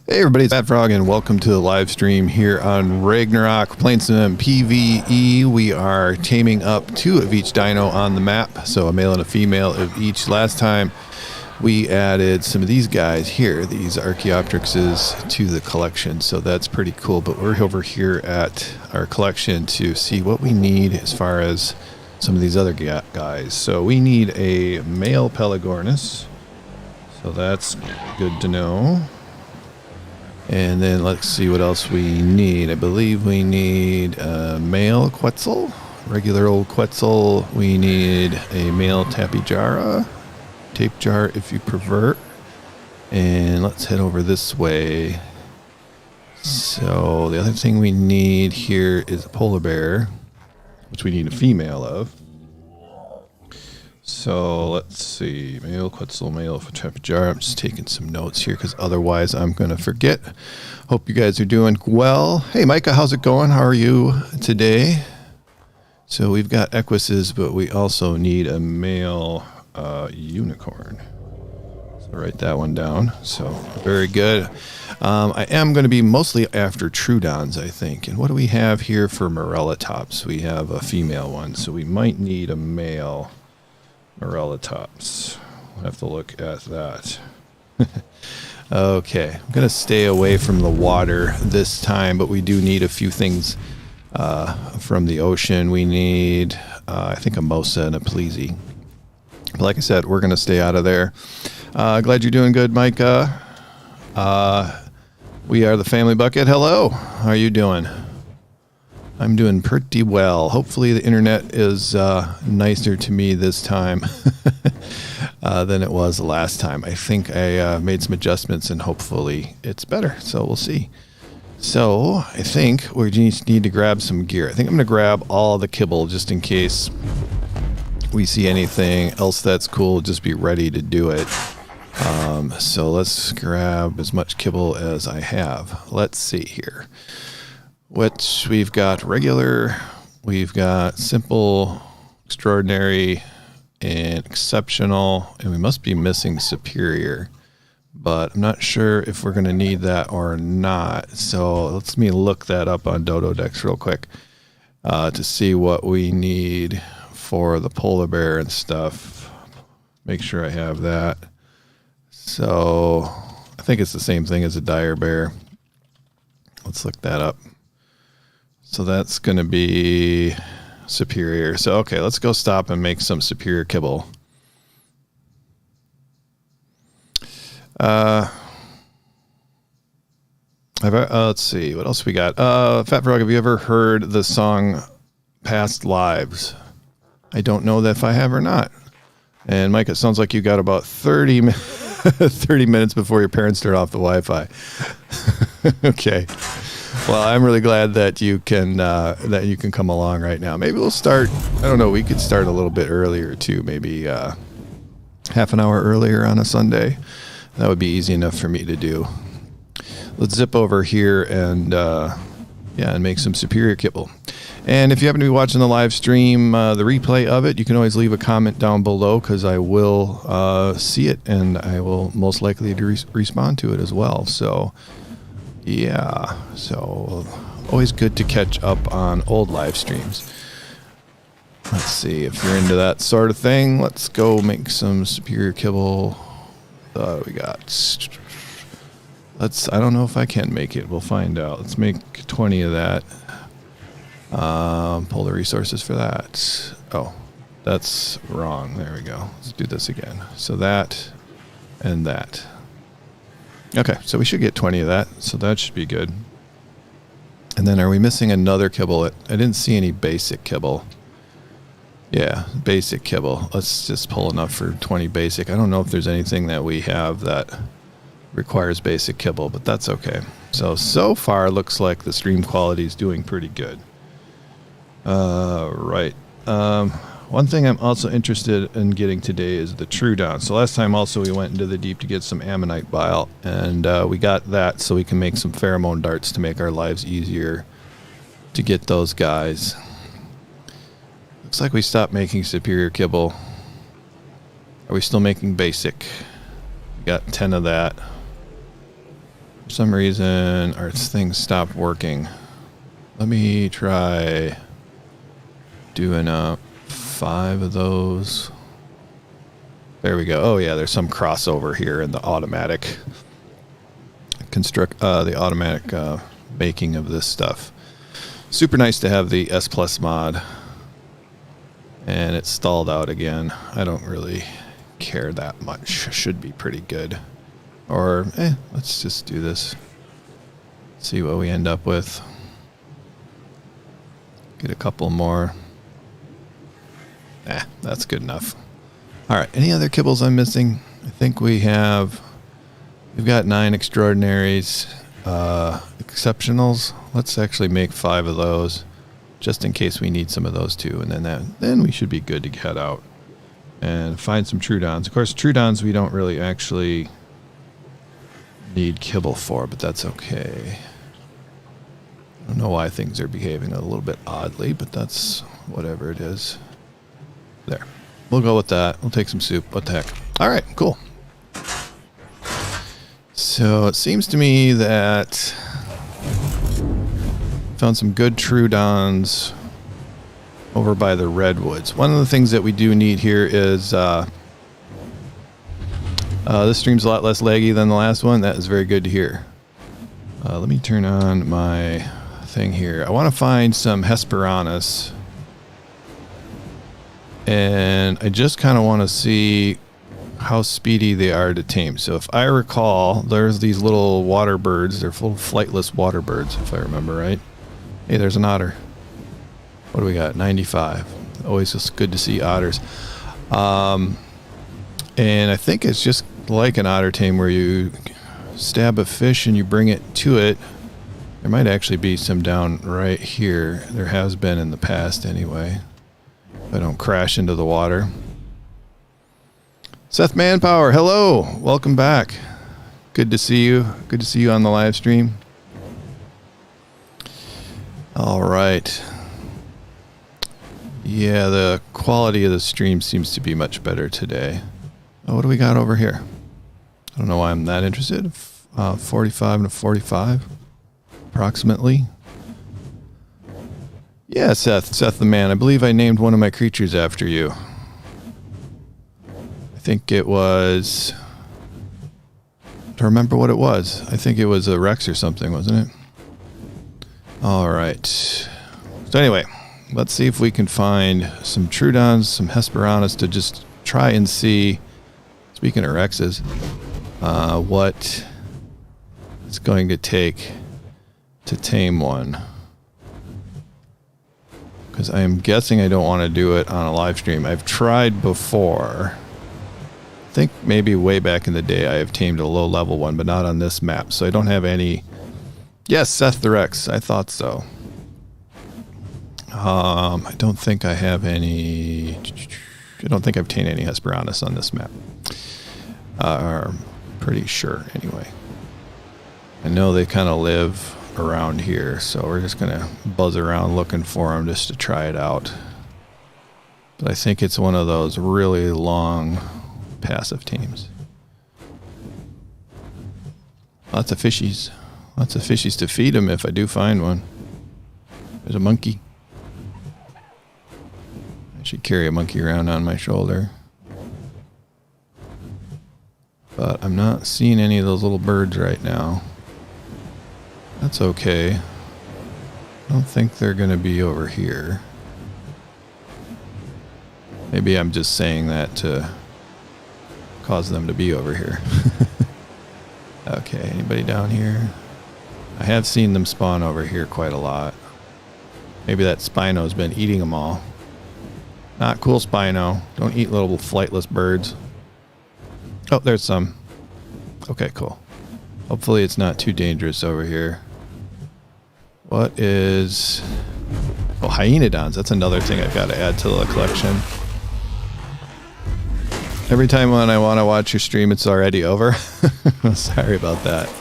Hey everybody, it's Fat Frog and welcome to the live stream here on Ragnarok. We're playing some PvE. We are taming up 2 of each dino on the map, so a male and a female of each. Last time we added some of these guys here, these Archaeopteryxes, to the collection, so that's pretty cool. But we're over here at our collection to see what we need as far as some of these other guys. So we need a male Pelagornis, so that's good to know. And then let's see what else we need. I believe we need a male Quetzal, regular old Quetzal. We need a male Tapejara, tape jar if you prefer. And let's head over this way. So the other thing we need here is a polar bear, which we need a female of. So let's see, male Quetzal, male for Tapejara. I'm just taking some notes here because otherwise I'm going to forget. Hope you guys are doing well. Hey Micah, how's it going? How are you today? So we've got equises, but we also need a male unicorn. So write that one down. So very good. I am going to be mostly after Troodons, I think. And what do we have here for Morellatops? We have a female one, so we might need a male Morellatops. We'll have to look at that. Okay, I'm going to stay away from the water this time, but we do need a few things from the ocean. We need, I think, a Mosa and a Pleasy. But like I said, we're going to stay out of there. Glad you're doing good, Micah. We are the Family Bucket. Hello, how are you doing? I'm doing pretty well. Hopefully the internet is nicer to me this time than it was the last time. I think I made some adjustments and hopefully it's better. So we'll see. So I think we just need to grab some gear. I think I'm going to grab all the kibble just in case we see anything else that's cool. Just be ready to do it. So let's grab as much kibble as I have. Let's see here. Which we've got regular, we've got simple, extraordinary, and exceptional, and we must be missing superior, but I'm not sure if we're going to need that or not. So let me look that up on Dododex real quick to see what we need for the polar bear and stuff. Make sure I have that. So I think it's the same thing as a dire bear. Let's look that up. So that's going to be superior. So, okay, let's go stop and make some superior kibble. Let's see, what else we got? Fat Frog, have you ever heard the song Past Lives? I don't know that if I have or not. And Mike, it sounds like you got about 30 minutes before your parents turn off the Wi-Fi. Okay. Well, I'm really glad that you can come along right now. Maybe we'll start, I don't know, we could start a little bit earlier too, maybe half an hour earlier on a Sunday. That would be easy enough for me to do. Let's zip over here and and make some superior kibble. And if you happen to be watching the live stream, the replay of it, you can always leave a comment down below because I will see it and I will most likely respond to it as well. So yeah, so always good to catch up on old live streams. Let's see if you're into that sort of thing. Let's go make some superior kibble. We got. I don't know if I can make it. We'll find out. Let's make 20 of that. Pull the resources for that. Oh, that's wrong. There we go. Let's do this again. So that and that. Okay, so we should get 20 of that, so that should be good. And then are we missing another kibble? I didn't see any basic kibble. Yeah, basic kibble. Let's just pull enough for 20 basic. I don't know if there's anything that we have that requires basic kibble, but that's okay. So far, it looks like the stream quality is doing pretty good. Right. One thing I'm also interested in getting today is the Troodon. So last time also we went into the deep to get some ammonite bile, and we got that so we can make some pheromone darts to make our lives easier to get those guys. Looks like we stopped making superior kibble. Are we still making basic? We got 10 of that. For some reason, our thing stopped working. Let me try doing 5 of those. There we go. Oh yeah, there's some crossover here in the automatic making of this stuff. Super nice to have the S Plus mod. And it's stalled out again. I don't really care that much. Should be pretty good. Or, let's just do this. See what we end up with. Get a couple more. That's good enough. All right, any other kibbles I'm missing? I think we've got 9 extraordinaries, exceptionals. Let's actually make 5 of those, just in case we need some of those too. And then we should be good to head out and find some Trudons. Of course, Trudons we don't really actually need kibble for, but that's okay. I don't know why things are behaving a little bit oddly, but that's whatever it is. There. We'll go with that. We'll take some soup. What the heck? All right, cool. So it seems to me that found some good Trudons over by the redwoods. One of the things that we do need here is this stream's a lot less laggy than the last one. That is very good to hear. Let me turn on my thing here. I want to find some Hesperornis. And I just kind of want to see how speedy they are to tame. So if I recall, there's these little water birds. They're little flightless water birds, if I remember right. Hey, there's an otter. What do we got? 95. Always just good to see otters. And I think it's just like an otter tame where you stab a fish and you bring it to it. There might actually be some down right here. There has been in the past anyway. If I don't crash into the water. Seth Manpower, hello. Welcome back. Good to see you. Good to see you on the live stream. All right. Yeah, the quality of the stream seems to be much better today. Oh, what do we got over here? I don't know why I'm that interested. 45 and a 45, approximately. Yeah, Seth the man. I believe I named one of my creatures after you. I think it was... I don't remember what it was. I think it was a Rex or something, wasn't it? All right. So anyway, let's see if we can find some Trudons, some Hesperornis to just try and see, speaking of Rexes, what it's going to take to tame one. Because I am guessing I don't want to do it on a live stream. I've tried before. I think maybe way back in the day I have tamed a low level one, but not on this map. So I don't have any... Yes, Seth the Rex. I thought so. I don't think I have any... I don't think I've tamed any Hesperornis on this map. Pretty sure, anyway. I know they kind of live around here, so we're just going to buzz around looking for them just to try it out. But I think it's one of those really long passive teams. Lots of fishies. Lots of fishies to feed them if I do find one. There's a monkey. I should carry a monkey around on my shoulder. But I'm not seeing any of those little birds right now. That's okay. I don't think they're going to be over here. Maybe I'm just saying that to cause them to be over here. Okay, anybody down here? I have seen them spawn over here quite a lot. Maybe that Spino's been eating them all. Not cool, Spino. Don't eat little flightless birds. Oh, there's some. Okay, cool. Hopefully it's not too dangerous over here. What is... Oh, hyenodons. That's another thing I've got to add to the collection. Every time when I want to watch your stream, it's already over. Sorry about that.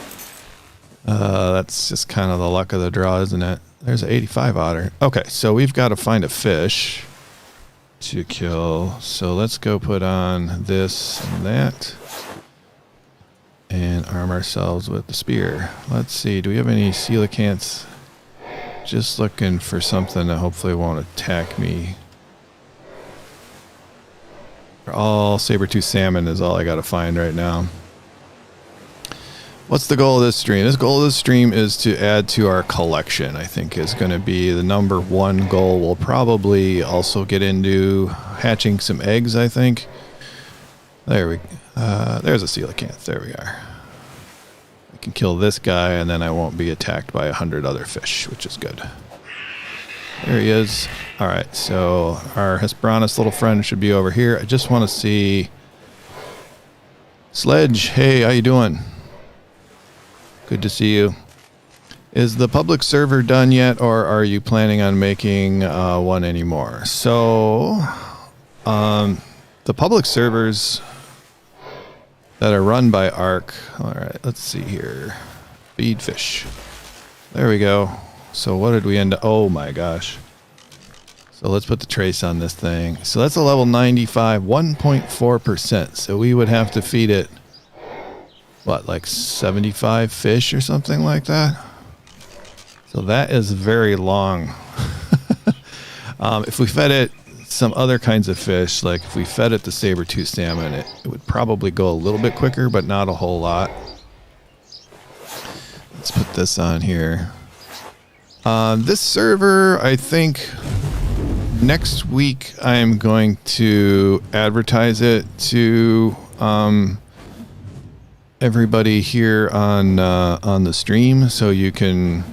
That's just kind of the luck of the draw, isn't it? There's an 85 otter. Okay, so we've got to find a fish to kill. So let's go put on this and that. And our arm ourselves with the spear. Let's see, do we have any coelacanths? Just looking for something that hopefully won't attack me. All saber-tooth salmon is all I gotta find right now. What's the goal of this stream? This goal of this stream is to add to our collection. I think is going to be the number one goal. We'll probably also get into hatching some eggs, I think. There's a coelacanth. There we are. We can kill this guy, and then I won't be attacked by 100 other fish, which is good. There he is. All right, so our Hesperornis little friend should be over here. I just want to see... Sledge, hey, how you doing? Good to see you. Is the public server done yet, or are you planning on making one anymore? So, the public servers that are run by Ark. All right, let's see here. Feed fish. There we go. So what did we end up? Oh my gosh. So let's put the trace on this thing. So that's a level 95, 1.4%. So we would have to feed it, what, like 75 fish or something like that? So that is very long. If we fed it some other kinds of fish, like if we fed it the saber-tooth salmon, it would probably go a little bit quicker, but not a whole lot. Let's put this on here. This server, I think next week I'm going to advertise it to everybody here on the stream, so you can,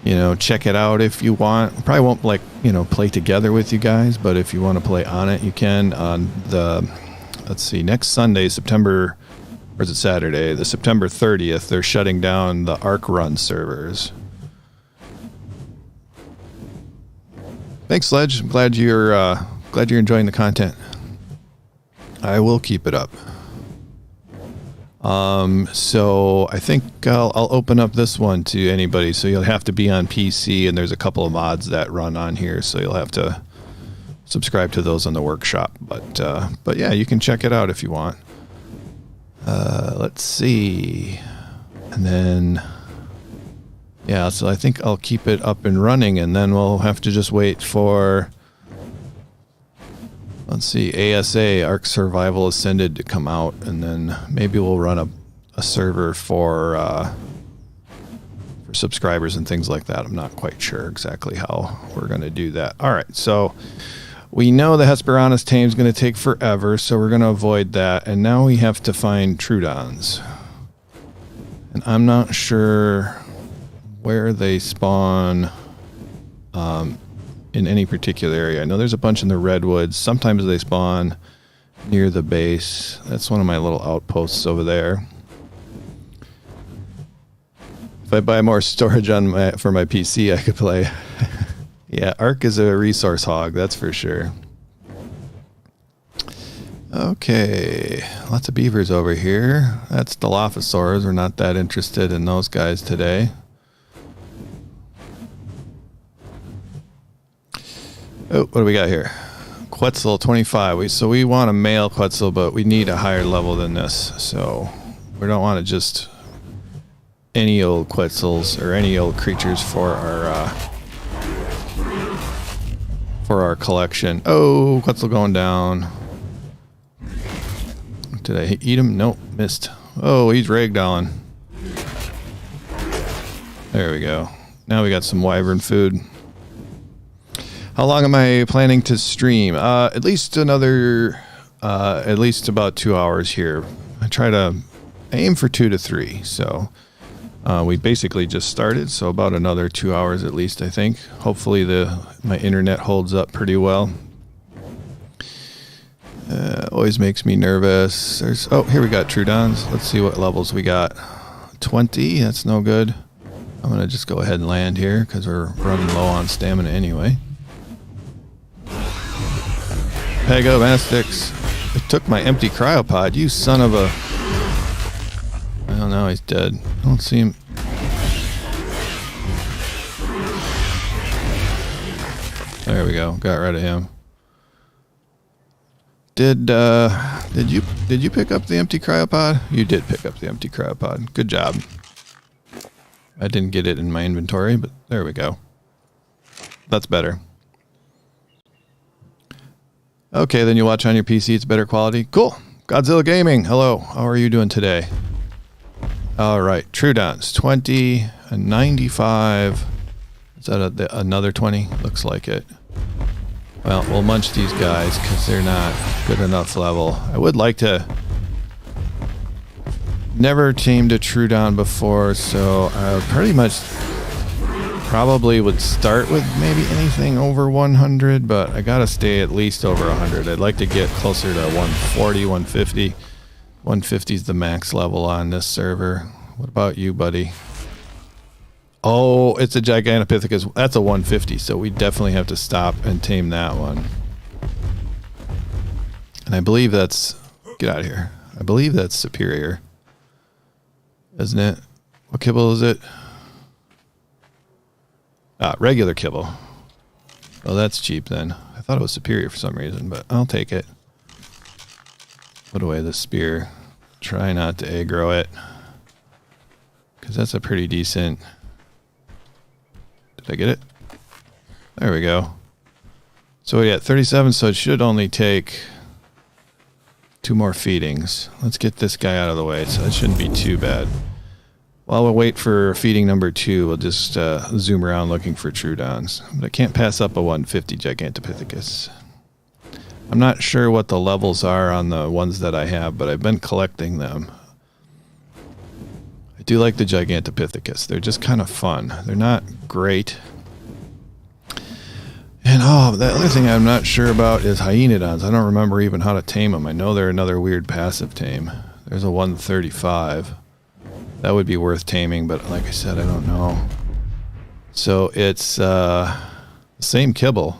you know, check it out if you want. Probably won't, like, you know, play together with you guys, but if you want to play on it, you can. On the, let's see, next Sunday, September, or is it Saturday? The September 30th, they're shutting down the Ark Run servers. Thanks, Sledge. I'm glad you're enjoying the content. I will keep it up. So I think I'll open up this one to anybody. So you'll have to be on PC, and there's a couple of mods that run on here, so you'll have to subscribe to those on the workshop. But yeah, you can check it out if you want. Let's see, and then yeah, so I think I'll keep it up and running, and then we'll have to just wait for, let's see, ASA, Ark Survival Ascended, to come out, and then maybe we'll run a server for subscribers and things like that. I'm not quite sure exactly how we're going to do that. All right, so we know the Hesperornis tame is going to take forever, so we're going to avoid that. And now we have to find Troodons. And I'm not sure where they spawn in any particular area. I know there's a bunch in the redwoods. Sometimes they spawn near the base. That's one of my little outposts over there. If I buy more storage for my PC, I could play. Yeah, Ark is a resource hog, that's for sure. Okay, lots of beavers over here. That's Dilophosaurs. We're not that interested in those guys today. Oh, what do we got here? Quetzal 25. So we want a male Quetzal, but we need a higher level than this. So we don't want to just any old Quetzals or any old creatures for our collection. Oh, Quetzal going down. Did I eat him? Nope, missed. Oh, he's ragdolling. There we go. Now we got some wyvern food. How long am I planning to stream? At least about 2 hours here. I aim for 2 to 3. So we basically just started, so about another 2 hours at least, I think. Hopefully my internet holds up pretty well. Always makes me nervous. Oh, here we got Troodons. Let's see what levels we got. 20, that's no good. I'm going to just go ahead and land here because we're running low on stamina anyway. Pegomastix. It took my empty cryopod, you son of a... I don't know, he's dead. I don't see him. There we go, got rid of him. Did you pick up the empty cryopod? You did pick up the empty cryopod. Good job. I didn't get it in my inventory, but there we go. That's better. Okay, then you watch on your PC. It's better quality. Cool. Godzilla Gaming. Hello. How are you doing today? All right. True Downs. 20 and 95. Is that another 20? Looks like it. Well, we'll munch these guys because they're not good enough level. I would like to... Never tamed a True Down before, so I pretty much probably would start with maybe anything over 100, but I gotta stay at least over 100. I'd like to get closer to 140, 150. 150 is the max level on this server. What about you, buddy? Oh, it's a Gigantopithecus. That's a 150, so we definitely have to stop and tame that one. And I believe that's... Get out of here. I believe that's superior. Isn't it? What kibble is it? Ah, regular kibble. Well, that's cheap then. I thought it was superior for some reason, but I'll take it. Put away the spear. Try not to aggro it. Because that's a pretty decent... Did I get it? There we go. So we got 37, so it should only take 2 more feedings. Let's get this guy out of the way, so that shouldn't be too bad. While we'll wait for feeding number 2, we'll just zoom around looking for True Downs. But I can't pass up a 150 Gigantopithecus. I'm not sure what the levels are on the ones that I have, but I've been collecting them. I do like the Gigantopithecus. They're just kind of fun. They're not great. And oh, the other thing I'm not sure about is Hyenodons. I don't remember even how to tame them. I know they're another weird passive tame. There's a 135. That would be worth taming, but like I said, I don't know. So it's the same kibble.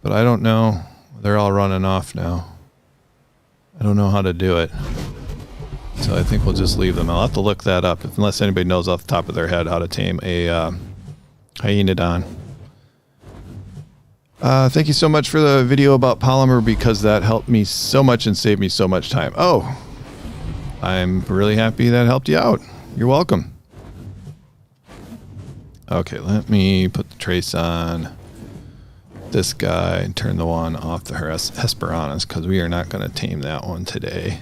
But I don't know. They're all running off now. I don't know how to do it. So I think we'll just leave them. I'll have to look that up, unless anybody knows off the top of their head how to tame a Hyenodon. Thank you so much for the video about polymer, because that helped me so much and saved me so much time. Oh, I'm really happy that helped you out. You're welcome. Okay, let me put the trace on this guy and turn the one off the Hesperornis, because we are not going to tame that one today.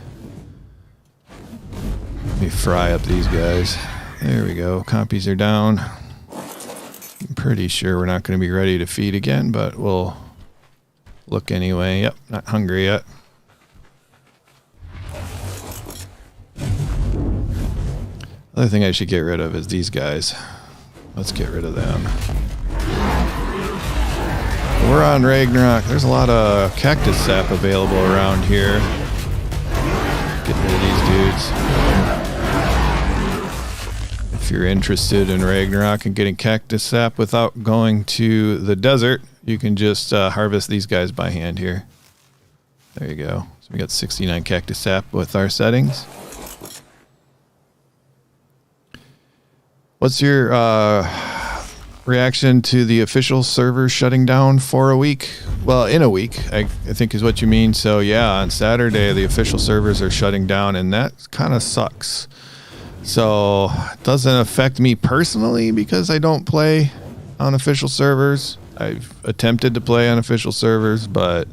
Let me fry up these guys. There we go. Compies are down. I'm pretty sure we're not going to be ready to feed again, but we'll look anyway. Yep, not hungry yet. Other thing I should get rid of is these guys. Let's get rid of them. We're on Ragnarok. There's a lot of cactus sap available around here. Get rid of these dudes. If you're interested in Ragnarok and getting cactus sap without going to the desert, you can just harvest these guys by hand here. There you go. So we got 69 cactus sap with our settings. What's your reaction to the official server shutting down for a week? Well, in a week, I think is what you mean. So yeah, on Saturday, the official servers are shutting down, and that kind of sucks. So it doesn't affect me personally because I don't play on official servers. I've attempted to play on official servers, but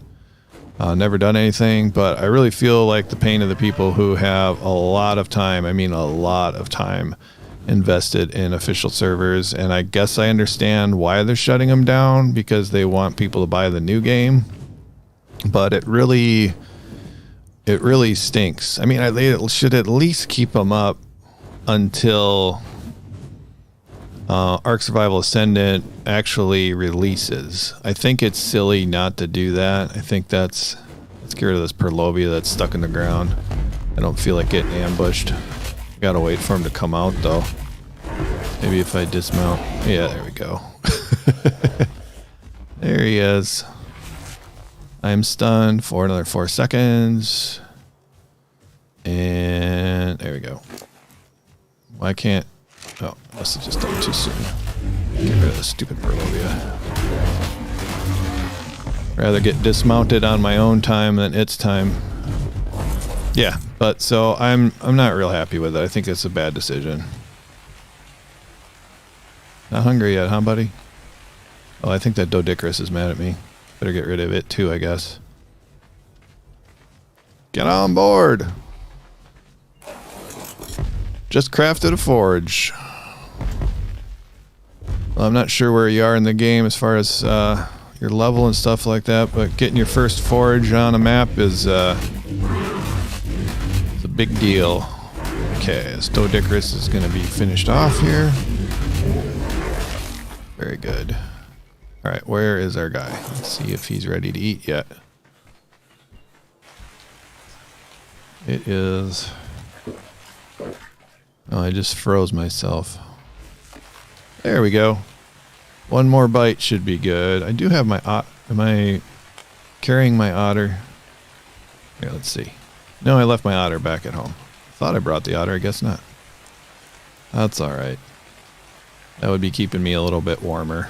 never done anything. But I really feel like the pain of the people who have a lot of time, I mean a lot of time, invested in official servers. And I guess I understand why they're shutting them down, because they want people to buy the new game. But it really stinks. I mean, they should at least keep them up until Ark Survival Ascendant actually releases. I think it's silly not to do that. I think let's get rid of this Perlovia that's stuck in the ground. I don't feel like getting ambushed. Gotta wait for him to come out though. Maybe if I dismount. Yeah, there we go. There he is. I'm stunned for another 4 seconds. And there we go. Why can't... Oh, I must have just done it too soon. Get rid of the stupid Perlovia. Rather get dismounted on my own time than its time. Yeah, but so I'm not real happy with it. I think it's a bad decision. Not hungry yet, huh, buddy? Oh, I think that Dodicarus is mad at me. Better get rid of it too, I guess. Get on board! Just crafted a forge. Well, I'm not sure where you are in the game as far as your level and stuff like that, but getting your first forge on a map is a big deal. Okay, this Dodicarus is going to be finished off here. Very good. Alright, where is our guy? Let's see if he's ready to eat yet. It is... Oh, I just froze myself. There we go. One more bite should be good. I do have my am I carrying my otter? Here, let's see. No, I left my otter back at home. Thought I brought the otter, I guess not. That's alright. That would be keeping me a little bit warmer.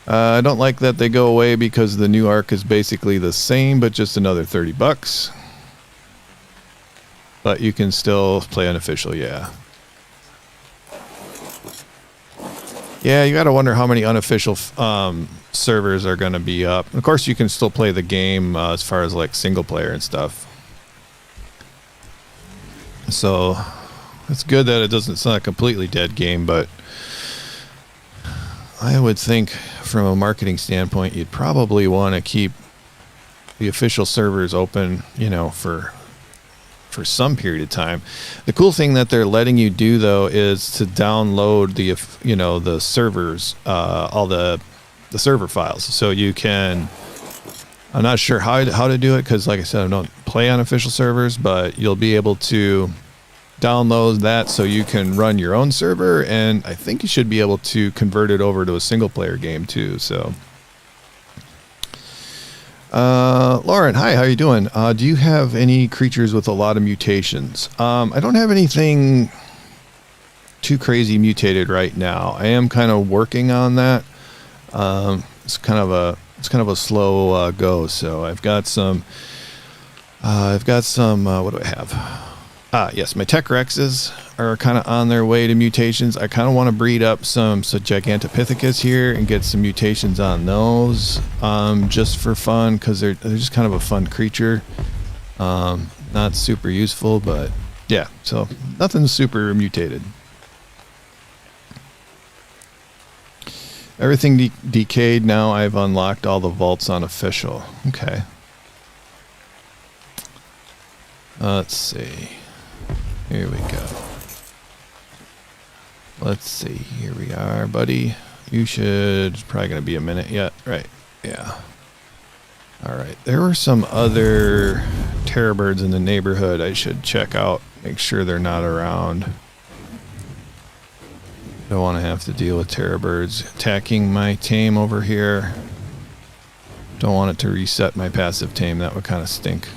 I don't like that they go away because the new Ark is basically the same, but just another $30. But you can still play unofficial, yeah. Yeah, you gotta wonder how many unofficial servers are gonna be up. Of course, you can still play the game as far as like single player and stuff. So it's good that it's not a completely dead game, but I would think from a marketing standpoint, you'd probably want to keep the official servers open, you know, for some period of time. The cool thing that they're letting you do though is to download the, you know, the servers, all the server files. So you can, I'm not sure how to do it because like I said, I don't play on official servers, but you'll be able to download that so you can run your own server, and I think you should be able to convert it over to a single player game too. So Lauren, hi, how you doing? Do you have any creatures with a lot of mutations? I don't have anything too crazy mutated right now. I am kind of working on that. It's kind of a slow go. So I've got some what do I have? Yes, my Tech Rexes are kind of on their way to mutations. I kind of want to breed up some Gigantopithecus here and get some mutations on those, just for fun, because they're just kind of a fun creature. Not super useful, but yeah, so nothing super mutated. Everything decayed. Now I've unlocked all the vaults on official. Okay. Let's see. Here we go. Let's see. Here we are, buddy. You should... It's probably going to be a minute yet. Right. Yeah. Alright. There were some other terror birds in the neighborhood I should check out. Make sure they're not around. Don't want to have to deal with terror birds attacking my tame over here. Don't want it to reset my passive tame. That would kind of stink.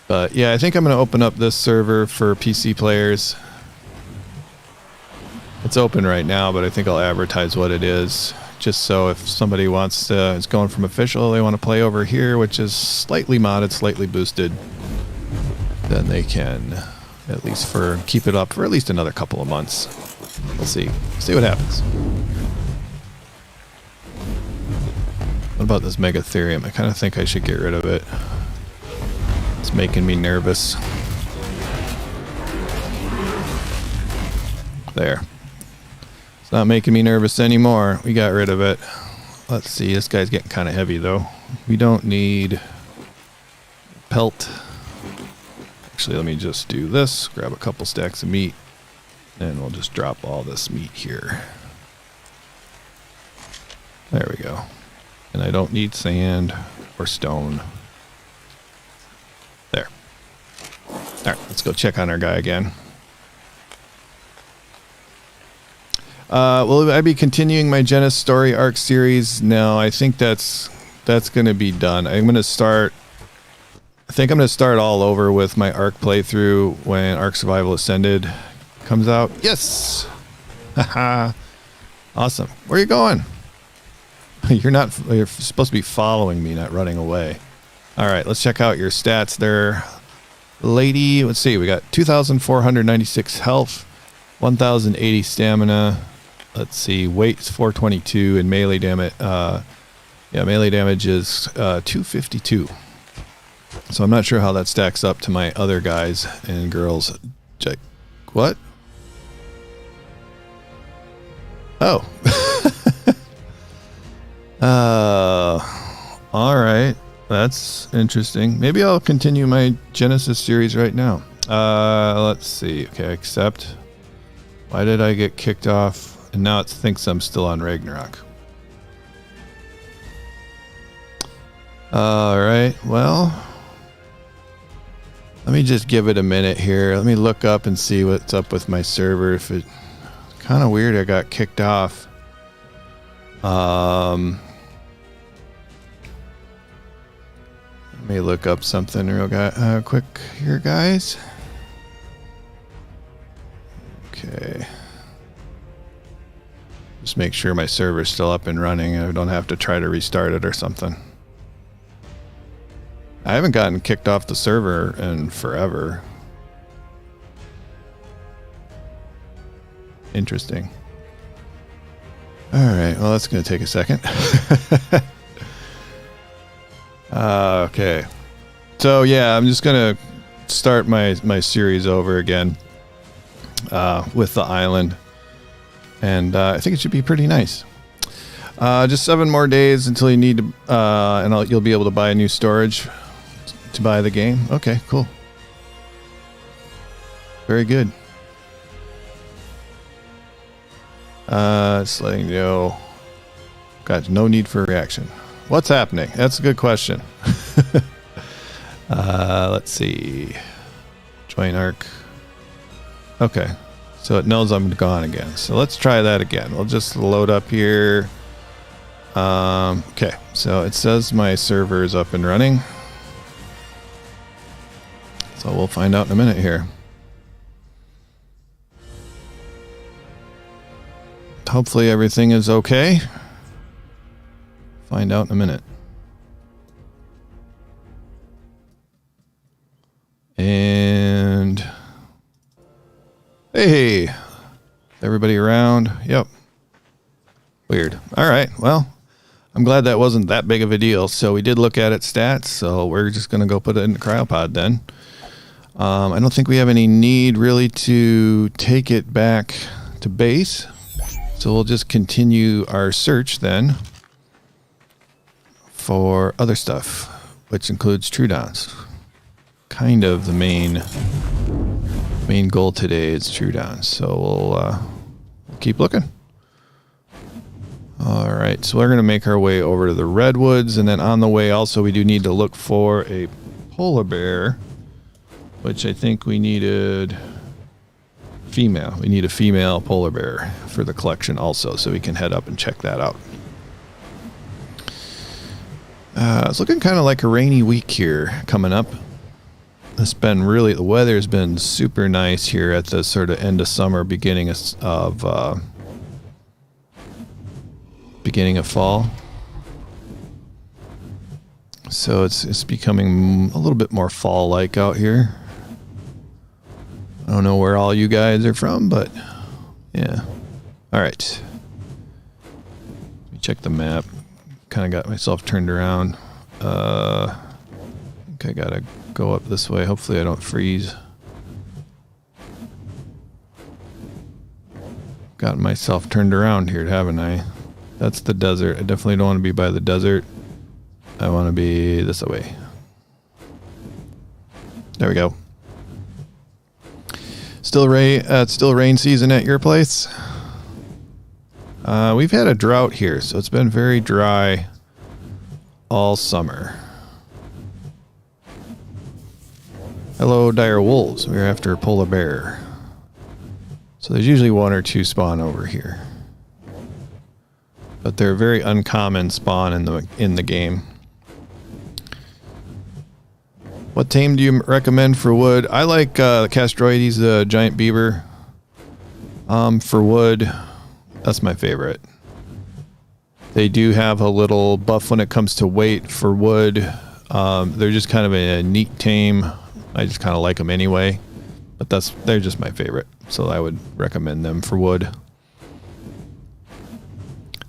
But yeah, I think I'm going to open up this server for PC players. It's open right now, but I think I'll advertise what it is. Just so if somebody wants to, it's going from official, they want to play over here, which is slightly modded, slightly boosted, then they can at least keep it up for at least another couple of months. We'll see what happens. What about this Megatherium? I kind of think I should get rid of it. It's making me nervous. There. It's not making me nervous anymore. We got rid of it. Let's see. This guy's getting kind of heavy, though. We don't need pelt. Actually, let me just do this. Grab a couple stacks of meat. And we'll just drop all this meat here. There we go. And I don't need sand or stone. There. Alright, let's go check on our guy again. Will I be continuing my Genesis Story Ark series? No, I think that's going to be done. I think I'm going to start all over with my Ark playthrough when Ark Survival Ascended comes out. Yes! Haha. Awesome. Where are you going? You're supposed to be following me, not running away. All right, let's check out your stats there, lady. Let's see. We got 2,496 health, 1,080 stamina. Let's see. Weight's 422 and melee damage. Melee damage is 252. So I'm not sure how that stacks up to my other guys and girls. Check. What? Oh. All right. That's interesting. Maybe I'll continue my Genesis series right now. Let's see. Okay, accept. Why did I get kicked off? And now it thinks I'm still on Ragnarok. All right. Well, let me just give it a minute here. Let me look up and see what's up with my server. If it's kind of weird, I got kicked off. Let me look up something real quick here, guys. Okay. Just make sure my server's still up and running and I don't have to try to restart it or something. I haven't gotten kicked off the server in forever. Interesting. All right, well, that's going to take a second. Okay. So, yeah, I'm just going to start my series over again with the island. And I think it should be pretty nice. Just 7 more days until you need to, and you'll be able to buy a new storage to buy the game. Okay, cool. Very good. It's letting you know. Got no need for reaction. What's happening? That's a good question. Let's see. Join Ark. Okay. So it knows I'm gone again. So let's try that again. We'll just load up here. Okay. So it says my server is up and running. So we'll find out in a minute here. Hopefully everything is okay. Find out in a minute. And hey, everybody around? Yep. Weird. All right. Well, I'm glad that wasn't that big of a deal. So we did look at its stats. So we're just going to go put it in the cryopod then. I don't think we have any need really to take it back to base. So we'll just continue our search then for other stuff, which includes true downs. Kind of the main goal today is true downs. So we'll keep looking. All right, so we're going to make our way over to the redwoods, and then on the way also we do need to look for a polar bear, which I think we needed female. We need a female polar bear for the collection also, so we can head up and check that out. It's looking kind of like a rainy week here coming up. It's been really, the weather's been super nice here at the sort of end of summer, beginning of fall. So it's becoming a little bit more fall-like out here. I don't know where all you guys are from, but yeah. All right. Let me check the map. Kind of got myself turned around. I think I gotta go up this way. Hopefully I don't freeze. Got myself turned around here, haven't I? That's the desert. I definitely don't want to be by the desert. I want to be this way. There we go. Still rain season at your place? We've had a drought here, so it's been very dry all summer. Hello, dire wolves. We're after a polar bear. So there's usually 1 or 2 spawn over here, but they're a very uncommon spawn in the game. What tame do you recommend for wood? I like the Castroides, the giant beaver. For wood, that's my favorite. They do have a little buff when it comes to weight for wood. They're just kind of a neat tame. I just kind of like them anyway, but they're just my favorite. So I would recommend them for wood.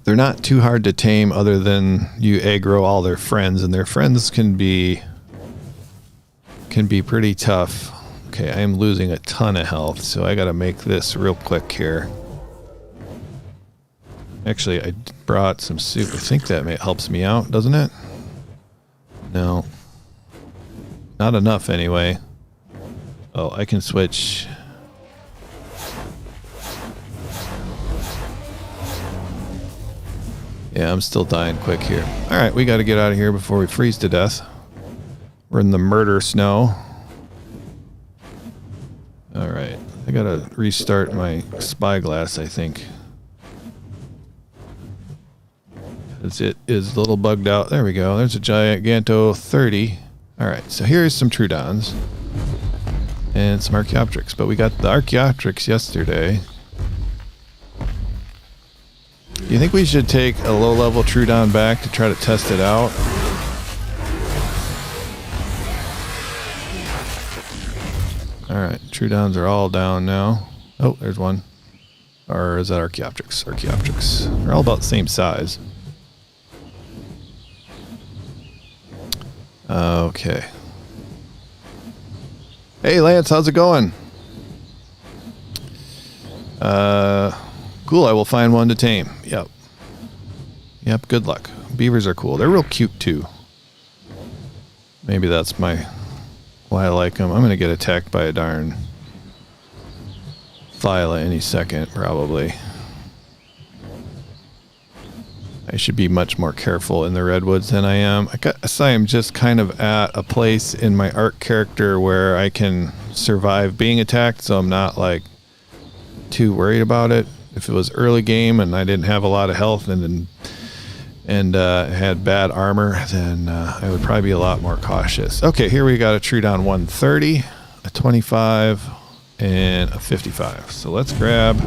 They're not too hard to tame other than you aggro all their friends, and their friends can be pretty tough. Okay, I am losing a ton of health, so I gotta make this real quick here. Actually, I brought some soup. I think that helps me out, doesn't it? No. Not enough anyway. Oh, I can switch. Yeah, I'm still dying quick here. Alright, we gotta get out of here before we freeze to death. We're in the murder snow. Alright, I gotta restart my spyglass, I think. Because it is a little bugged out. There we go. There's a Giganto 30. Alright, so here's some Troodons. And some Archaeopteryx. But we got the Archaeopteryx yesterday. Do you think we should take a low-level Troodon back to try to test it out? Alright, Troodons are all down now. Oh, there's one. Or is that Archaeopteryx? Archaeopteryx. They're all about the same size. Okay. Hey Lance, how's it going? Cool, I will find one to tame. Yep. Yep, good luck. Beavers are cool. They're real cute too. Maybe that's why I like them. I'm gonna get attacked by a darn Thyla any second, probably. I should be much more careful in the redwoods than I am. I guess I am just kind of at a place in my Ark character where I can survive being attacked, so I'm not like too worried about it. If it was early game and I didn't have a lot of health and had bad armor, then I would probably be a lot more cautious. Okay, here we got a Troodon 130, a 25, and a 55. So let's grab...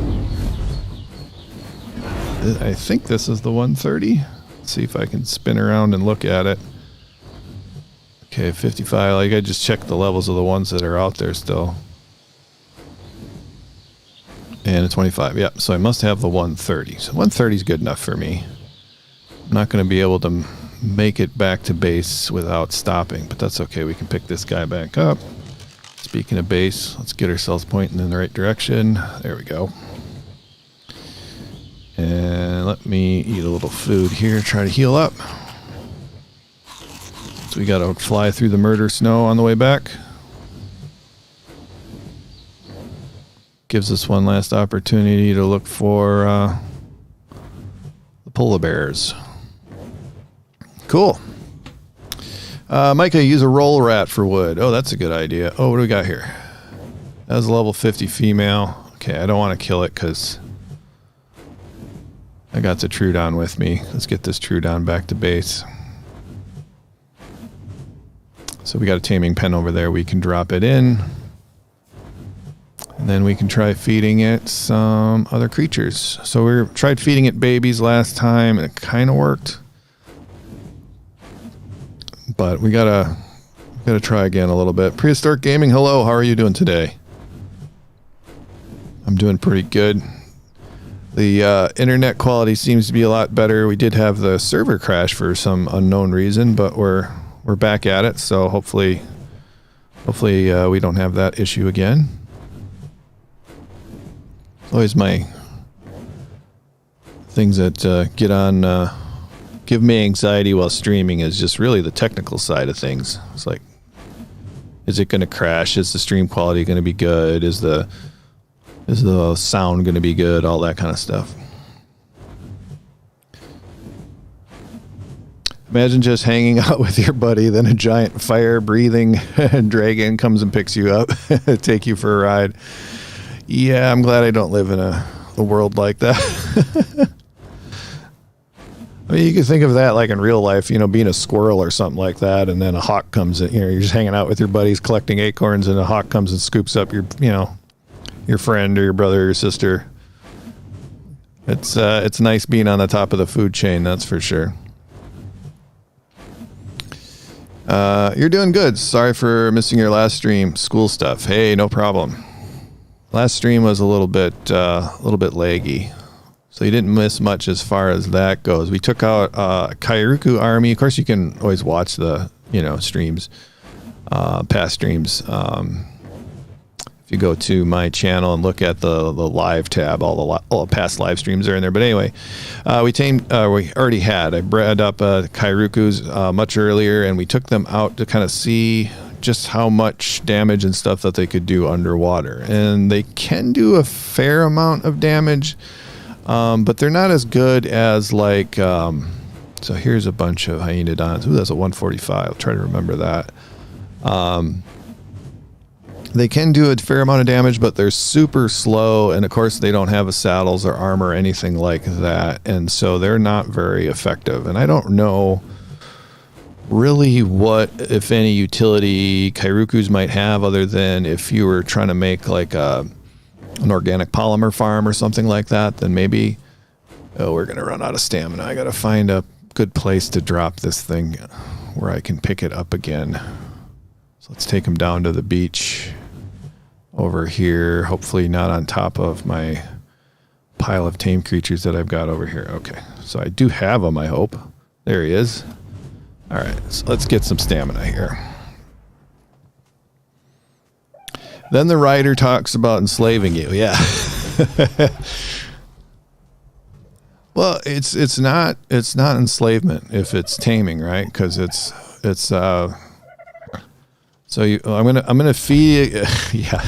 I think this is the 130. Let's see if I can spin around and look at it. Okay, 55. Like, I just checked the levels of the ones that are out there still. And a 25. Yep, so I must have the 130. So 130 is good enough for me. I'm not going to be able to make it back to base without stopping, but that's okay. We can pick this guy back up. Speaking of base, let's get ourselves pointing in the right direction. There we go. And let me eat a little food here, try to heal up. So we got to fly through the murder snow on the way back. Gives us one last opportunity to look for the polar bears. Cool. Micah, use a roll rat for wood. Oh, that's a good idea. Oh, what do we got here? That was a level 50 female. Okay, I don't want to kill it because I got the Troodon with me. Let's get this Troodon back to base. So we got a taming pen over there. We can drop it in. And then we can try feeding it some other creatures. So we tried feeding it babies last time, and it kind of worked. But we gotta try again a little bit. Prehistoric Gaming, hello. How are you doing today? I'm doing pretty good. The internet quality seems to be a lot better. We did have the server crash for some unknown reason, but we're back at it. So hopefully we don't have that issue again. Always my things that give me anxiety while streaming is just really the technical side of things. It's like, is it going to crash? Is the stream quality going to be good? Is the sound going to be good? All that kind of stuff. Imagine just hanging out with your buddy, then a giant fire-breathing dragon comes and picks you up, take you for a ride. Yeah, I'm glad I don't live in a world like that. I mean, you can think of that like in real life, you know, being a squirrel or something like that, and then a hawk comes in, you know, you're just hanging out with your buddies collecting acorns, and a hawk comes and scoops up your friend or your brother or your sister. It's nice being on the top of the food chain, that's for sure. You're doing good. Sorry for missing your last stream. School stuff. Hey, no problem. Last stream was a little bit laggy, so you didn't miss much as far as that goes. We took out Kairuku army. Of course, you can always watch the streams, past streams. If you go to my channel and look at the live tab, all the past live streams are in there. But anyway, we already had. I bred up Kairukus much earlier, and we took them out to kind of see just how much damage and stuff that they could do underwater. And they can do a fair amount of damage, but they're not as good as like. So here's a bunch of hyenodons. Ooh, that's a 145. I'll try to remember that. They can do a fair amount of damage, but they're super slow, and of course they don't have saddles or armor or anything like that, and so they're not very effective. And I don't know really what, if any, utility Kairukus might have other than if you were trying to make like an organic polymer farm or something like that, then maybe. Oh, we're going to run out of stamina. I got to find a good place to drop this thing where I can pick it up again. So let's take him down to the beach over here. Hopefully not on top of my pile of tame creatures that I've got over here. Okay, so I do have him, I hope. There he is. All right, so let's get some stamina here. Then the writer talks about enslaving you. Yeah. Well, it's not enslavement if it's taming, right? Because it's so I'm gonna feed. Yeah,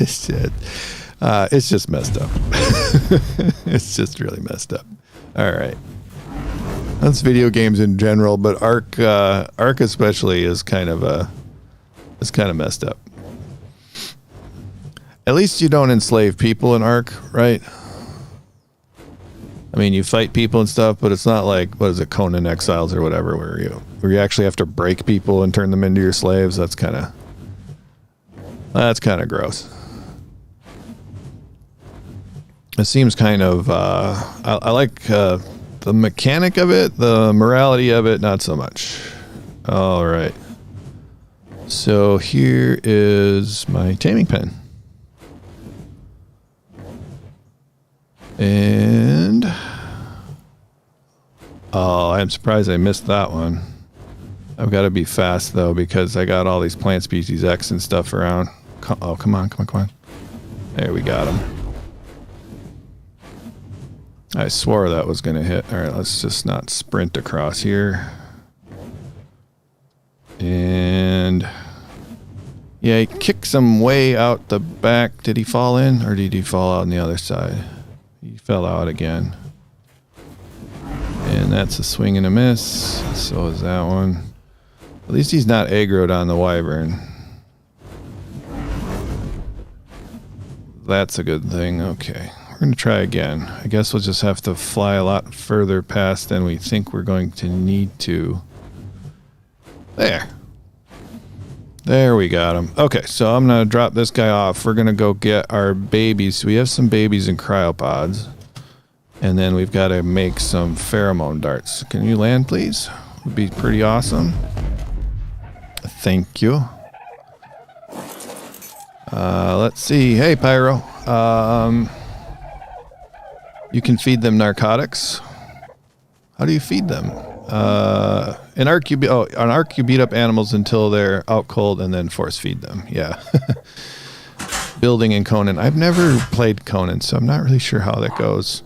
it's just messed up. It's just really messed up. All right, that's video games in general, but Ark especially is kind of messed up. At least you don't enslave people in Ark, right? I mean, you fight people and stuff, but it's not like, what is it, Conan Exiles or whatever, where you actually have to break people and turn them into your slaves. That's kind of gross. It seems kind of, I like the mechanic of it, the morality of it, not so much. All right. So here is my taming pen. And oh, I'm surprised I missed that one. I've got to be fast though, because I got all these plant species X and stuff around. Oh, come on. There, we got him. I swore that was going to hit. All right, let's just not sprint across here. And yeah, he kicks him way out the back. Did he fall in, or did he fall out on the other side? He fell out again. And that's a swing and a miss. So is that one. At least he's not aggroed on the wyvern. That's a good thing. Okay. We're going to try again. I guess we'll just have to fly a lot further past than we think we're going to need to. There. There, we got him. Okay, so I'm going to drop this guy off. We're going to go get our babies. So we have some babies in cryopods. And then we've got to make some pheromone darts. Can you land, please? Would be pretty awesome. Thank you. Let's see. Hey, Pyro. You can feed them narcotics. How do you feed them? On Ark, you beat up animals until they're out cold and then force feed them. Yeah. Building in Conan. I've never played Conan, so I'm not really sure how that goes.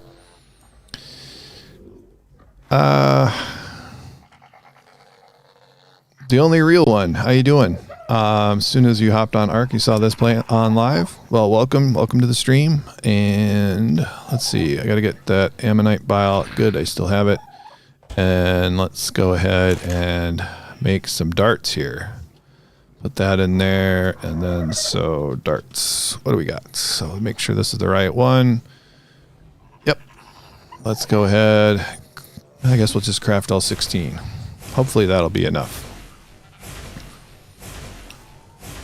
The only real one. How you doing? As soon as you hopped on Ark, you saw this play on live. Well, welcome to the stream. And let's see. I got to get that ammonite bile. Good, I still have it. And let's go ahead and make some darts here. Put that in there, and then so darts. What do we got? So make sure this is the right one. Yep. Let's go ahead. I guess we'll just craft all 16. Hopefully that'll be enough.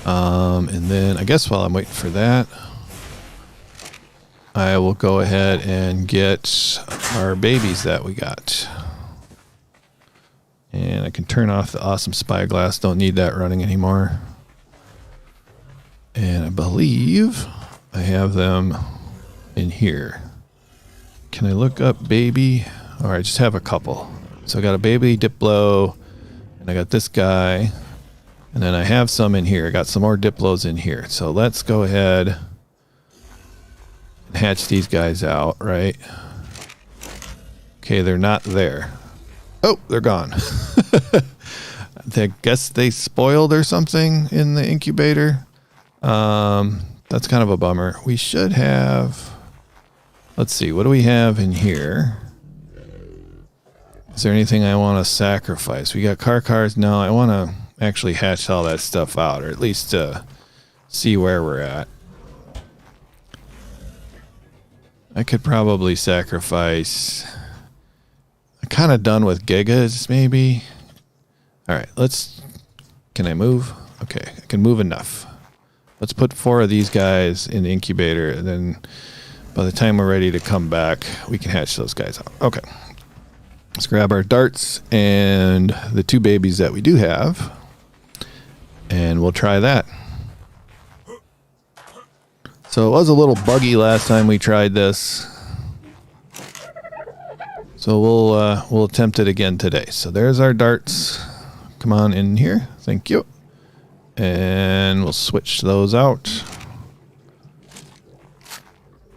And then I guess while I'm waiting for that, I will go ahead and get our babies that we got. And I can turn off the awesome spyglass. Don't need that running anymore. And I believe I have them in here. Can I look up baby? All right, just have a couple. So I got a baby Diplo, and I got this guy, and then I have some in here. I got some more Diplos in here. So let's go ahead and hatch these guys out, right? Okay, they're not there. Oh, they're gone. I guess they spoiled or something in the incubator. That's kind of a bummer. We should have... Let's see, what do we have in here? Is there anything I want to sacrifice? We got cars. No, I want to actually hatch all that stuff out, or at least see where we're at. I could probably sacrifice... I'm kind of done with gigas, maybe. All right, can I move? Okay, I can move enough. Let's put 4 of these guys in the incubator, and then by the time we're ready to come back, we can hatch those guys out. Okay. Let's grab our darts and the 2 babies that we do have, and we'll try that. So it was a little buggy last time we tried this. So we'll attempt it again today. So there's our darts. Come on in here. Thank you. And we'll switch those out.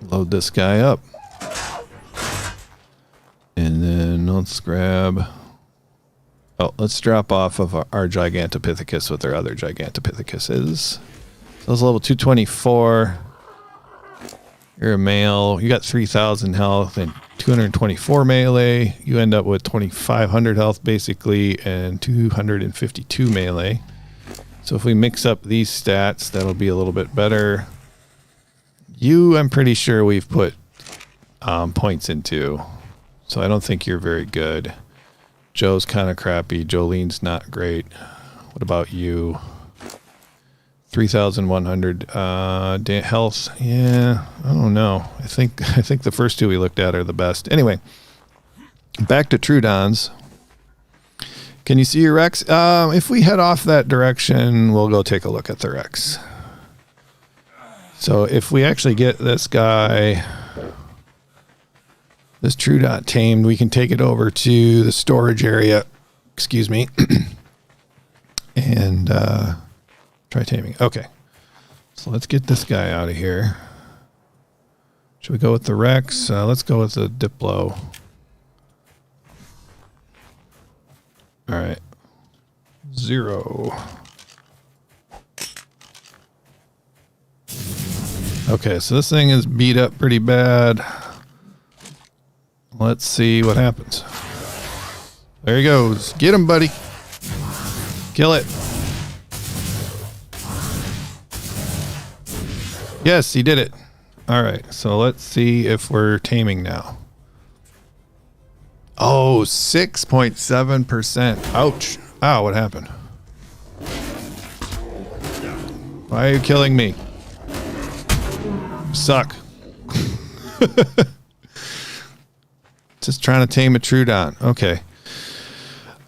Load this guy up. And then let's grab... Oh, let's drop off of our Gigantopithecus with our other Gigantopithecus. So that's level 224. You're a male. You got 3,000 health and 224 melee. You end up with 2,500 health basically and 252 melee. So if we mix up these stats, that'll be a little bit better. You, I'm pretty sure we've put points into. So I don't think you're very good. Joe's kind of crappy. Jolene's not great. What about you? 3,100 health. Yeah, I don't know. I think the first 2 we looked at are the best. Anyway, back to Trudons. Can you see your Rex? If we head off that direction, we'll go take a look at the Rex. So if we actually get this guy, this Trudon tamed, we can take it over to the storage area. Excuse me. And try taming. Okay. So let's get this guy out of here. Should we go with the Rex? Let's go with the Diplo. All right. 0. Okay, so this thing is beat up pretty bad. Let's see what happens. There he goes. Get him, buddy. Kill it. Yes, he did it. All right, so let's see if we're taming now. Oh, 6.7%. Ouch. Ow, what happened? Why are you killing me? Suck. Just trying to tame a Trudon. Okay.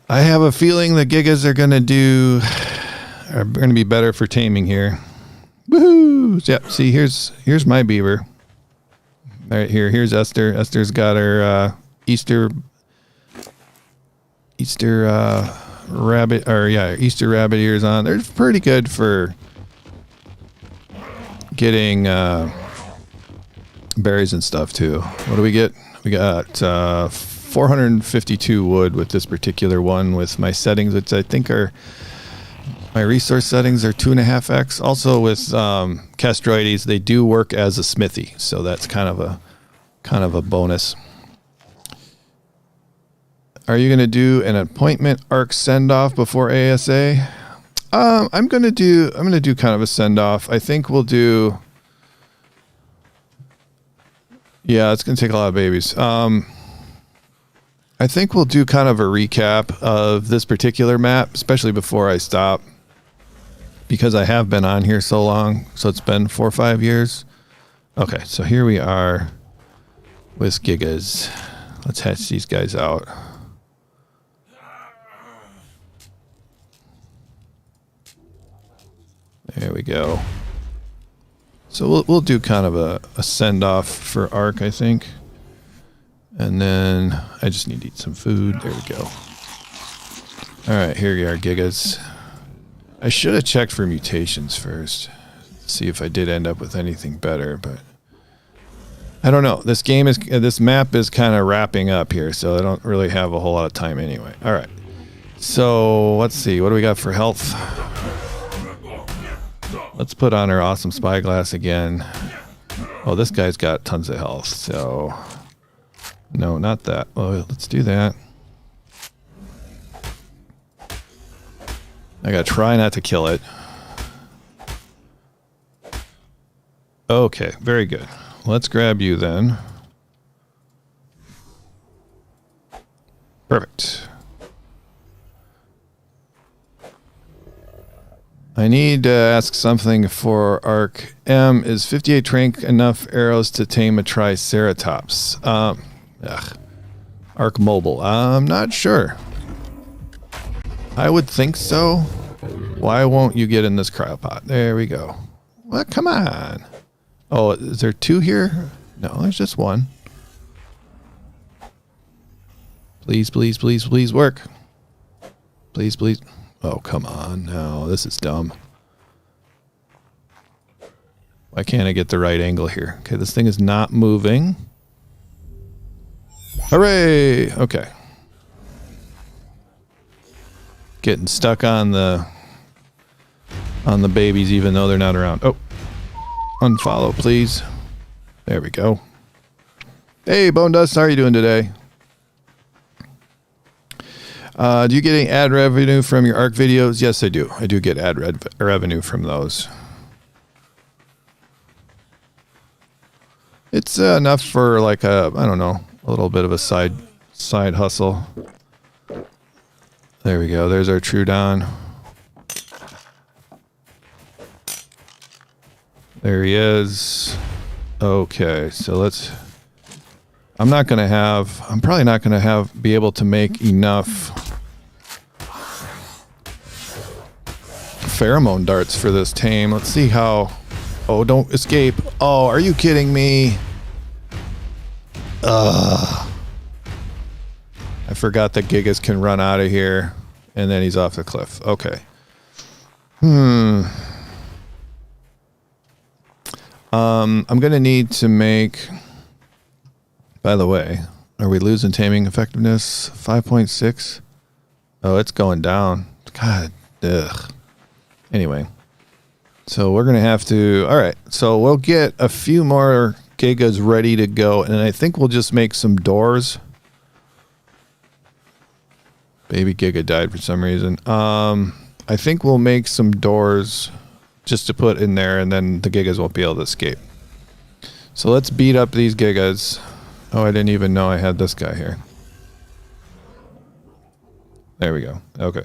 I have a feeling the Gigas are going to be better for taming here. Woohoo! Yep, see, here's my beaver. All right, here's Esther. Esther's got her Easter rabbit, Easter rabbit ears on. They're pretty good for getting berries and stuff too. What do we get? We got 452 wood with this particular one with my settings, which I think are my resource settings are 2.5x. Also with Castroides, they do work as a smithy, so that's kind of a bonus. Are you going to do an appointment Ark send off before ASA? I'm going to do kind of a send off. I think we'll do. Yeah, it's going to take a lot of babies. I think we'll do kind of a recap of this particular map, especially before I stop, because I have been on here so long. So it's been 4 or 5 years. Okay, so here we are with Gigas. Let's hatch these guys out. There we go. So we'll do kind of a send-off for Ark, I think. And then I just need to eat some food. There we go. Alright, here you are, Gigas. I should have checked for mutations first. See if I did end up with anything better, but I don't know. This map is kind of wrapping up here, so I don't really have a whole lot of time anyway. Alright. So let's see, what do we got for health? Let's put on our awesome spyglass again. Oh, this guy's got tons of health, so no, not that. Well, let's do that. I gotta try not to kill it. Okay, very good. Let's grab you then. Perfect. I need to ask something for Ark. M, is 58 trank enough arrows to tame a triceratops? Ark mobile. I'm not sure. I would think so. Why won't you get in this cryopod? There we go. Well, come on. Oh, is there two here? No, there's just one. Please, please, please, please work. Please, please. Oh, come on. No, this is dumb. Why can't I get the right angle here? Okay, this thing is not moving. Hooray! Okay. Getting stuck on the babies even though they're not around. Oh. Unfollow, please. There we go. Hey, Bone Dust, how are you doing today? Do you get any ad revenue from your Ark videos? Yes, I do. I do get ad revenue from those. It's enough for like I don't know, a little bit of a side hustle. There we go. There's our Trudon. There he is. Okay, so let's... I'm probably not gonna be able to make enough pheromone darts for this tame. Let's see how... Oh, don't escape. Oh, are you kidding me? I forgot that Gigas can run out of here. And then he's off the cliff. Okay. I'm gonna need to make... By the way, are we losing taming effectiveness? 5.6? Oh, it's going down. God, ugh. Anyway. So we're gonna have to... Alright, so we'll get a few more Gigas ready to go. And I think we'll just make some doors. Baby Giga died for some reason. I think we'll make some doors just to put in there, and then the Gigas won't be able to escape. So let's beat up these Gigas. Oh, I didn't even know I had this guy here. There we go. Okay.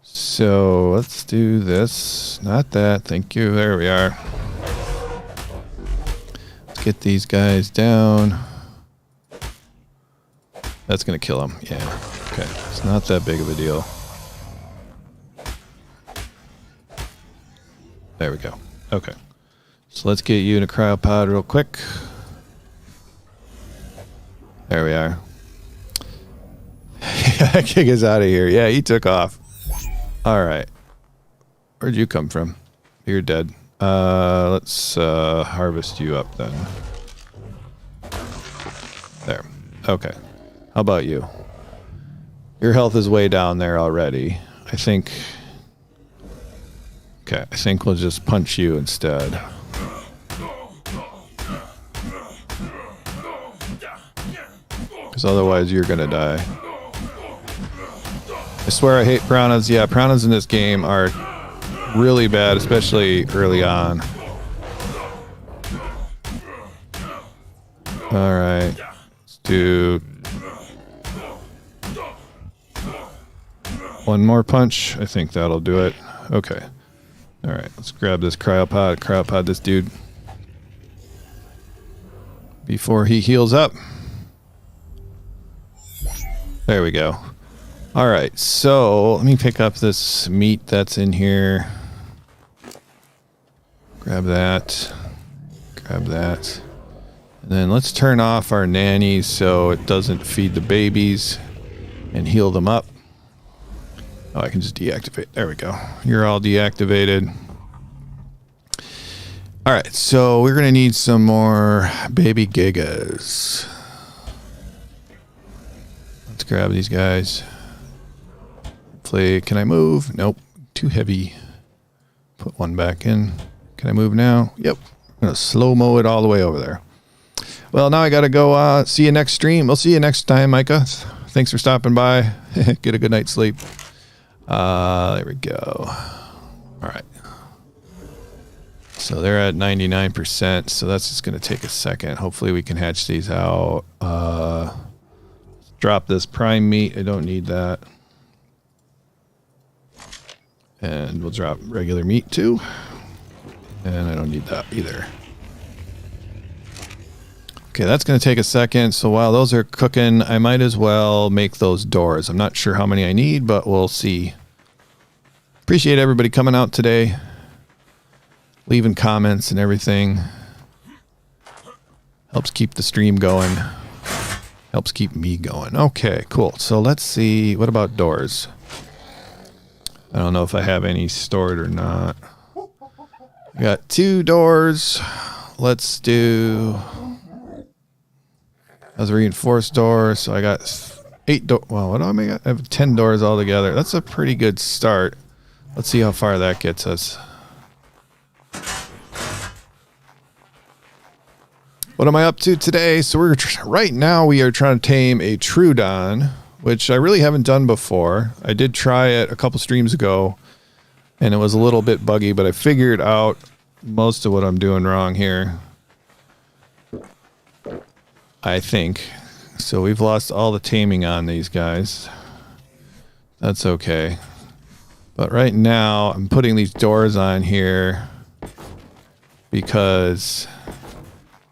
So let's do this. Not that. Thank you. There we are. Let's get these guys down. That's going to kill him. Yeah. Okay. It's not that big of a deal. There we go. Okay. So let's get you in a cryopod real quick. There we are. Kick us out of here. Yeah, he took off. All right. Where'd you come from? You're dead. Let's harvest you up then. There. Okay. How about you? Your health is way down there already. I think... Okay, I think we'll just punch you instead. Because otherwise you're gonna die. I swear I hate piranhas. Yeah, piranhas in this game are really bad, especially early on. Alright. Let's do... one more punch. I think that'll do it. Okay. Alright, let's grab this cryopod. Cryopod this dude. before he heals up. There we go. All right, so let me pick up this meat that's in here. Grab that. Grab that. And then let's turn off our nannies so it doesn't feed the babies and heal them up. Oh, I can just deactivate. There we go. You're all deactivated. All right, so we're going to need some more baby gigas. Let's grab these guys. Hopefully, can I move? Nope, too heavy. Put one back in. Can I move now? Yep. I'm going to slow-mo it all the way over there. Well, now I got to go see you next stream. We'll see you next time, Micah. Thanks for stopping by. Get a good night's sleep. There we go. All right. So they're at 99%, so that's just going to take a second. Hopefully we can hatch these out. Drop this prime meat. I don't need that. And we'll drop regular meat too. And I don't need that either. Okay, that's going to take a second. So while those are cooking, I might as well make those doors. I'm not sure how many I need, but we'll see. Appreciate everybody coming out today. Leaving comments and everything. Helps keep the stream going. Helps keep me going. Okay, cool. So let's see. What about doors? I don't know if I have any stored or not. I got 2 doors. Let's do... That was a reinforced door, so I got 8 doors. Well, what do I make? I have 10 doors altogether. That's a pretty good start. Let's see how far that gets us. What am I up to today? So right now we are trying to tame a Troodon, which I really haven't done before. I did try it a couple streams ago, and it was a little bit buggy, but I figured out most of what I'm doing wrong here. I think. So we've lost all the taming on these guys. That's okay. But right now I'm putting these doors on here because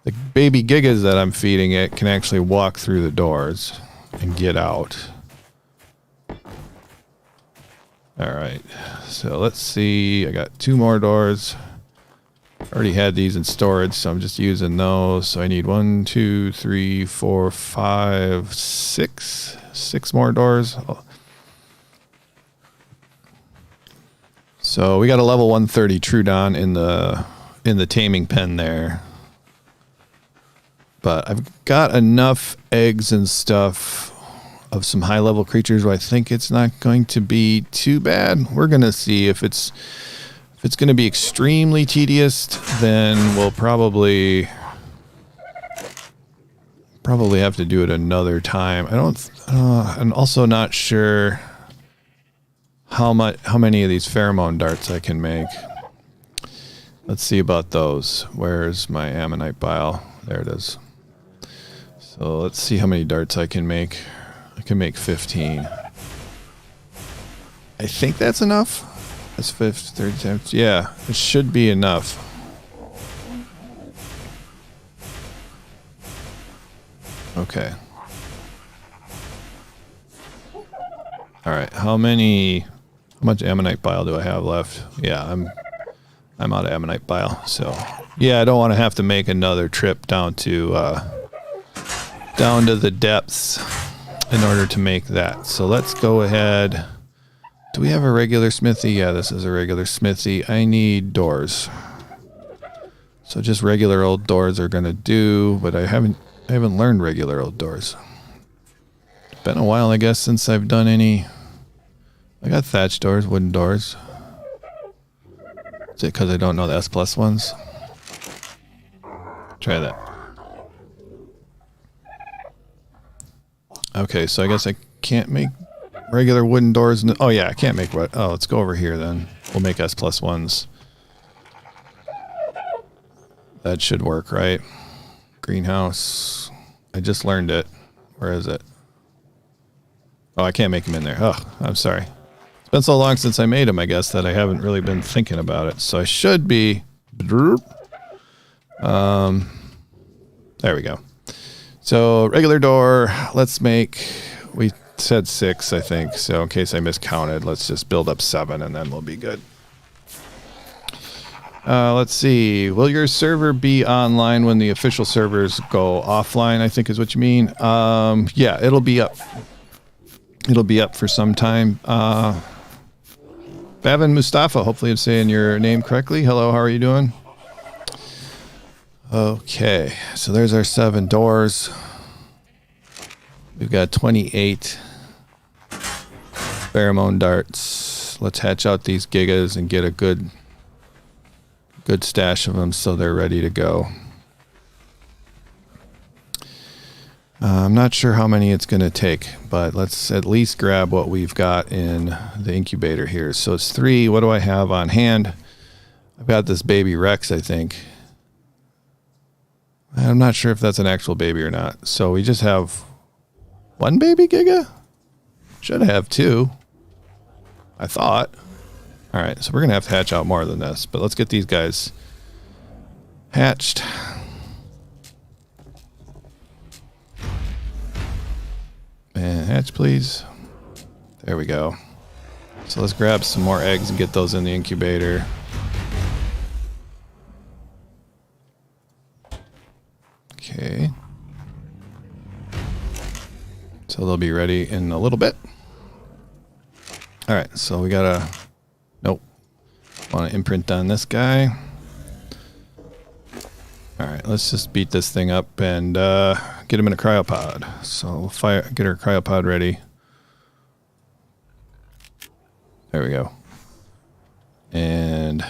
the baby gigas that I'm feeding it can actually walk through the doors and get out. All right. So let's see. I got 2 more doors. Already had these in storage, so I'm just using those. So I need 1, 2, 3, 4, 5, 6. 6 more doors. So we got a level 130 Troodon in the taming pen there. But I've got enough eggs and stuff of some high level creatures where I think it's not going to be too bad. We're gonna see if it's going to be extremely tedious, then we'll probably have to do it another time. I'm also not sure how many of these pheromone darts I can make. Let's see about those. Where's my ammonite bile? There it is. So let's see how many darts I can make. I can make 15. I think that's enough. That's 30 times. Yeah, it should be enough. Okay. All right. How much ammonite bile do I have left? Yeah, I'm out of ammonite bile. So yeah, I don't want to have to make another trip down to the depths in order to make that. So let's go ahead. Do we have a regular smithy? Yeah, this is a regular smithy. I need doors. So just regular old doors are gonna do, but I haven't learned regular old doors. It's been a while, I guess, since I've done any. I got thatch doors, wooden doors. Is it because I don't know the S+ ones? Try that. Okay, so I guess I can't make regular wooden doors. Oh yeah, I can't make what? Oh, let's go over here then. We'll make S+ ones. That should work, right? Greenhouse. I just learned it. Where is it? Oh, I can't make them in there. Oh, I'm sorry. It's been so long since I made them, I guess, that I haven't really been thinking about it. So I should be... There we go. So regular door, let's make, we said 6, I think. So in case I miscounted, let's just build up 7 and then we'll be good. Let's see. Will your server be online when the official servers go offline, I think is what you mean. Yeah, it'll be up. It'll be up for some time. Bavin Mustafa, hopefully I'm saying your name correctly. Hello, how are you doing? Okay, so there's our 7 doors. We've got 28 pheromone darts. Let's hatch out these gigas and get a good stash of them so they're ready to go. I'm not sure how many it's going to take, but let's at least grab what we've got in the incubator here. So it's 3. What do I have on hand? I've got this baby Rex, I think. I'm not sure if that's an actual baby or not. So we just have 1 baby Giga? Should have 2. I thought. All right, so we're going to have to hatch out more than this, but let's get these guys hatched. And hatch, please. There we go. So let's grab some more eggs and get those in the incubator. Okay. So they'll be ready in a little bit. All right, so we gotta, nope. Want to imprint on this guy. All right, let's just beat this thing up and get him in a cryopod. So we'll get our cryopod ready. There we go. And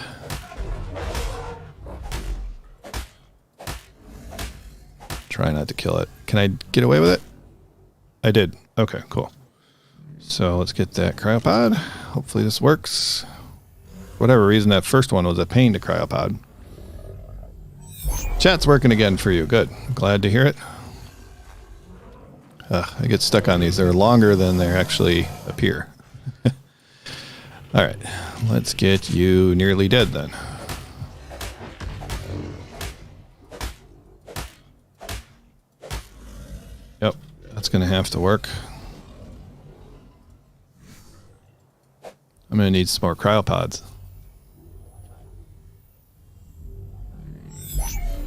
try not to kill it. Can I get away with it? I did. Okay, cool. So let's get that cryopod. Hopefully this works. For whatever reason, that first one was a pain to cryopod. Chat's working again for you. Good. Glad to hear it. I get stuck on these. They're longer than they actually appear. All right. Let's get you nearly dead then. Yep. That's going to have to work. I'm going to need some more cryopods.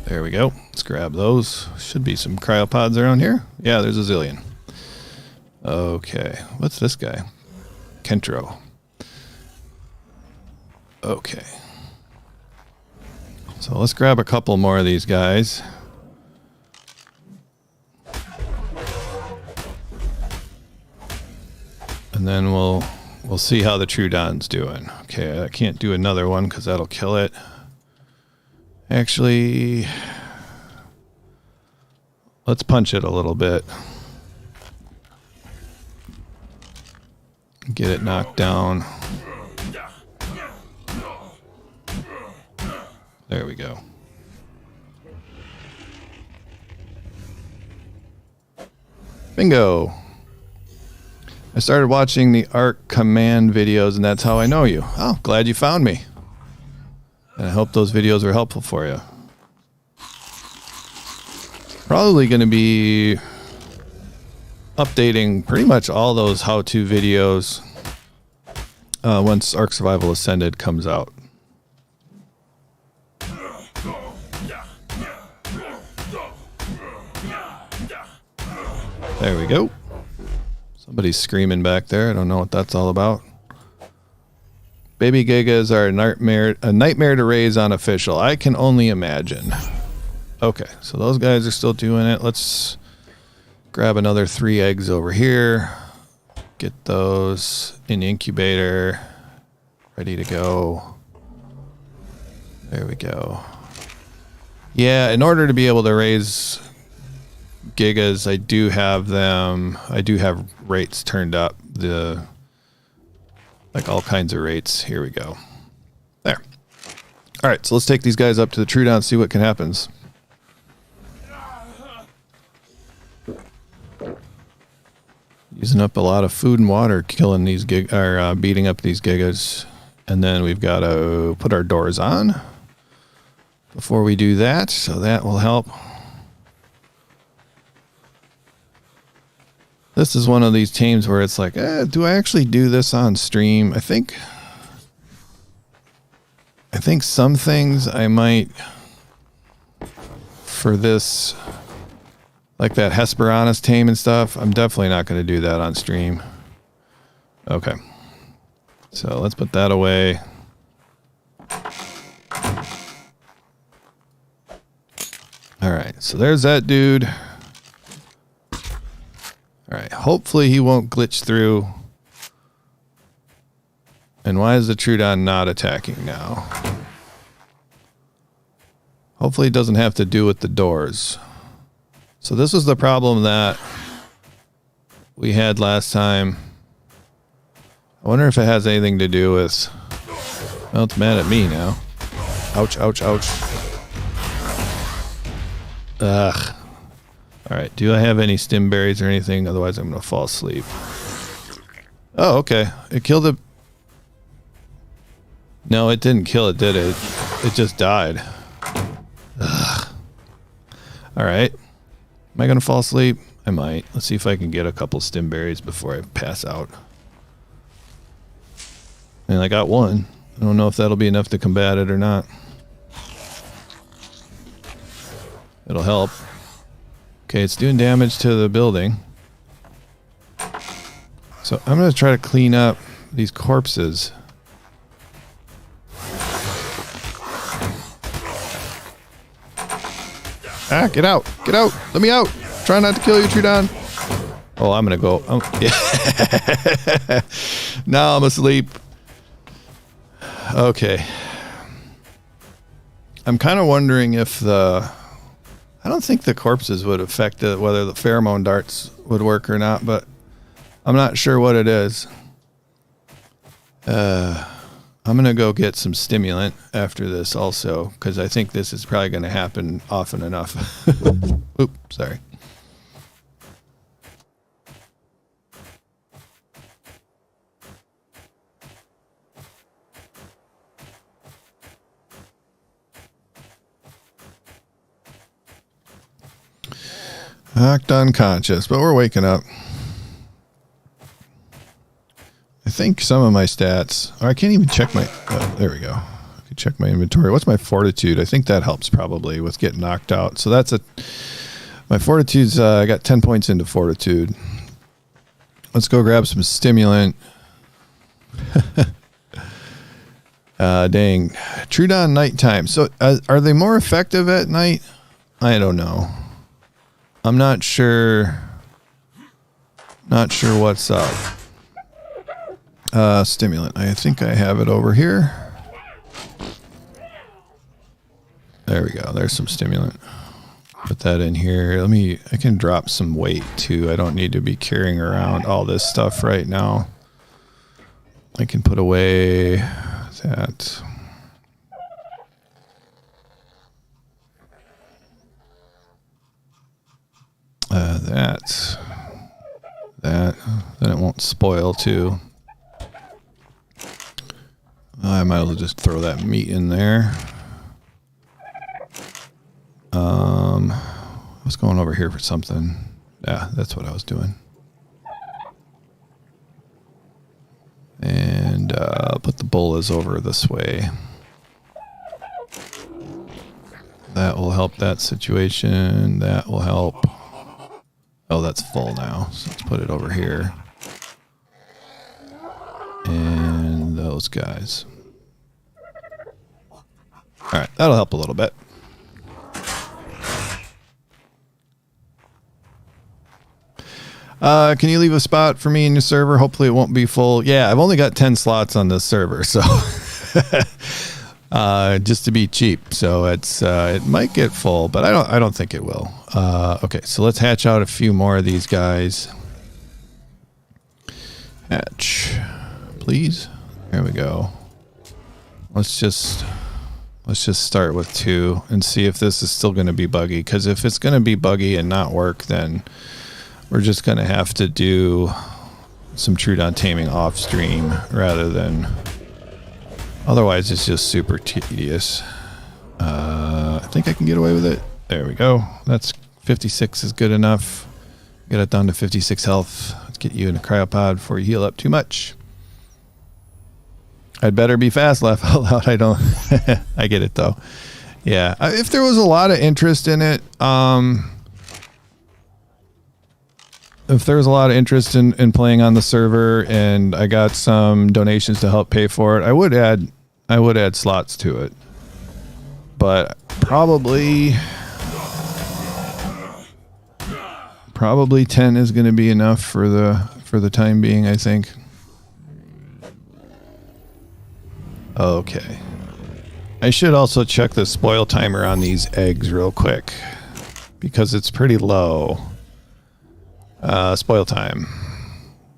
There we go. Let's grab those. Should be some cryopods around here. Yeah, there's a zillion. Okay. What's this guy? Kentro. Okay. So let's grab a couple more of these guys. And then we'll see how the Trudon's doing. Okay, I can't do another one because that'll kill it. Actually, let's punch it a little bit. Get it knocked down. There we go. Bingo. I started watching the Ark command videos, and that's how I know you. Oh, glad you found me. And I hope those videos were helpful for you. Probably going to be updating pretty much all those how-to videos once Ark Survival Ascended comes out. There we go. Somebody's screaming back there. I don't know what that's all about. Baby Gigas are a nightmare to raise on official. I can only imagine. Okay, so those guys are still doing it. Let's grab another 3 eggs over here. Get those in the incubator. Ready to go. There we go. Yeah, in order to be able to raise Gigas, I do have rates turned up. Like all kinds of rates. Here we go. There. All right, so let's take these guys up to the Trudon and see what can happen. Using up a lot of food and water, killing these beating up these Gigas. And then we've got to put our doors on before we do that, so that will help. This is one of these tames where it's like, do I actually do this on stream? I think some things I might, for this, like that Hesperornis tame and stuff, I'm definitely not going to do that on stream. Okay. So let's put that away. All right, so there's that dude. All right, hopefully he won't glitch through. And why is the Troodon not attacking now? Hopefully it doesn't have to do with the doors. So this was the problem that we had last time. I wonder if it has anything to do with... Well, it's mad at me now. Ouch, ouch, ouch. Ugh. Alright, do I have any stim berries or anything? Otherwise I'm going to fall asleep. Oh, okay. It killed it. No, it didn't kill it, did it? It just died. Ugh. Alright. Am I going to fall asleep? I might. Let's see if I can get a couple stim berries before I pass out. And I got one. I don't know if that'll be enough to combat it or not. It'll help. Okay, it's doing damage to the building. So I'm going to try to clean up these corpses. Ah, get out! Get out! Let me out! Try not to kill you, Troodon. Oh, I'm going to go. Yeah. Now I'm asleep. Okay. I'm kind of wondering if the... I don't think the corpses would affect it, whether the pheromone darts would work or not, but I'm not sure what it is. I'm going to go get some stimulant after this also, because I think this is probably going to happen often enough. Oops, sorry. Knocked unconscious, but we're waking up. I think some of my stats... Oh, I can't even check my... Oh, there we go. I can check my inventory. What's my fortitude? I think that helps probably with getting knocked out. So that's a... My fortitude's... I got 10 points into fortitude. Let's go grab some stimulant. Dang. Troodon nighttime. So are they more effective at night? I don't know. I'm not sure. Not sure what's up. Stimulant. I think I have it over here. There we go. There's some stimulant. Put that in here. I can drop some weight too. I don't need to be carrying around all this stuff right now. I can put away that. That, then it won't spoil too. I might as well just throw that meat in there. I was going over here for something. Yeah, that's what I was doing. And put the bolas over this way. That will help that situation. That will help. Oh, that's full now. So let's put it over here. And those guys. Alright, that'll help a little bit. Can you leave a spot for me in your server? Hopefully it won't be full. Yeah, I've only got 10 slots on this server, so just to be cheap. So it might get full, but I don't think it will. Okay, so let's hatch out a few more of these guys. Hatch, please. There we go. Let's just start with 2 and see if this is still going to be buggy. Because if it's going to be buggy and not work, then we're just going to have to do some Troodon taming off stream rather than... Otherwise, it's just super tedious. I think I can get away with it. There we go. That's 56 is good enough. Get it down to 56 health. Let's get you in a cryopod before you heal up too much. I'd better be fast, laugh out loud. I don't. I get it though. Yeah, if there was a lot of interest in it, if there was a lot of interest in playing on the server, and I got some donations to help pay for it, I would add slots to it. But probably 10 is going to be enough for the time being, I think. Okay. I should also check the spoil timer on these eggs real quick, because it's pretty low. Spoil time.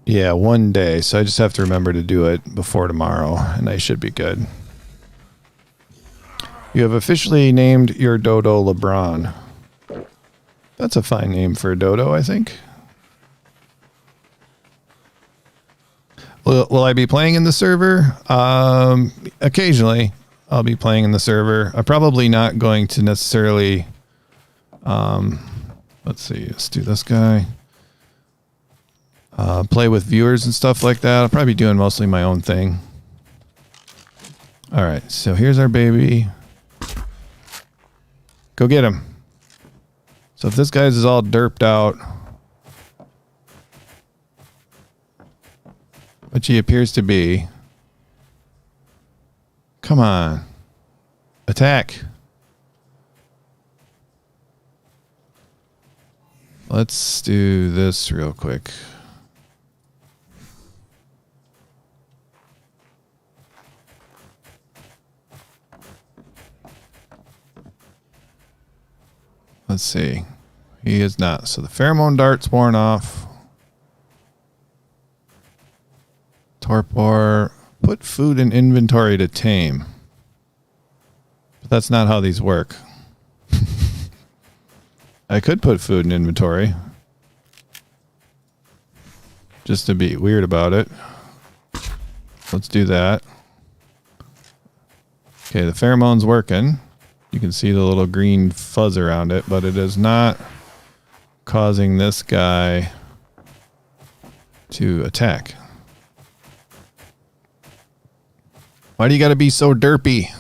Yeah, 1 day. So I just have to remember to do it before tomorrow, and I should be good. You have officially named your dodo LeBron. That's a fine name for a dodo, I think. Will I be playing in the server? Occasionally, I'll be playing in the server. I'm probably not going to necessarily... let's see. Let's do this guy. Play with viewers and stuff like that. I'll probably be doing mostly my own thing. All right, so here's our baby. Go get him. So if this guy's is all derped out, which he appears to be, come on, attack. Let's do this real quick. Let's see. He is not. So the pheromone dart's worn off. Torpor. Put food in inventory to tame. But that's not how these work. I could put food in inventory, just to be weird about it. Let's do that. Okay, the pheromone's working. You can see the little green fuzz around it, but it is not causing this guy to attack. Why do you gotta be so derpy?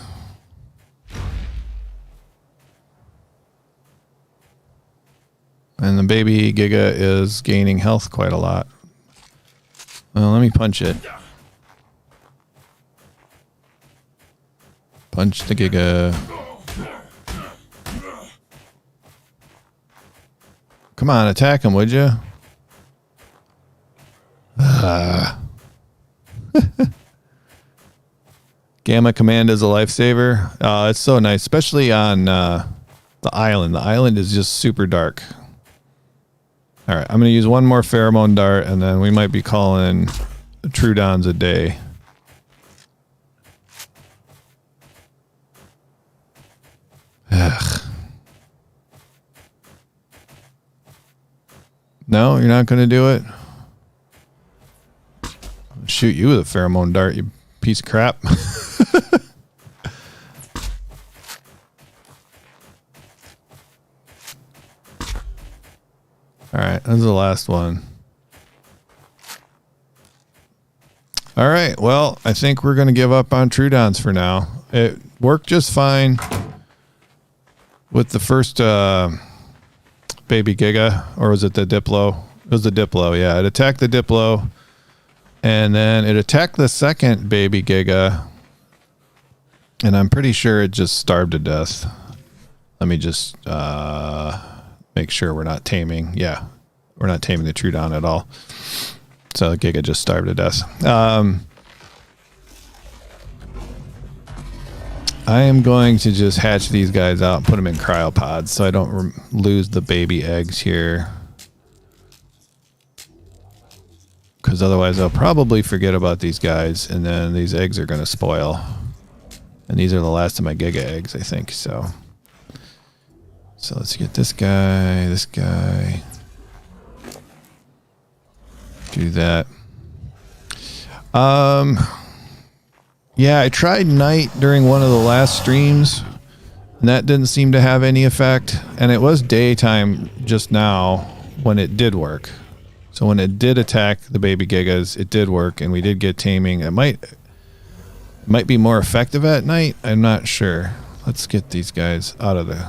And the baby Giga is gaining health quite a lot. Well, let me punch it. Punch the Giga. Come on, attack him, would you? Gamma Command is a lifesaver. It's so nice, especially on the island. The island is just super dark. All right, I'm going to use one more pheromone dart, and then we might be calling Troodons a day. Ugh. No, you're not going to do it? I'll shoot you with a pheromone dart, you piece of crap. All right, that's the last one. All right, well, I think we're going to give up on Troodons for now. It worked just fine with the first baby Giga, or was it the Diplo? It was the Diplo, yeah. It attacked the Diplo, and then it attacked the second baby Giga, and I'm pretty sure it just starved to death. Let me just make sure we're not taming. Yeah, we're not taming the Troodon at all. So the Giga just starved to death. I am going to just hatch these guys out and put them in cryopods so I don't lose the baby eggs here. Because otherwise I'll probably forget about these guys, and then these eggs are going to spoil. And these are the last of my Giga eggs, I think. So let's get this guy, do that. Yeah, I tried night during one of the last streams, and that didn't seem to have any effect. And it was daytime just now, when it did work. So when it did attack the baby gigas, it did work, and we did get taming. It might be more effective at night. I'm not sure. Let's get these guys out of the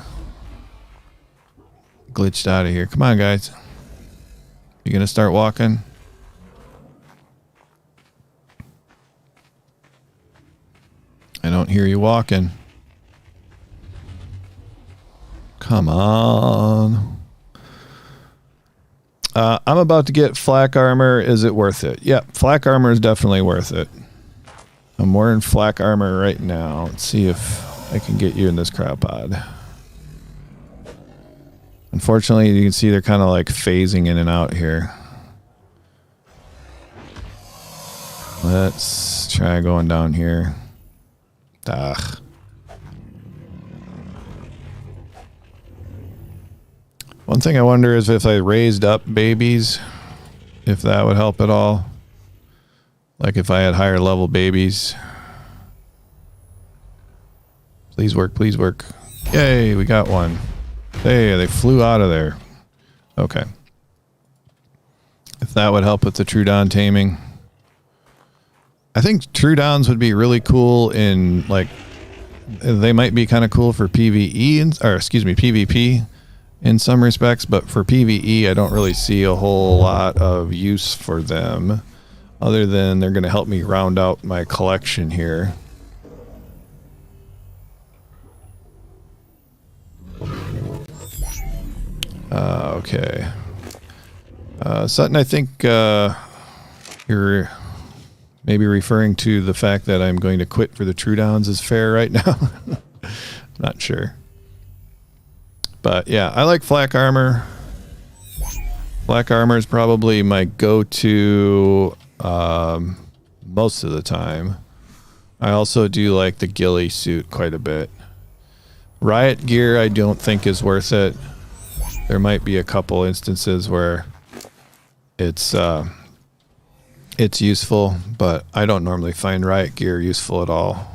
glitched out of here. Come on, guys. You gonna start walking? I don't hear you walking. Come on. I'm about to get flak armor. Is it worth it? Yep, flak armor is definitely worth it. I'm wearing flak armor right now. Let's see if I can get you in this cryopod. Unfortunately, you can see they're kind of like phasing in and out here. Let's try going down here. Ugh. One thing I wonder is if I raised up babies, if that would help at all. Like if I had higher level babies. Please work, please work. Yay, we got one. Hey, they flew out of there. Okay. If that would help with the Troodon taming. I think Troodons would be really cool in, like, they might be kind of cool for PvE, or excuse me, PvP in some respects, but for PvE, I don't really see a whole lot of use for them, other than they're going to help me round out my collection here. Okay. Sutton, I think you're maybe referring to the fact that I'm going to quit for the Troodons is fair right now. Not sure. But yeah, I like flak armor. Flak armor is probably my go-to most of the time. I also do like the ghillie suit quite a bit. Riot gear I don't think is worth it. There might be a couple instances where it's useful, but I don't normally find riot gear useful at all.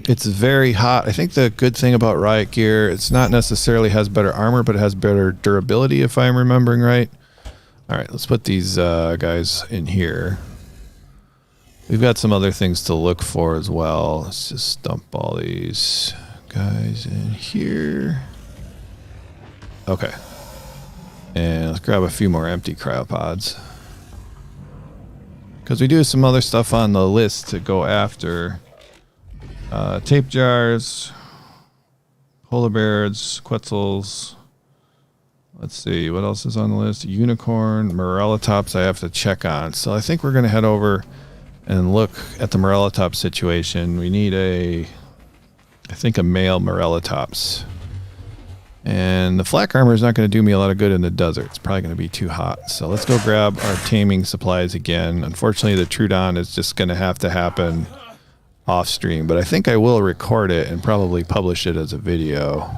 It's very hot. I think the good thing about riot gear, it's not necessarily has better armor, but it has better durability if I'm remembering right. All right, let's put these guys in here. We've got some other things to look for as well. Let's just dump all these guys in here. Okay. And let's grab a few more empty cryopods. Because we do have some other stuff on the list to go after. Tape jars, polar bears, quetzals. Let's see, what else is on the list? Unicorn, morellatops I have to check on. So I think we're going to head over and look at the morellatops situation. We need I think a male morellatops. And the flak armor is not going to do me a lot of good in the desert. It's probably going to be too hot. So let's go grab our taming supplies again. Unfortunately, the Troodon is just going to have to happen off stream, but I think I will record it and probably publish it as a video.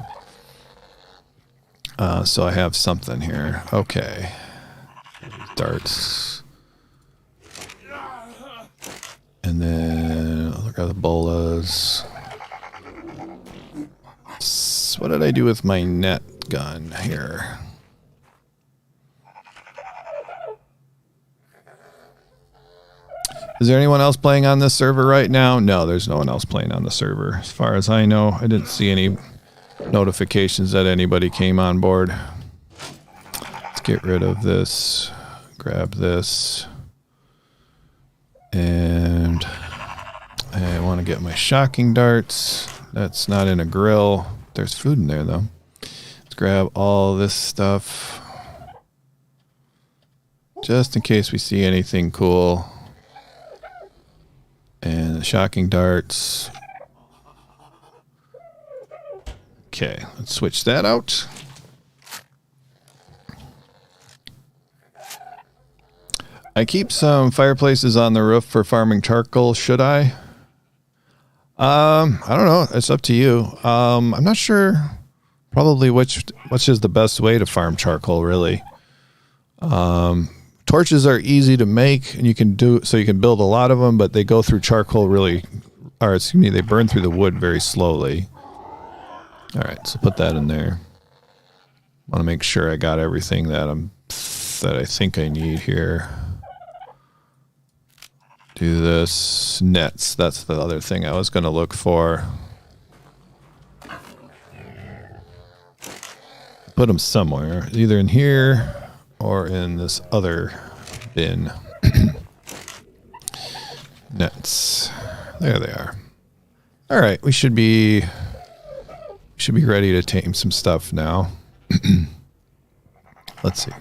So I have something here. Okay. Darts. And then look at the bolas. What did I do with my net gun here? Is there anyone else playing on this server right now? No, there's no one else playing on the server. As far as I know, I didn't see any notifications that anybody came on board. Let's get rid of this. Grab this. And I want to get my shocking darts. That's not in a grill. There's food in there, though. Let's grab all this stuff. Just in case we see anything cool. And the shocking darts. Okay, let's switch that out. I keep some fireplaces on the roof for farming charcoal. Should I? I don't know. It's up to you. I'm not sure probably which is the best way to farm charcoal, really. Torches are easy to make, and you can build a lot of them, but they go through charcoal they burn through the wood very slowly. All right, so put that in there. Want to make sure I got everything that I think I need here. Do this nets. That's the other thing I was going to look for. Put them somewhere, either in here or in this other bin. Nets. There they are. All right, we should be ready to tame some stuff now. Let's see.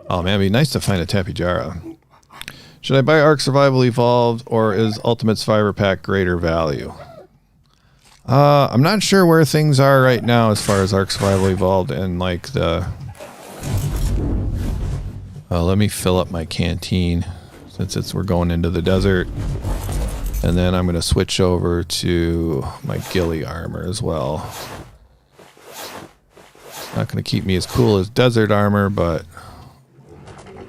Oh man, it'd be nice to find a Tapijara. Should I buy Ark Survival Evolved or is Ultimate Survivor Pack greater value? I'm not sure where things are right now as far as Ark Survival Evolved and like the... let me fill up my canteen since we're going into the desert. And then I'm going to switch over to my ghillie armor as well. Not going to keep me as cool as desert armor, but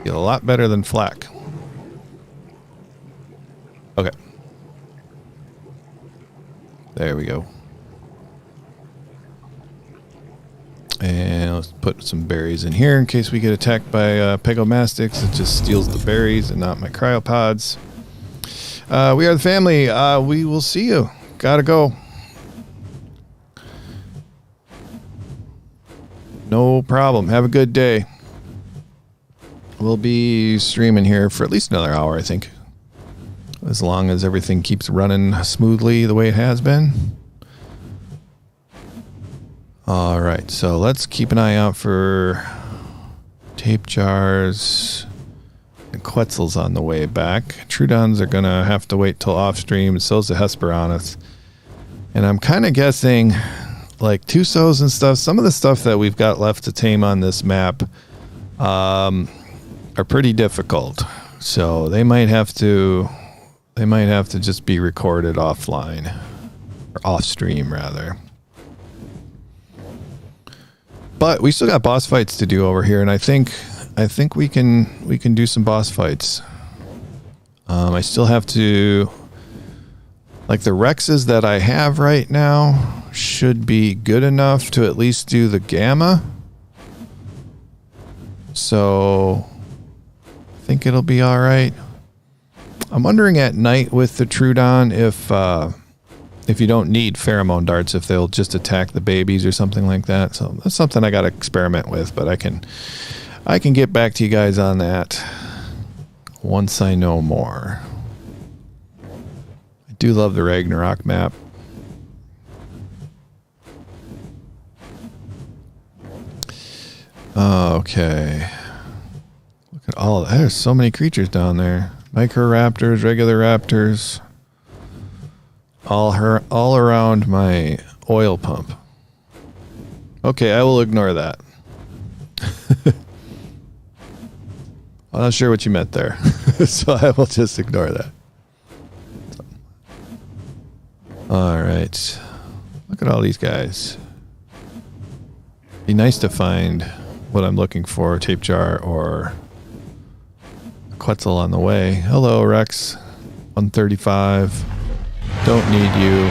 get a lot better than flak. Okay. There we go. And let's put some berries in here in case we get attacked by pegomastics. It just steals the berries and not my cryopods. We are the family. We will see you. Gotta go. No problem. Have a good day. We'll be streaming here for at least another hour, I think. As long as everything keeps running smoothly the way it has been. All right, so let's keep an eye out for tape jars and Quetzals on the way back. Troodons are going to have to wait till off stream, and so's the Hesperonychus. And I'm kind of guessing, like Tusos and stuff, some of the stuff that we've got left to tame on this map are pretty difficult. So they might have to just be recorded offline, or off stream rather. But we still got boss fights to do over here, and I think we can do some boss fights. I still have to, like, the Rexes that I have right now should be good enough to at least do the Gamma. So I think it'll be all right. I'm wondering at night with the Troodon if you don't need pheromone darts, if they'll just attack the babies or something like that. So that's something I got to experiment with, but I can get back to you guys on that once I know more. I do love the Ragnarok map. Okay. Look at all of that. There's so many creatures down there. Microraptors, regular raptors. All around my oil pump. Okay, I will ignore that. I'm not sure what you meant there. So I will just ignore that. Alright. Look at all these guys. Be nice to find what I'm looking for. Tape jar or a Quetzal on the way. Hello, Rex. 135. Don't need you.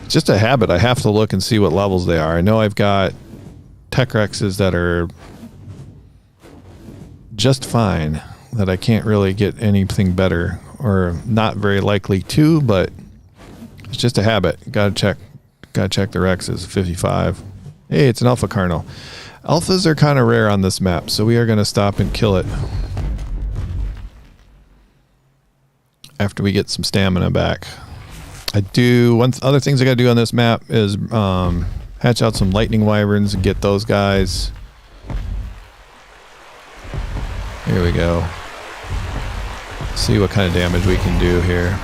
It's just a habit. I have to look and see what levels they are. I know I've got Tech Rexes that are just fine, that I can't really get anything better, or not very likely to, but it's just a habit. Gotta check the Rexes. 55. Hey, it's an Alpha Carnal. Alphas are kind of rare on this map, so we are going to stop and kill it after we get some stamina back. One other things I got to do on this map is hatch out some lightning wyverns and get those guys. Here we go. See what kind of damage we can do here.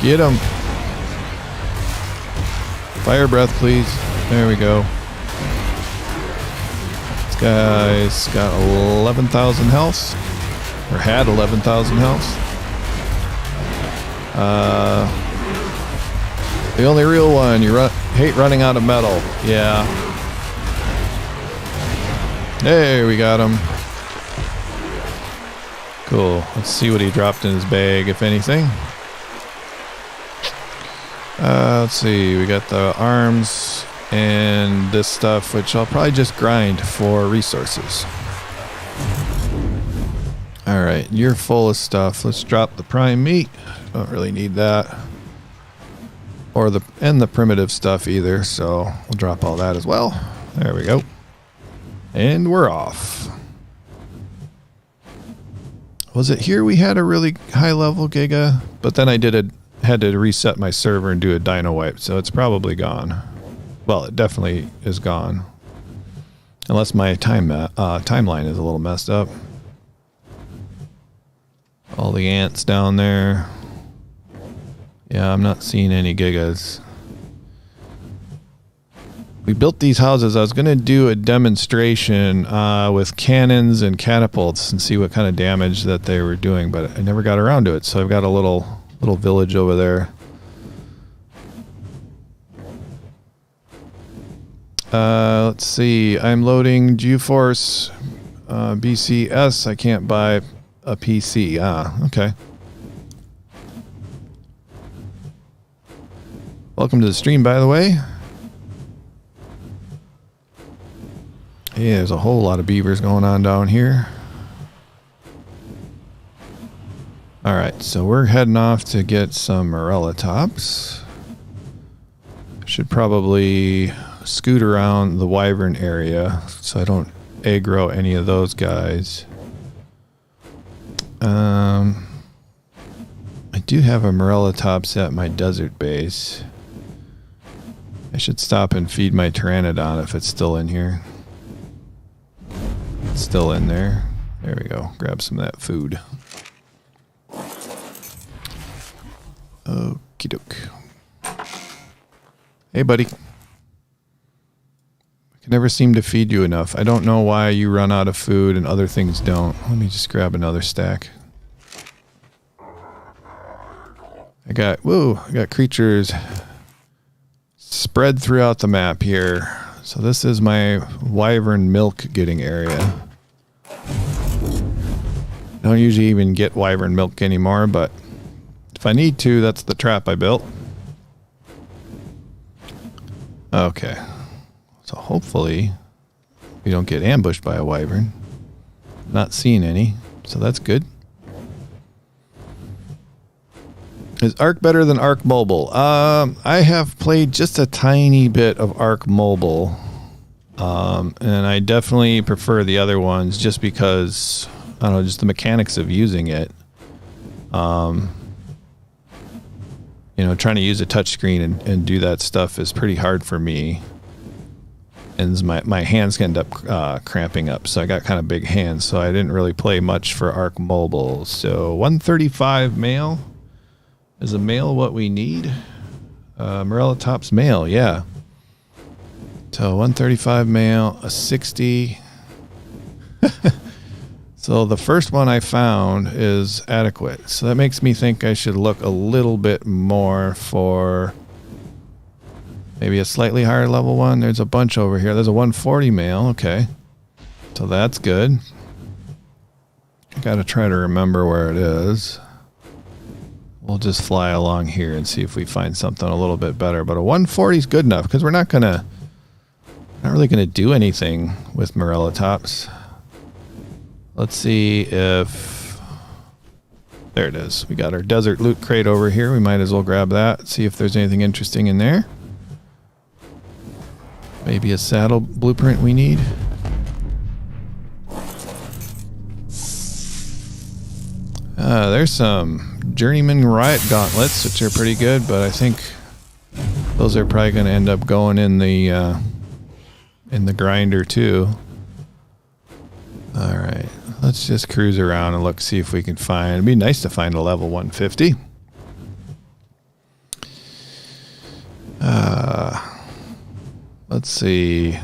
Get him. Fire breath, please. There we go. This guy's got 11,000 health. Or had 11,000 health. The only real one. You hate running out of metal. Yeah. Hey, we got him. Cool. Let's see what he dropped in his bag, if anything. Let's see. We got the arms and this stuff, which I'll probably just grind for resources. All right, you're full of stuff. Let's drop the prime meat. Don't really need that, or the primitive stuff either. So we'll drop all that as well. There we go, and we're off. Was it here we had a really high level Giga? But then I had to reset my server and do a dino wipe, so it's probably gone. Well, it definitely is gone. Unless my timeline is a little messed up. All the ants down there. Yeah, I'm not seeing any gigas. We built these houses. I was going to do a demonstration with cannons and catapults and see what kind of damage that they were doing, but I never got around to it. So I've got a little village over there. Let's see. I'm loading GeForce BCS. I can't buy a PC. Okay. Welcome to the stream, by the way. Yeah, there's a whole lot of beavers going on down here. Alright, so we're heading off to get some morella tops. Should probably scoot around the wyvern area so I don't aggro any of those guys. I do have a morella tops at my desert base. I should stop and feed my pteranodon if it's still in here. It's still in there. There we go. Grab some of that food. Okie doke. Hey, buddy. I can never seem to feed you enough. I don't know why you run out of food and other things don't. Let me just grab another stack. I got creatures spread throughout the map here. So this is my wyvern milk getting area. Don't usually even get wyvern milk anymore, but if I need to, that's the trap I built. Okay. So hopefully we don't get ambushed by a wyvern. Not seeing any, so that's good. Is Ark better than Ark Mobile? I have played just a tiny bit of Ark Mobile. And I definitely prefer the other ones just because, I don't know, just the mechanics of using it. You know, trying to use a touchscreen and do that stuff is pretty hard for me. And my hands end up cramping up. So I got kind of big hands. So I didn't really play much for Ark Mobile. So 135 male. Is a male what we need? Morella Tops male, yeah. So 135 male, a 60. So the first one I found is adequate. So that makes me think I should look a little bit more for maybe a slightly higher level one. There's a bunch over here. There's a 140 male. Okay. So that's good. I got to try to remember where it is. We'll just fly along here and see if we find something a little bit better. But a 140 is good enough because we're not really gonna do anything with morella tops. Let's see if there it is. We got our desert loot crate over here. We might as well grab that. See if there's anything interesting in there. Maybe a saddle blueprint we need. There's some journeyman riot gauntlets, which are pretty good, but I think those are probably going to end up going in the grinder too. All right, let's just cruise around and look, see if we can find. It'd be nice to find a level 150. Let's see.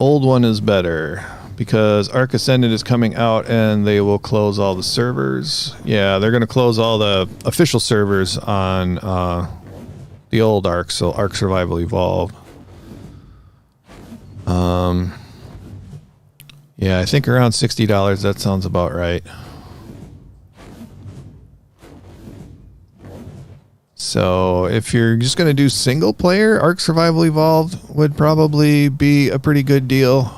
Old one is better. Because Ark Ascended is coming out and they will close all the servers. Yeah, they're going to close all the official servers on the old Ark, so Ark Survival Evolved. Yeah, I think around $60, that sounds about right. So if you're just going to do single player, Ark Survival Evolved would probably be a pretty good deal.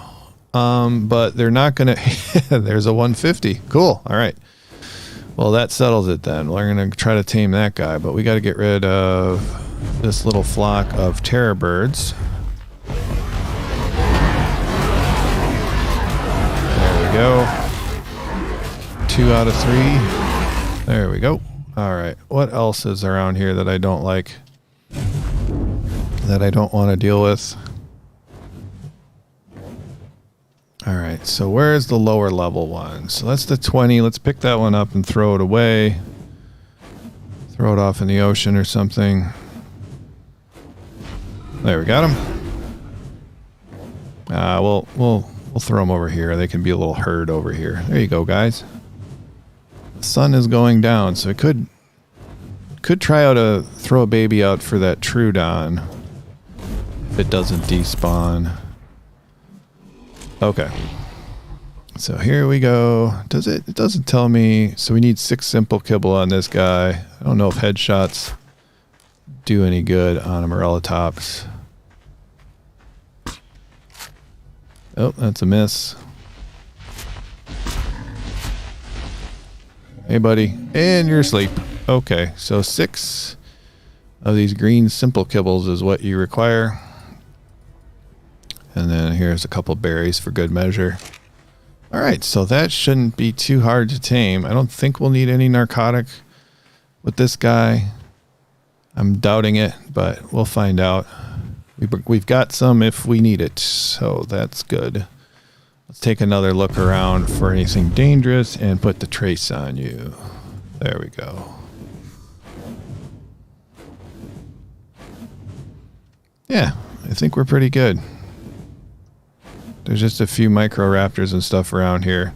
But they're not going to... There's a 150. Cool. All right. Well, that settles it then. We're going to try to tame that guy, but we got to get rid of this little flock of terror birds. There we go. 2 out of 3. There we go. All right. What else is around here that I don't like? That I don't want to deal with? All right. So where's the lower level one? So that's the 20. Let's pick that one up and throw it away. Throw it off in the ocean or something. There, we got him. We'll throw them over here. They can be a little herd over here. There you go, guys. The sun is going down, so I could try out throw a baby out for that Trudon if it doesn't despawn. Okay. So here we go. Does it? It doesn't tell me. So we need 6 simple kibble on this guy. I don't know if headshots do any good on a Morellatops. Oh, that's a miss. Hey, buddy. And you're asleep. Okay, so 6 of these green simple kibbles is what you require. And then here's a couple berries for good measure. All right, so that shouldn't be too hard to tame. I don't think we'll need any narcotic with this guy. I'm doubting it, but we'll find out. We've got some if we need it, so that's good. Let's take another look around for anything dangerous and put the trace on you. There we go. Yeah, I think we're pretty good. There's just a few microraptors and stuff around here.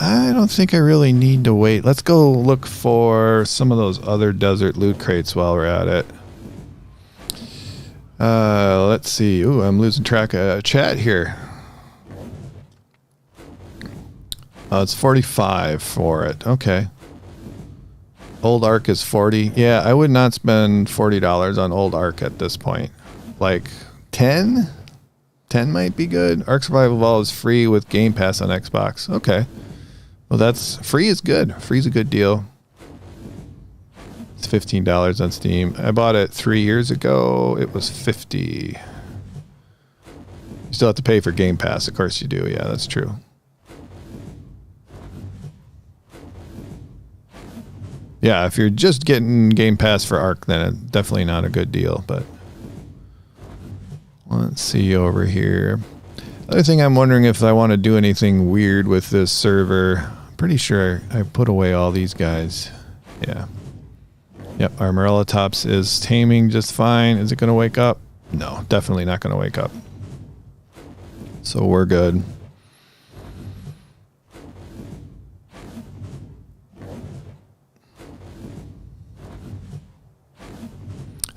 I don't think I really need to wait. Let's go look for some of those other desert loot crates while we're at it. Let's see. Ooh, I'm losing track of chat here. It's 45 for it. Okay. Old Ark is 40. Yeah, I would not spend $40 on Old Ark at this point. Like 10? 10 might be good. Ark Survival Evolved is free with Game Pass on Xbox. Okay. Well, that's free is good. Free's a good deal. It's $15 on Steam. I bought it 3 years ago. It was $50. You still have to pay for Game Pass. Of course you do. Yeah, that's true. Yeah, if you're just getting Game Pass for Ark, then it's definitely not a good deal. But let's see over here. Other thing I'm wondering if I want to do anything weird with this server. I'm pretty sure I put away all these guys. Yeah. Yep, our Morellatops is taming just fine. Is it going to wake up? No, definitely not going to wake up. So we're good.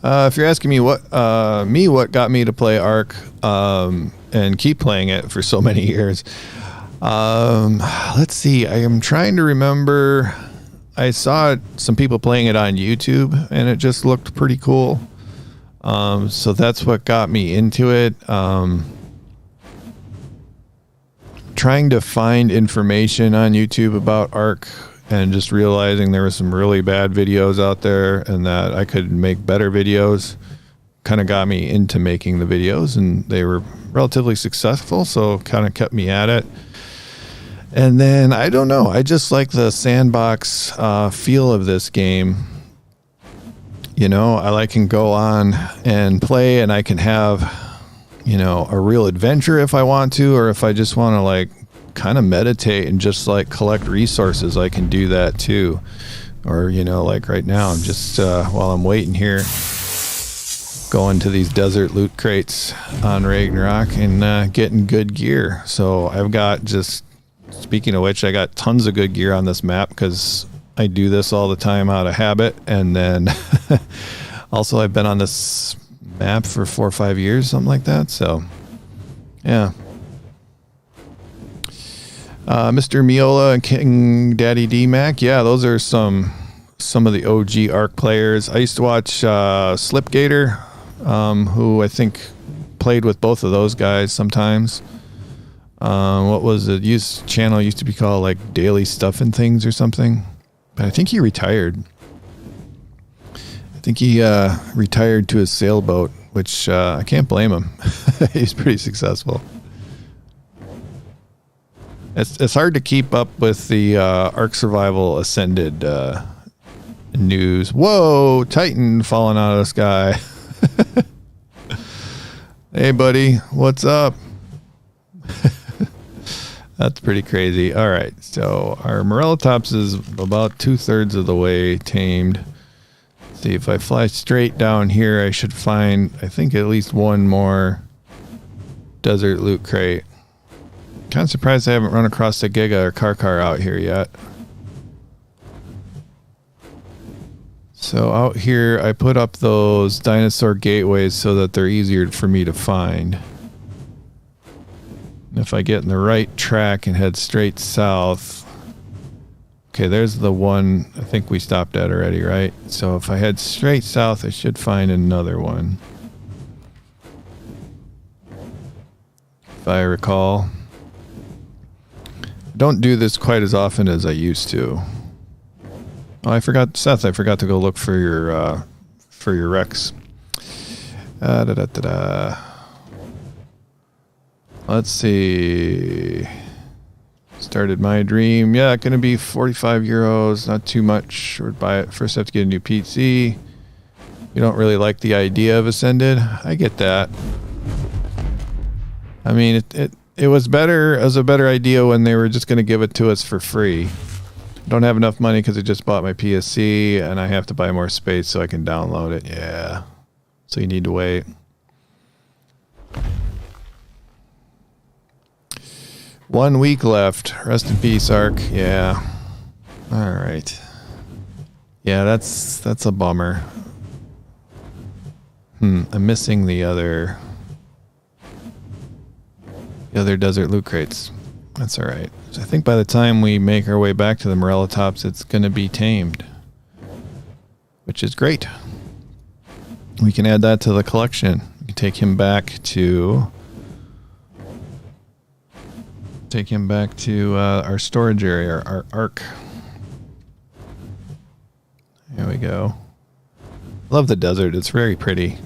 If you're asking me what got me to play Ark and keep playing it for so many years, let's see. I am trying to remember. I saw some people playing it on YouTube, and it just looked pretty cool. So that's what got me into it. Trying to find information on YouTube about Ark, and just realizing there were some really bad videos out there and that I could make better videos kind of got me into making the videos, and they were relatively successful, so kind of kept me at it. And then, I don't know, I just like the sandbox feel of this game. You know, I can go on and play, and I can have, you know, a real adventure if I want to, or if I just want to like kind of meditate and just like collect resources, I can do that too. Or, you know, like right now, I'm just while I'm waiting here, going to these desert loot crates on Ragnarok and getting good gear. So I've got, just speaking of which, I got tons of good gear on this map because I do this all the time out of habit. And then also I've been on this map for 4 or 5 years, something like that. So yeah. Mr. Miola and King Daddy D Mac, yeah, those are some some of the OG Ark players. I used to watch Slipgator, who I think played with both of those guys sometimes. What was it? Channel used to be called like Daily Stuff and Things or something. But I think he retired. I think he retired to his sailboat, which I can't blame him. He's pretty successful. It's hard to keep up with the Ark Survival Ascended news. Whoa, Titan falling out of the sky. Hey, buddy, what's up? That's pretty crazy. All right, so our Morellatops is about 2/3 of the way tamed. Let's see, if I fly straight down here, I should find, I think, at least one more desert loot crate. Kind of surprised I haven't run across a Giga or Car out here yet. So out here, I put up those dinosaur gateways so that they're easier for me to find. If I get in the right track and head straight south. Okay, there's the one I think we stopped at already, right? So if I head straight south, I should find another one. If I recall. I don't do this quite as often as I used to. Oh, I forgot, Seth, I forgot to go look for your Rex. Let's see. Started my dream. Yeah, gonna be 45 euros. Not too much. Or buy it. First, have to get a new PC. You don't really like the idea of Ascended. I get that. I mean, it was better as a better idea when they were just gonna give it to us for free. I don't have enough money because I just bought my PSC and I have to buy more space so I can download it. Yeah. So you need to wait. One week left. Rest in peace, Ark. Yeah. All right. Yeah, that's a bummer. I'm missing the other desert loot crates. That's all right. So I think by the time we make our way back to the Morellatops, it's going to be tamed, which is great. We can add that to the collection. We can take him back to our storage area, our Ark. There we go. Love the desert. It's very pretty.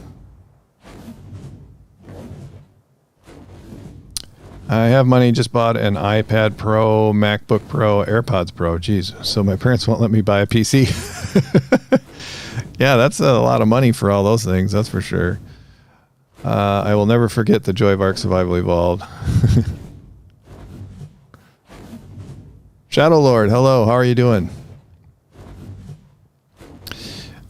I have money, just bought an iPad Pro, MacBook Pro, AirPods Pro. Jeez. So my parents won't let me buy a PC. Yeah, that's a lot of money for all those things. That's for sure. I will never forget the joy of Ark Survival Evolved. Shadow Lord, hello. How are you doing?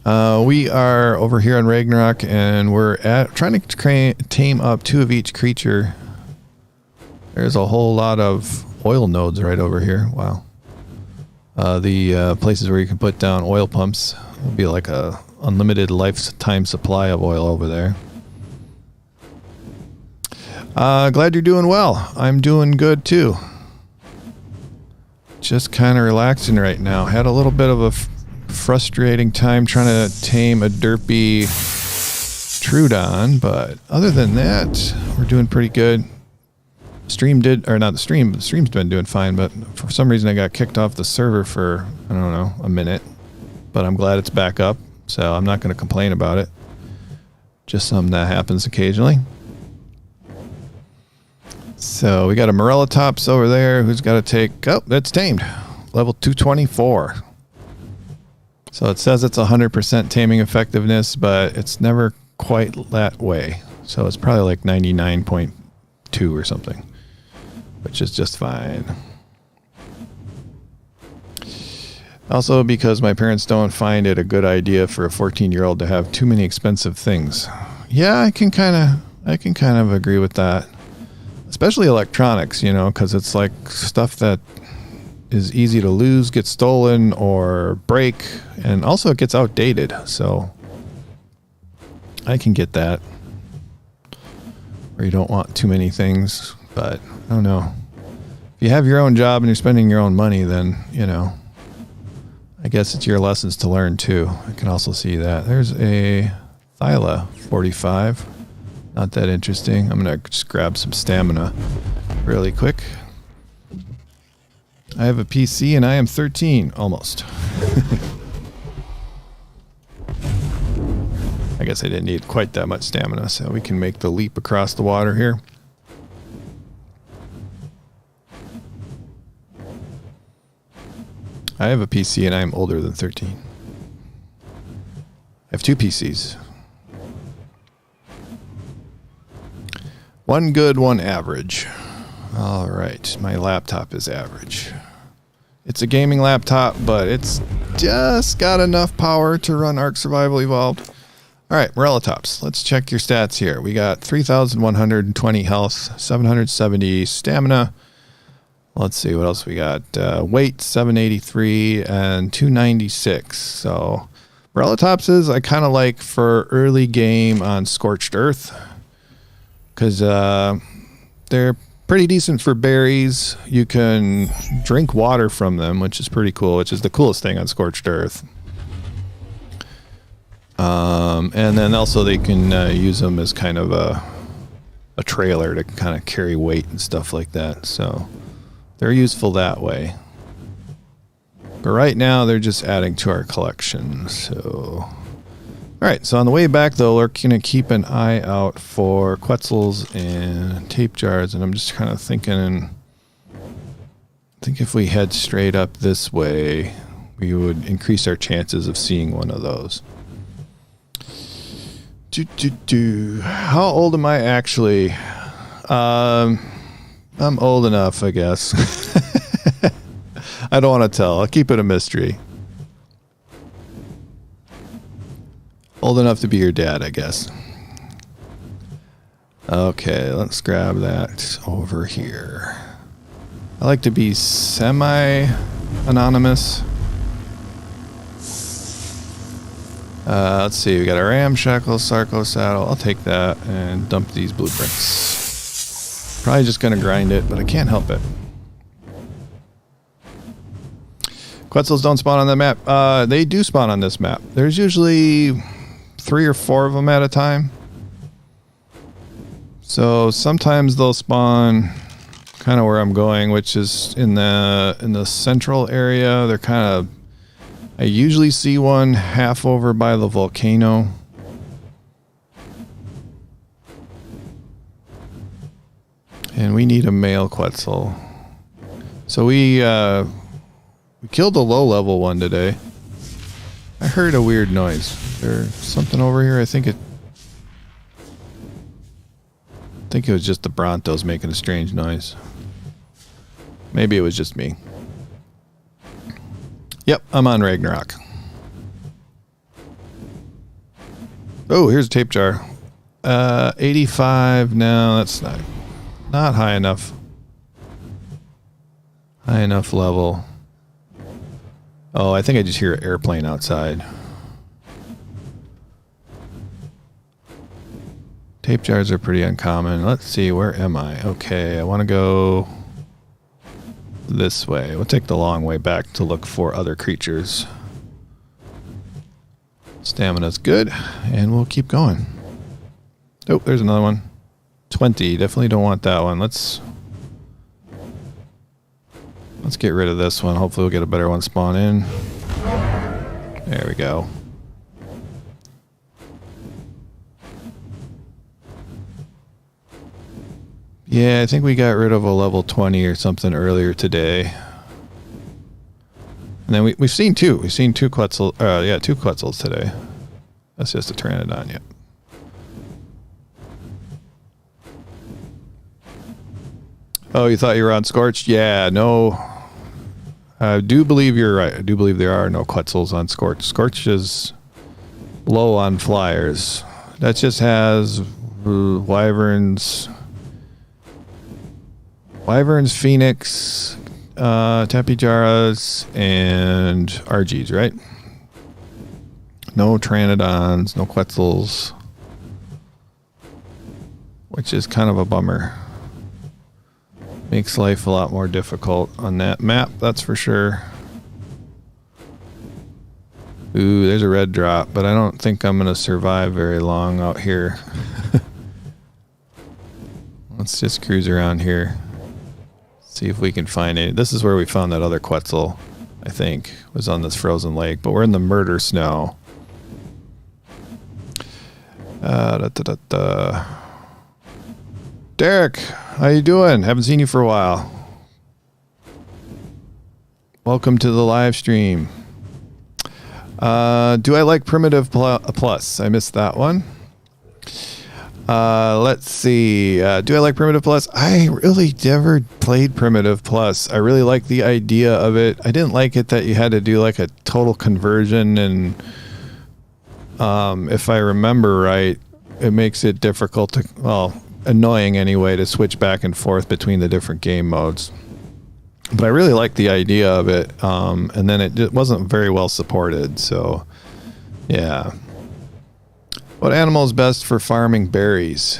We are over here on Ragnarok, and we're trying to tame up 2 of each creature. There's a whole lot of oil nodes right over here. Wow. The places where you can put down oil pumps. It'll be like a unlimited lifetime supply of oil over there. Glad you're doing well. I'm doing good too. Just kind of relaxing right now. Had a little bit of a frustrating time trying to tame a derpy Trudon, but other than that, we're doing pretty good. The stream's been doing fine, but for some reason I got kicked off the server for, I don't know, a minute. But I'm glad it's back up, so I'm not going to complain about it. Just something that happens occasionally. So we got a Morellatops over there who's got to take... Oh, that's tamed. Level 224. So it says it's 100% taming effectiveness, but it's never quite that way. So it's probably like 99.2 or something, which is just fine. Also, because my parents don't find it a good idea for a 14-year-old to have too many expensive things. Yeah, I can kind of agree with that. Especially electronics, you know, because it's like stuff that is easy to lose, get stolen, or break, and also it gets outdated. So I can get that, where you don't want too many things. But I don't know. If you have your own job and you're spending your own money, then, you know, I guess it's your lessons to learn too. I can also see that. There's a Thyla 45. Not that interesting. I'm going to just grab some stamina really quick. I have a PC and I am 13, almost. I guess I didn't need quite that much stamina, so we can make the leap across the water here. I have a PC and I am older than 13. I have 2 PCs. One good, one average. All right, my laptop is average. It's a gaming laptop, but it's just got enough power to run Ark Survival Evolved. All right, Relatops, let's check your stats here. We got 3,120 health, 770 stamina. Let's see what else we got. Weight 783 and 296. So Relatops I kind of like for early game on Scorched Earth because they're pretty decent for berries. You can drink water from them, which is pretty cool, which is the coolest thing on Scorched Earth. And then also they can use them as kind of a trailer to kind of carry weight and stuff like that. So they're useful that way. But right now they're just adding to our collection. So, all right. So on the way back though, we're going to keep an eye out for Quetzals and tape jars. And I'm just kind of thinking, I think if we head straight up this way, we would increase our chances of seeing one of those. How old am I actually? I'm old enough, I guess. I don't want to tell. I'll keep it a mystery. Old enough to be your dad, I guess. Okay, let's grab that over here. I like to be semi-anonymous. Let's see, we got a ramshackle Sarco saddle. I'll take that and dump these blueprints. Probably just going to grind it, but I can't help it. Quetzals don't spawn on the map. They do spawn on this map. There's usually 3 or 4 of them at a time. So sometimes they'll spawn kind of where I'm going, which is in the central area. They're kind of, I usually see one half over by the volcano. And we need a male Quetzal. So we killed a low level one today. I heard a weird noise. There's something over here. I think it was just the Brontos making a strange noise. Maybe it was just me. Yep, I'm on Ragnarok. Oh, here's a tape jar. 85. No, that's not high enough. High enough level. Oh, I think I just hear an airplane outside. Tape jars are pretty uncommon. Let's see, where am I? Okay, I want to go this way. We'll take the long way back to look for other creatures. Stamina's good, and we'll keep going. Oh, there's another one. 20. Definitely don't want that one. Let's get rid of this one. Hopefully we'll get a better one spawn in. There we go. Yeah, I think we got rid of a level 20 or something earlier today. And then we've seen 2. We've seen 2 Quetzals. 2 Quetzals today. That's just a Pteranodon, yet. Oh, you thought you were on Scorched? Yeah, no. I do believe you're right. I do believe there are no Quetzals on Scorched. Scorched is low on flyers. That just has wyverns, phoenix, tapijaras, and RGs, right? No Pteranodons, no Quetzals, which is kind of a bummer. Makes life a lot more difficult on that map, that's for sure. Ooh, there's a red drop, but I don't think I'm going to survive very long out here. Let's just cruise around here. See if we can find it. This is where we found that other Quetzal, I think, was on this frozen lake. But we're in the murder snow. Derek, how you doing? Haven't seen you for a while. Welcome to the live stream. Do I like Primitive Plus? I missed that one. Let's see. Do I like Primitive Plus? I really never played Primitive Plus. I really like the idea of it. I didn't like it that you had to do like a total conversion, and if I remember right, it makes it difficult to, well, annoying anyway, to switch back and forth between the different game modes. But I really like the idea of it, and then it wasn't very well supported, so yeah. What animal is best for farming berries?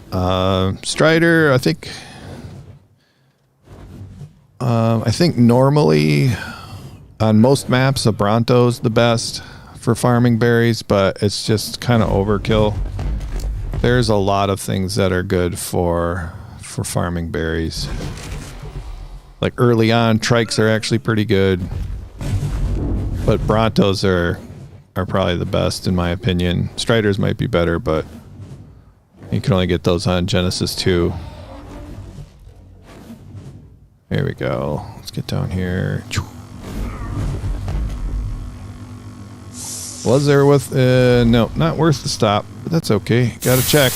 Strider, I think normally on most maps a Bronto's the best for farming berries, but it's just kind of overkill. There's a lot of things that are good for farming berries. Like early on, trikes are actually pretty good, but Brontos are probably the best in my opinion. Striders might be better, but you can only get those on Genesis 2. There we go. Let's get down here. Was there with no, not worth the stop, but that's okay. Gotta check.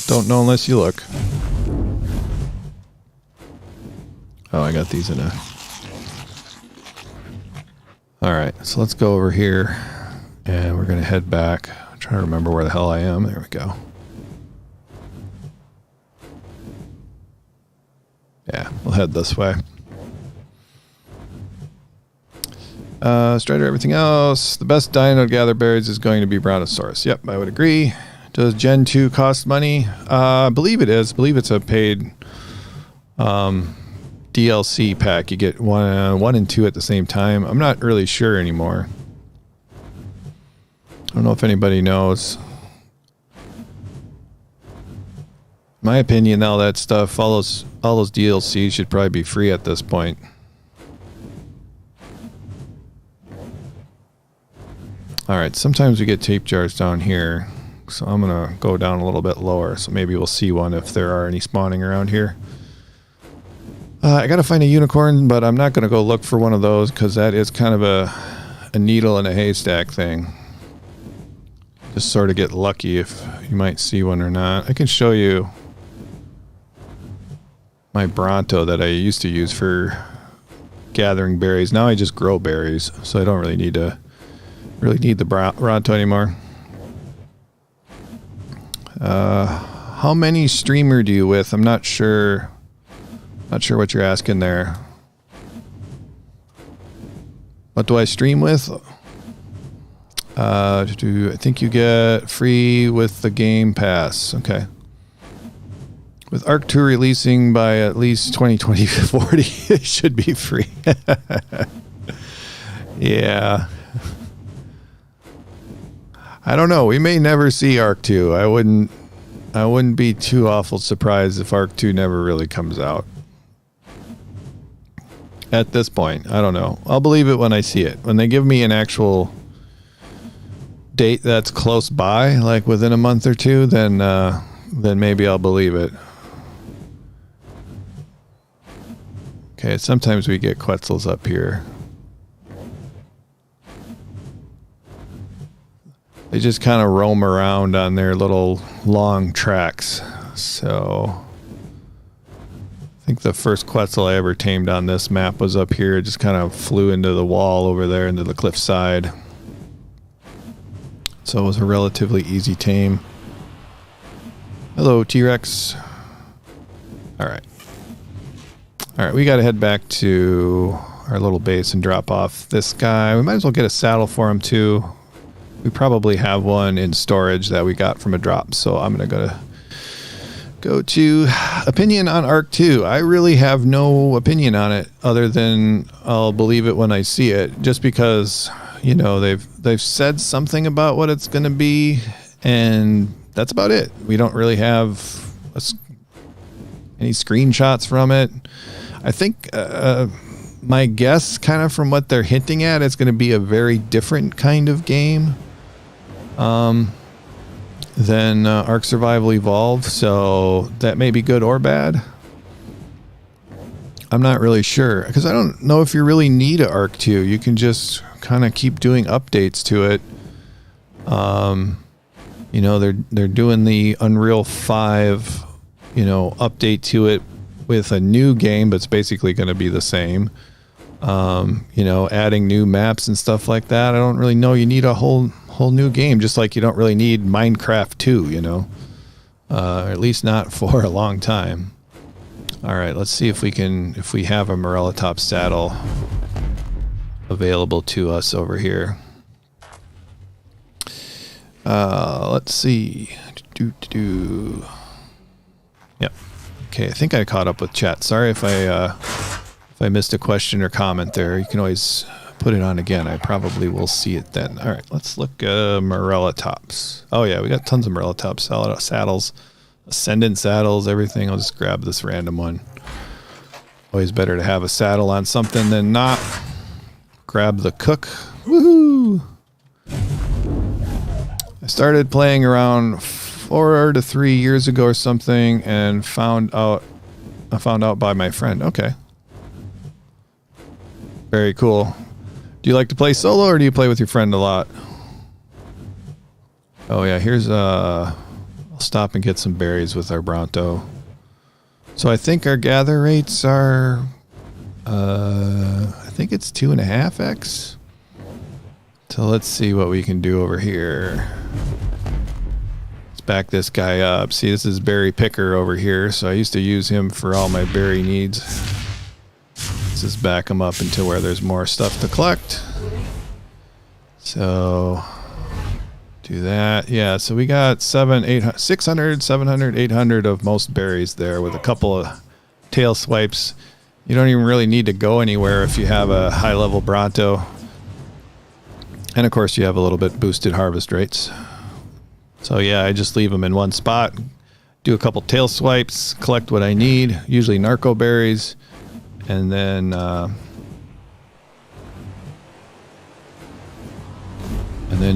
Don't know unless you look. Oh, I got these in a... Alright, so let's go over here, and we're going to head back. I'm trying to remember where the hell I am. There we go. Yeah, we'll head this way. Strider, everything else. The best dino to gather berries is going to be Brontosaurus. Yep, I would agree. Does Gen 2 cost money? I believe it is. I believe it's a paid... DLC pack. You get one and two at the same time. I'm not really sure anymore. I don't know if anybody knows. My opinion, all that stuff, all those DLCs should probably be free at this point. Alright, sometimes we get tape jars down here, so I'm gonna go down a little bit lower, so maybe we'll see one if there are any spawning around here. I gotta find a unicorn, but I'm not gonna go look for one of those because that is kind of a needle in a haystack thing. Just sort of get lucky if you might see one or not. I can show you my Bronto that I used to use for gathering berries. Now I just grow berries, so I don't really need the Bronto anymore. How many streamer do you with? I'm not sure. Not sure what you're asking there. What do I stream with? I think you get free with the Game Pass. Okay. With Ark 2 releasing by at least 2040, it should be free. Yeah. I don't know. We may never see Ark 2. I wouldn't be too awful surprised if Ark 2 never really comes out. At this point, I don't know. I'll believe it when I see it. When they give me an actual date that's close by, like within a month or two, then maybe I'll believe it. Okay, sometimes we get Quetzals up here. They just kind of roam around on their little long tracks. So I think the first Quetzal I ever tamed on this map was up here. It just kind of flew into the wall over there, into the cliff side. So it was a relatively easy tame. Hello, T-Rex. Alright. Alright, we got to head back to our little base and drop off this guy. We might as well get a saddle for him too. We probably have one in storage that we got from a drop, so I'm going to go to opinion on Ark 2. I really have no opinion on it other than I'll believe it when I see it, just because you know, they've said something about what it's going to be, and that's about it. We don't really have any screenshots from it. I think my guess, kind of from what they're hinting at, it's going to be a very different kind of game than Ark Survival Evolved, so that may be good or bad. I'm not really sure, because I don't know if you really need an Ark 2. You can just kind of keep doing updates to it. You know, they're doing the Unreal 5, you know, update to it with a new game, but it's basically going to be the same. You know, adding new maps and stuff like that. I don't really know you need a whole new game, just like you don't really need Minecraft 2, you know. At least not for a long time. All right, let's see if we have a Morella Top saddle available to us over here. Let's see. Yep. Okay, I think I caught up with chat. Sorry if I missed a question or comment there. You can always put it on again. I probably will see it then. All right, let's look at Morella Tops. Oh yeah, we got tons of Morella Top saddles. Ascendant saddles, everything. I'll just grab this random one. Always better to have a saddle on something than not. Grab the cook. Woohoo! I started playing around 4 to 3 years ago or something, and I found out by my friend. Okay. Very cool. Do you like to play solo, or do you play with your friend a lot? Oh yeah, here's I'll stop and get some berries with our Bronto. So I think our gather rates are, I think it's 2.5x. So let's see what we can do over here. Let's back this guy up. See, this is Berry Picker over here. So I used to use him for all my berry needs. Let's just back him up into where there's more stuff to collect. So do that. Yeah, so we got 600, 700, 800 of most berries there with a couple of tail swipes. You don't even really need to go anywhere if you have a high level Bronto. And of course you have a little bit boosted harvest rates. So yeah, I just leave them in one spot, do a couple tail swipes, collect what I need, usually narco berries, and then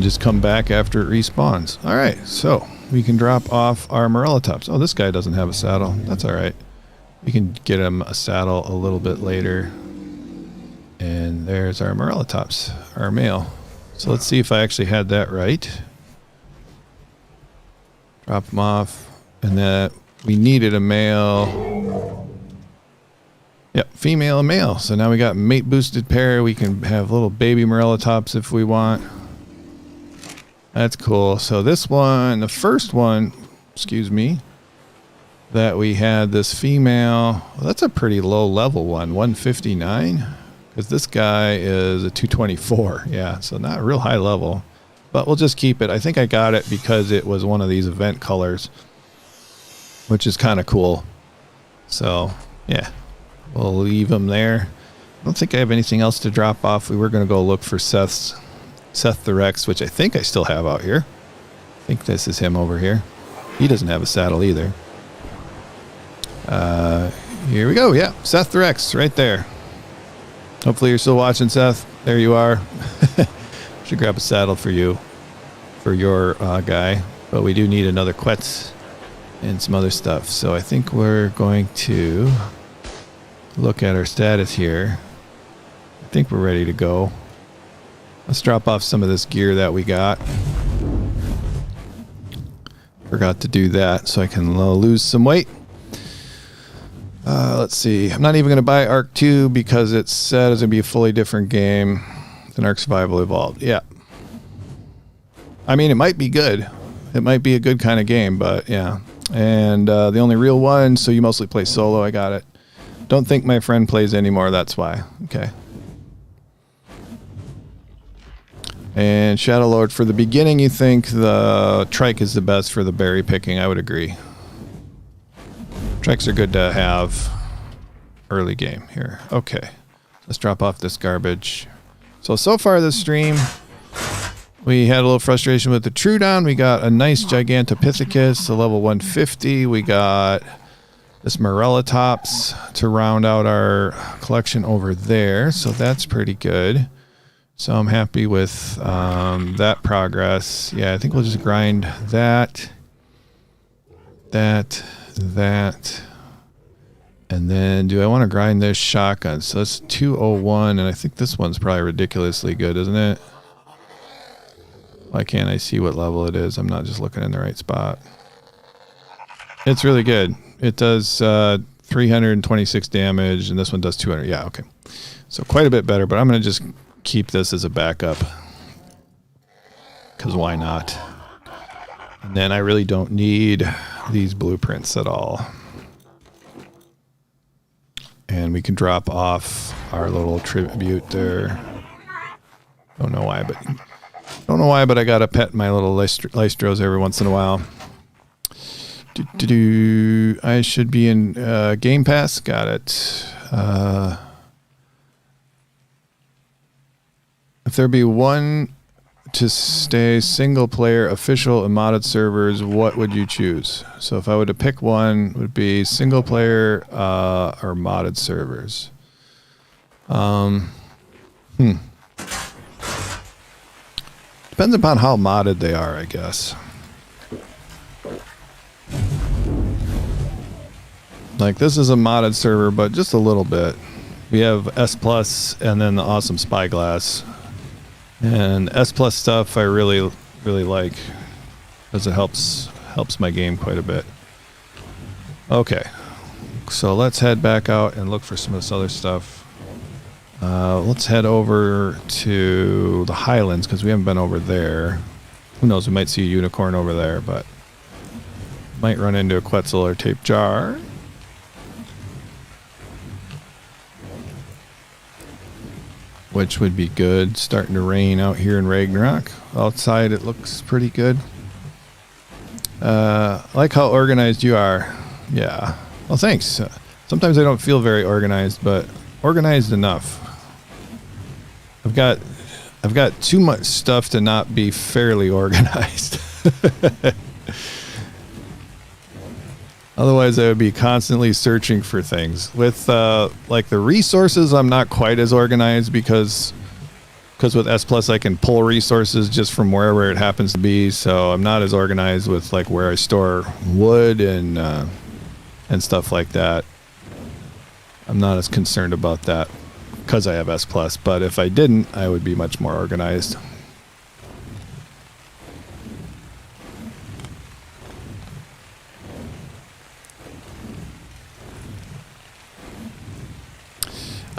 just come back after it respawns. All right, so we can drop off our Morella Tops. Oh, this guy doesn't have a saddle. That's all right. We can get him a saddle a little bit later. And there's our Morella Tops, our male. So let's see if I actually had that right. Drop them off. And then we needed a male. Yep, female and male. So now we got mate boosted pair. We can have little baby Morella Tops if we want. That's cool. So this one, the first one, excuse me, that we had, this female, well, that's a pretty low level one, 159, because this guy is a 224. Yeah, so not a real high level, but we'll just keep it. I think I got it because it was one of these event colors, which is kind of cool. So yeah, we'll leave him there. I don't think I have anything else to drop off. We were going to go look for Seth the Rex, which I think I still have out here. I think this is him over here. He doesn't have a saddle either. Here we go. Yeah, Seth the Rex right there. Hopefully you're still watching, Seth. There you are. Should grab a saddle for you, for your guy. But we do need another Quetz and some other stuff. So I think we're going to look at our status here. I think we're ready to go. Let's drop off some of this gear that we got. Forgot to do that so I can lose some weight. Let's see. I'm not even going to buy Ark 2 because it said it's going to be a fully different game than Ark Survival Evolved. Yeah. I mean, it might be good. It might be a good kind of game, but yeah. And the only real one, so you mostly play solo. I got it. Don't think my friend plays anymore. That's why. Okay. And Shadow Lord, for the beginning, you think the trike is the best for the berry picking. I would agree. Trikes are good to have early game here. Okay. Let's drop off this garbage. So far this stream, we had a little frustration with the Troodon. We got a nice Gigantopithecus, a level 150. We got this Morellatops to round out our collection over there. So that's pretty good. So I'm happy with that progress. Yeah, I think we'll just grind that, and then do I want to grind this shotgun? So that's 201, and I think this one's probably ridiculously good, isn't it? Why can't I see what level it is? I'm not just looking in the right spot. It's really good. It does 326 damage, and this one does 200. Yeah, okay. So quite a bit better, but I'm going to just keep this as a backup. Because why not? And then I really don't need these blueprints at all. And we can drop off our little tribute there. Don't know why, but I gotta pet my little Lystros every once in a while. I should be in Game Pass. Got it. If there be one to stay single player, official, and modded servers, what would you choose? So if I were to pick one, it would be single player or modded servers. Depends upon how modded they are, I guess. Like this is a modded server, but just a little bit. We have S Plus and then the awesome Spyglass. And S Plus stuff I really like because it helps my game quite a bit. Okay, so let's head back out and look for some of this other stuff. Let's head over to the Highlands because we haven't been over there. Who knows, we might see a unicorn over there, but might run into a Quetzal or tape jar. Which would be good. Starting to rain out here in Ragnarok. Outside it looks pretty good. I like how organized you are. Yeah. Well, thanks. Sometimes I don't feel very organized, but organized enough. I've got too much stuff to not be fairly organized. Otherwise, I would be constantly searching for things. With like the resources, I'm not quite as organized because with S Plus I can pull resources just from wherever it happens to be. So I'm not as organized with like where I store wood and stuff like that. I'm not as concerned about that because I have S Plus. But if I didn't, I would be much more organized.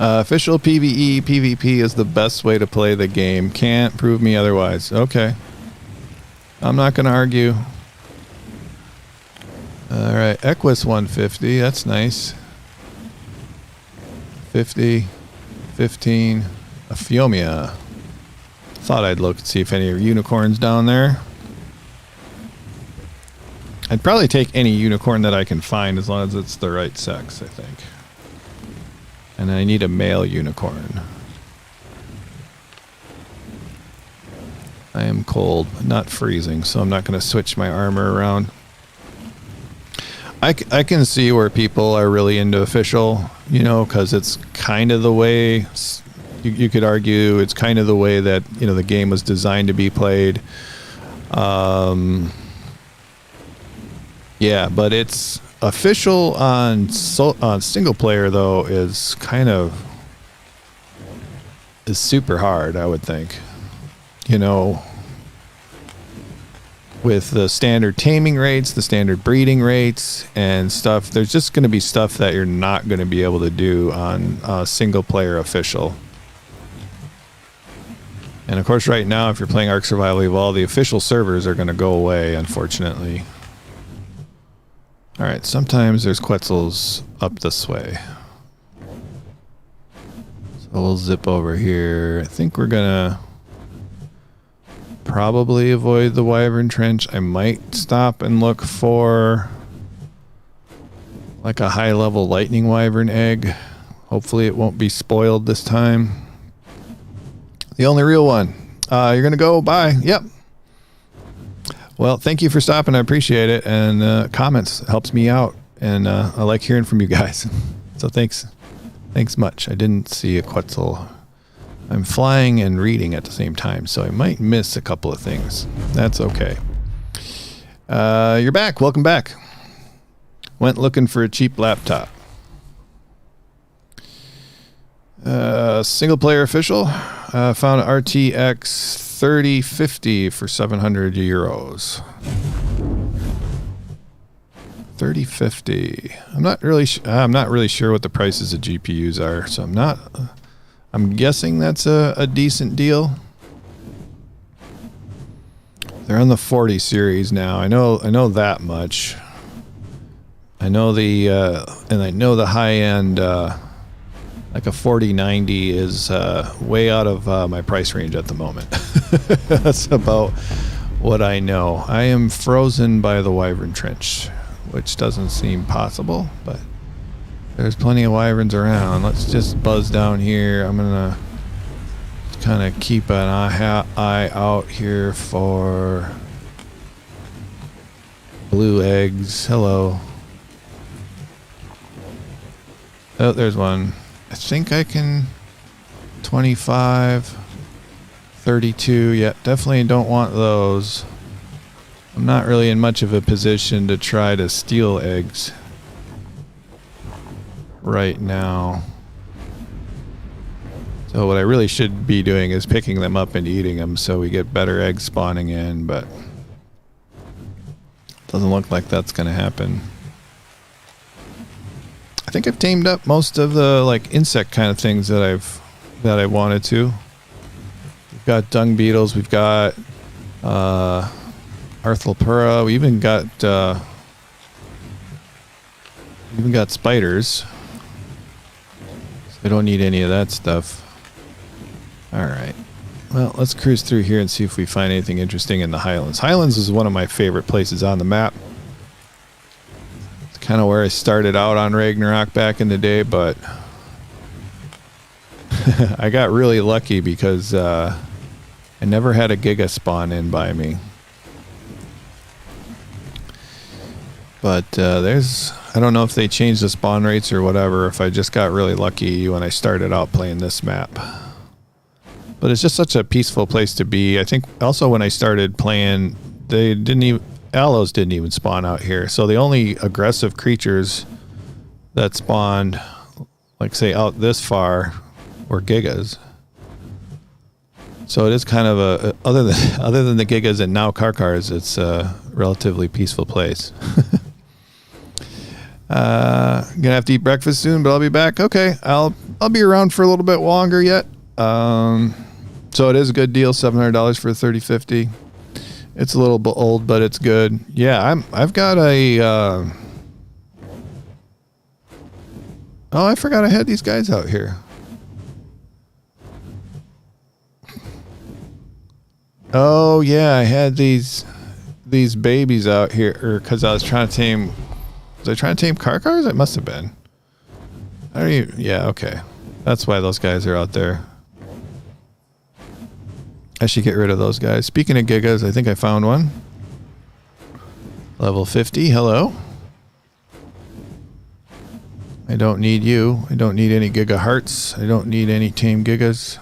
Official PvE, PvP is the best way to play the game. Can't prove me otherwise. Okay. I'm not going to argue. Alright, Equus 150. That's nice. 50. 15. A Phiomia. Thought I'd look and see if any unicorns down there. I'd probably take any unicorn that I can find as long as it's the right sex, I think. And I need a male unicorn. I am cold, but not freezing, so I'm not going to switch my armor around. I can see where people are really into official, you know, because it's kind of the way, you could argue, it's kind of the way that, you know, the game was designed to be played. Yeah, but it's official on single player though is super hard, I would think. You know, with the standard taming rates, the standard breeding rates and stuff, there's just going to be stuff that you're not going to be able to do on single player official. And of course right now if you're playing Ark Survival Evolved, the official servers are going to go away, unfortunately. Alright, sometimes there's Quetzals up this way. So we'll zip over here. I think we're gonna probably avoid the Wyvern Trench. I might stop and look for like a high level lightning wyvern egg. Hopefully it won't be spoiled this time. The only real one. You're going to go? Bye. Yep. Well, thank you for stopping. I appreciate it. And comments helps me out. And I like hearing from you guys. So thanks. Thanks much. I didn't see a Quetzal. I'm flying and reading at the same time, so I might miss a couple of things. That's okay. You're back. Welcome back. Went looking for a cheap laptop. Single player official. Found an RTX 3050 for 700 euros. 3050. I'm not really sure what the prices of GPUs are, so I'm guessing that's a decent deal. They're on the 40 series now. I know that much. I know the high end like a 4090 is way out of my price range at the moment. That's about what I know. I am frozen by the Wyvern Trench, which doesn't seem possible, but there's plenty of wyverns around. Let's just buzz down here. I'm gonna kind of keep an eye out here for blue eggs. Hello. Oh, there's one. I think I can 25, 32. Yeah, definitely don't want those. I'm not really in much of a position to try to steal eggs right now. So what I really should be doing is picking them up and eating them so we get better eggs spawning in, but doesn't look like that's going to happen. I think I've tamed up most of the like insect kind of things that I wanted to. We've got dung beetles, we've got Arthropura, we even got spiders. So I don't need any of that stuff. Alright. Well, let's cruise through here and see if we find anything interesting in the Highlands. Highlands is one of my favorite places on the map. It's kind of where I started out on Ragnarok back in the day, but I got really lucky because I never had a Giga spawn in by me. But I don't know if they changed the spawn rates or whatever, if I just got really lucky when I started out playing this map. But it's just such a peaceful place to be. I think also when I started playing, allos didn't even spawn out here. So the only aggressive creatures that spawned, like say out this far, were Gigas. So it is kind of other than the Gigas and now Karkars, it's a relatively peaceful place. Gonna have to eat breakfast soon, but I'll be back. Okay, I'll be around for a little bit longer yet. So it is a good deal, $700 for a 3050. It's a little bit old, but it's good. Yeah, I've got a oh, I forgot I had these guys out here. Oh yeah, I had these babies out here because I was trying to tame. Was I trying to tame Karkars? It must have been. Yeah, okay. That's why those guys are out there. I should get rid of those guys. Speaking of Gigas, I think I found one. Level 50. Hello. I don't need you. I don't need any Giga Hearts. I don't need any tame Gigas.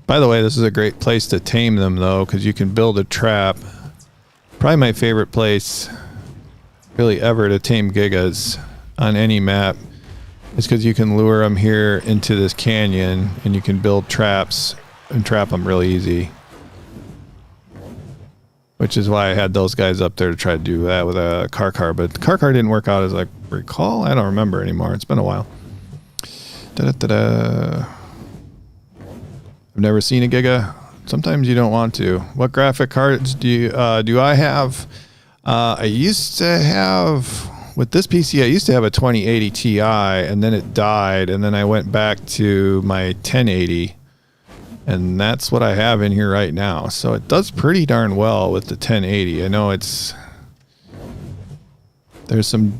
By the way, this is a great place to tame them, though, because you can build a trap. Probably my favorite place, really ever, to tame Gigas on any map is because you can lure them here into this canyon, and you can build traps and trap them really easy. Which is why I had those guys up there to try to do that with a Karkar, but the Karkar didn't work out as I recall. I don't remember anymore. It's been a while. Da-da-da-da. I've never seen a Giga. Sometimes you don't want to. What graphic cards do I have? I used to have, with this PC, I used to have a 2080 Ti, and then it died, and then I went back to my 1080, and that's what I have in here right now. So it does pretty darn well with the 1080. I know there's some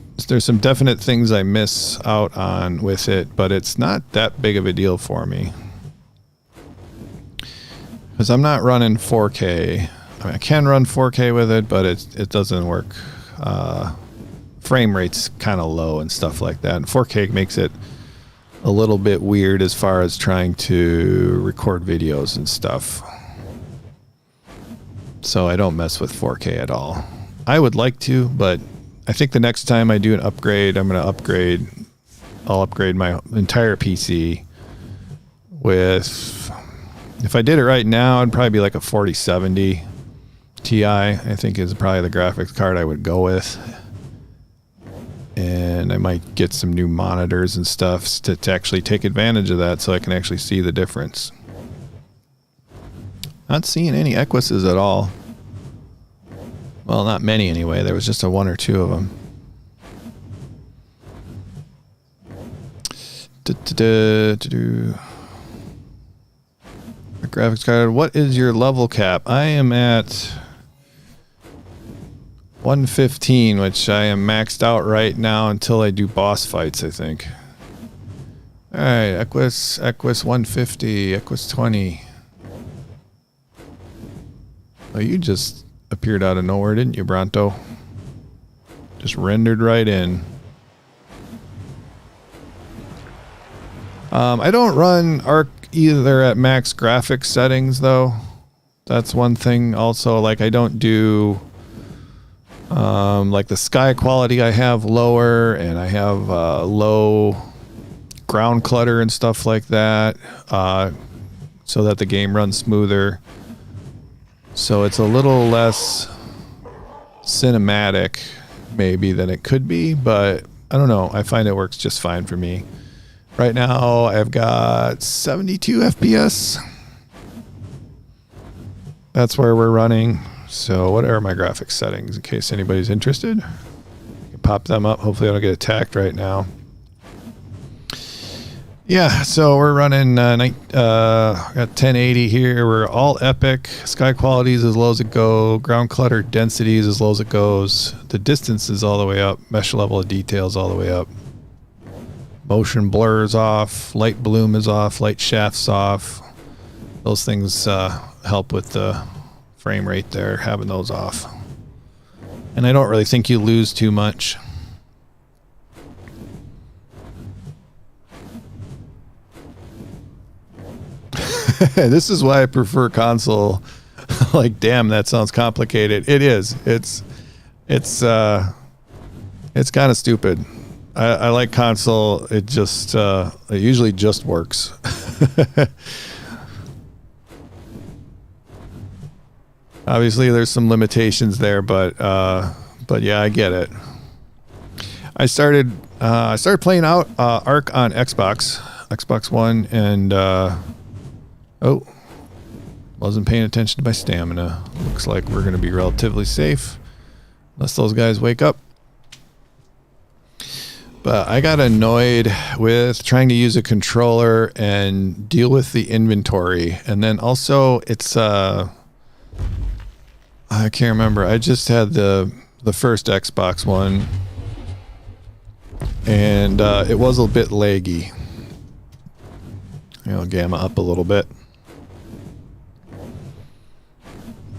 definite things I miss out on with it, but it's not that big of a deal for me. Because I'm not running 4K. I mean, I can run 4K with it, but it doesn't work. Frame rate's kind of low and stuff like that. And 4K makes it a little bit weird as far as trying to record videos and stuff. So I don't mess with 4K at all. I would like to, but I think the next time I do an upgrade, I'm going to upgrade. I'll upgrade my entire PC with, if I did it right now, it'd probably be like a 4070 Ti, I think is probably the graphics card I would go with. And I might get some new monitors and stuff to actually take advantage of that so I can actually see the difference. Not seeing any Equises at all. Well, not many anyway. There was just a one or two of them. The graphics card. What is your level cap? I am at 115, which I am maxed out right now until I do boss fights, I think. Alright, Equus 150, Equus 20. Oh, you just appeared out of nowhere, didn't you, Bronto? Just rendered right in. I don't run Ark either at max graphics settings, though. That's one thing also. Like, I don't do... like the sky quality I have lower, and I have low ground clutter and stuff like that, so that the game runs smoother. So it's a little less cinematic maybe than it could be, but I don't know. I find it works just fine for me. Right now I've got 72 FPS. That's where we're running. So what are my graphics settings in case anybody's interested? I can pop them up. Hopefully I don't get attacked right now. Yeah, so we're running got 1080 here. We're all epic. Sky quality is as low as it goes. Ground clutter density is as low as it goes. The distance is all the way up. Mesh level of detail is all the way up. Motion blur is off. Light bloom is off. Light shaft's off. Those things help with the frame rate there, having those off. And I don't really think you lose too much. This is why I prefer console. Like, damn, that sounds complicated. It is. It's kind of stupid. I like console. It just it usually just works. Obviously, there's some limitations there, but yeah, I get it. I started playing out Ark on Xbox One, and oh, wasn't paying attention to my stamina. Looks like we're going to be relatively safe, unless those guys wake up. But I got annoyed with trying to use a controller and deal with the inventory, and then also it's I can't remember. I just had the first Xbox One, and it was a bit laggy. I'll gamma up a little bit.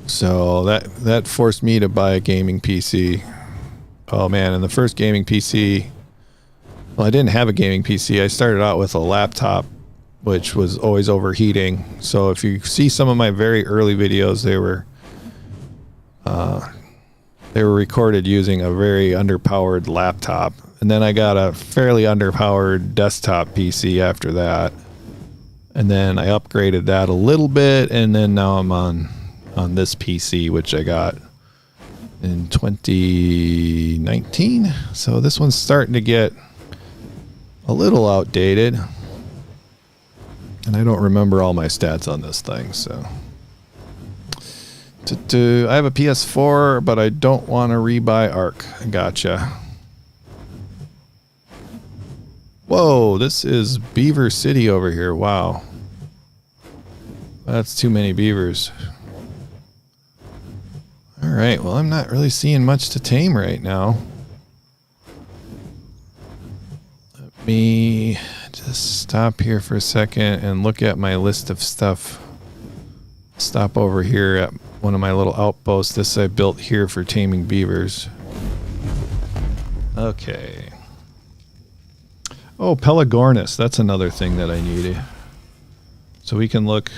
So that forced me to buy a gaming PC. Oh man, and the first gaming PC, well, I didn't have a gaming PC. I started out with a laptop, which was always overheating. So if you see some of my very early videos, they were recorded using a very underpowered laptop. And then I got a fairly underpowered desktop PC after that. And then I upgraded that a little bit, and then now I'm on this PC, which I got in 2019. So this one's starting to get a little outdated. And I don't remember all my stats on this thing, so... I have a PS4, but I don't want to rebuy Ark. Gotcha. Whoa, this is Beaver City over here. Wow. That's too many beavers. Alright, well, I'm not really seeing much to tame right now. Let me just stop here for a second and look at my list of stuff Stop over here at one of my little outposts. This I built here for taming beavers. Okay. Oh, Pelagornis. That's another thing that I need. So we can look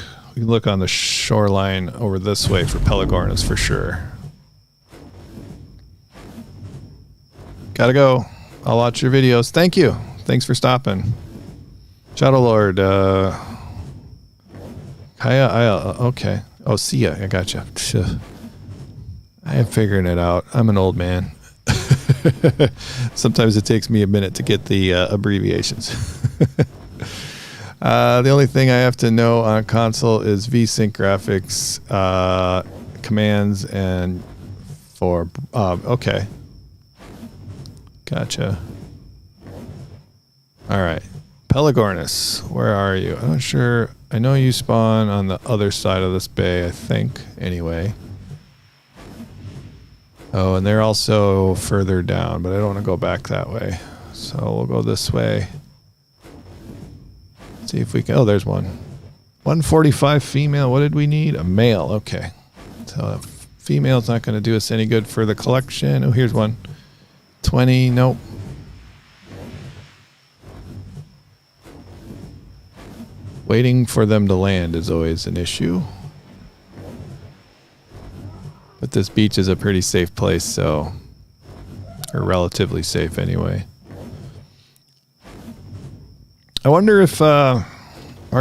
on the shoreline over this way for Pelagornis for sure. Gotta go. I'll watch your videos. Thank you. Thanks for stopping. Shadow Lord, Kaya, okay. Oh, see ya. I gotcha. I am figuring it out. I'm an old man. Sometimes it takes me a minute to get the abbreviations. The only thing I have to know on console is VSync graphics, commands, and for okay. Gotcha. All right. Pelagornis, where are you? I'm not sure. I know you spawn on the other side of this bay, I think, anyway. Oh, and they're also further down, but I don't want to go back that way. So we'll go this way. See if we can... Oh, there's one. 145 female. What did we need? A male. Okay. So female's not going to do us any good for the collection. Oh, here's one. 20. Nope. Waiting for them to land is always an issue. But this beach is a pretty safe place, so... Or relatively safe anyway. I wonder if Ark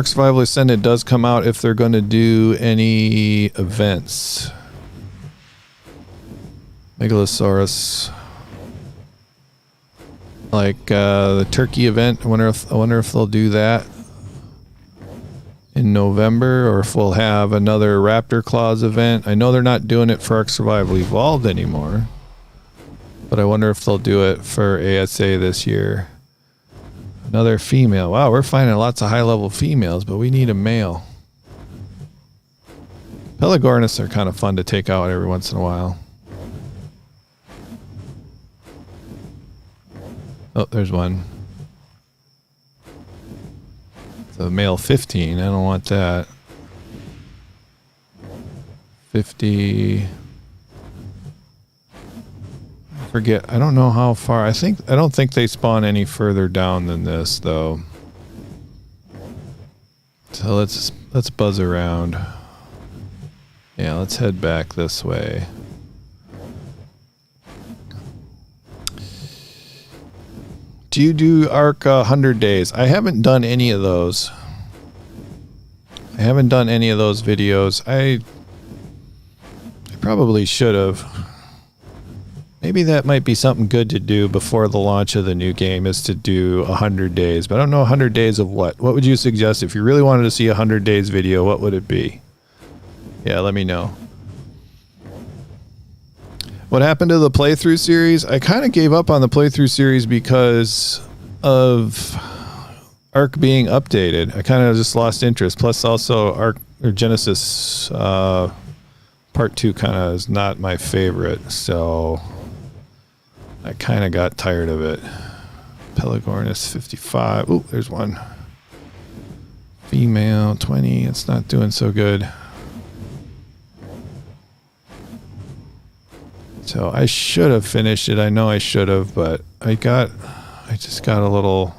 Survival Ascended does come out, if they're going to do any events. Megalosaurus. Like the turkey event. I wonder if they'll do that in November, or if we'll have another Raptor Claws event. I know they're not doing it for Ark Survival Evolved anymore, but I wonder if they'll do it for ASA this year. Another female. Wow, we're finding lots of high-level females, but we need a male. Pelagornis are kind of fun to take out every once in a while. Oh, there's one. The male 15. I don't want that. 50. I forget. I don't know how far. I don't think they spawn any further down than this, though. So let's buzz around. Yeah, let's head back this way. Do you do Ark 100 days? I haven't done any of those. I haven't done any of those videos. I probably should have. Maybe that might be something good to do before the launch of the new game, is to do 100 days. But I don't know 100 days of what. What would you suggest? If you really wanted to see a 100 days video, what would it be? Yeah, let me know. What happened to the playthrough series? I kind of gave up on the playthrough series because of Ark being updated. I kind of just lost interest. Plus also Ark or Genesis Part 2 kind of is not my favorite, so I kind of got tired of it. Pelagornis 55. Ooh, there's one. Female 20. It's not doing so good. So I should have finished it. I know I should have, but I just got a little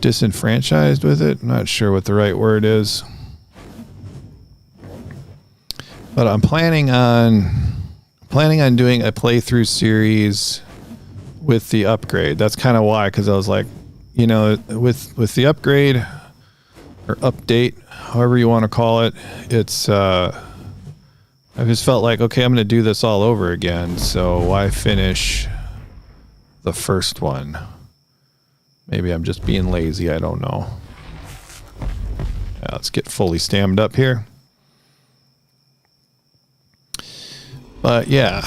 disenfranchised with it. I'm not sure what the right word is. But I'm planning on doing a playthrough series with the upgrade. That's kind of why, because I was like, you know, with the upgrade or update, however you want to call it, it's I just felt like, okay, I'm going to do this all over again, so why finish the first one? Maybe I'm just being lazy, I don't know. Yeah, let's get fully stammed up here. But yeah.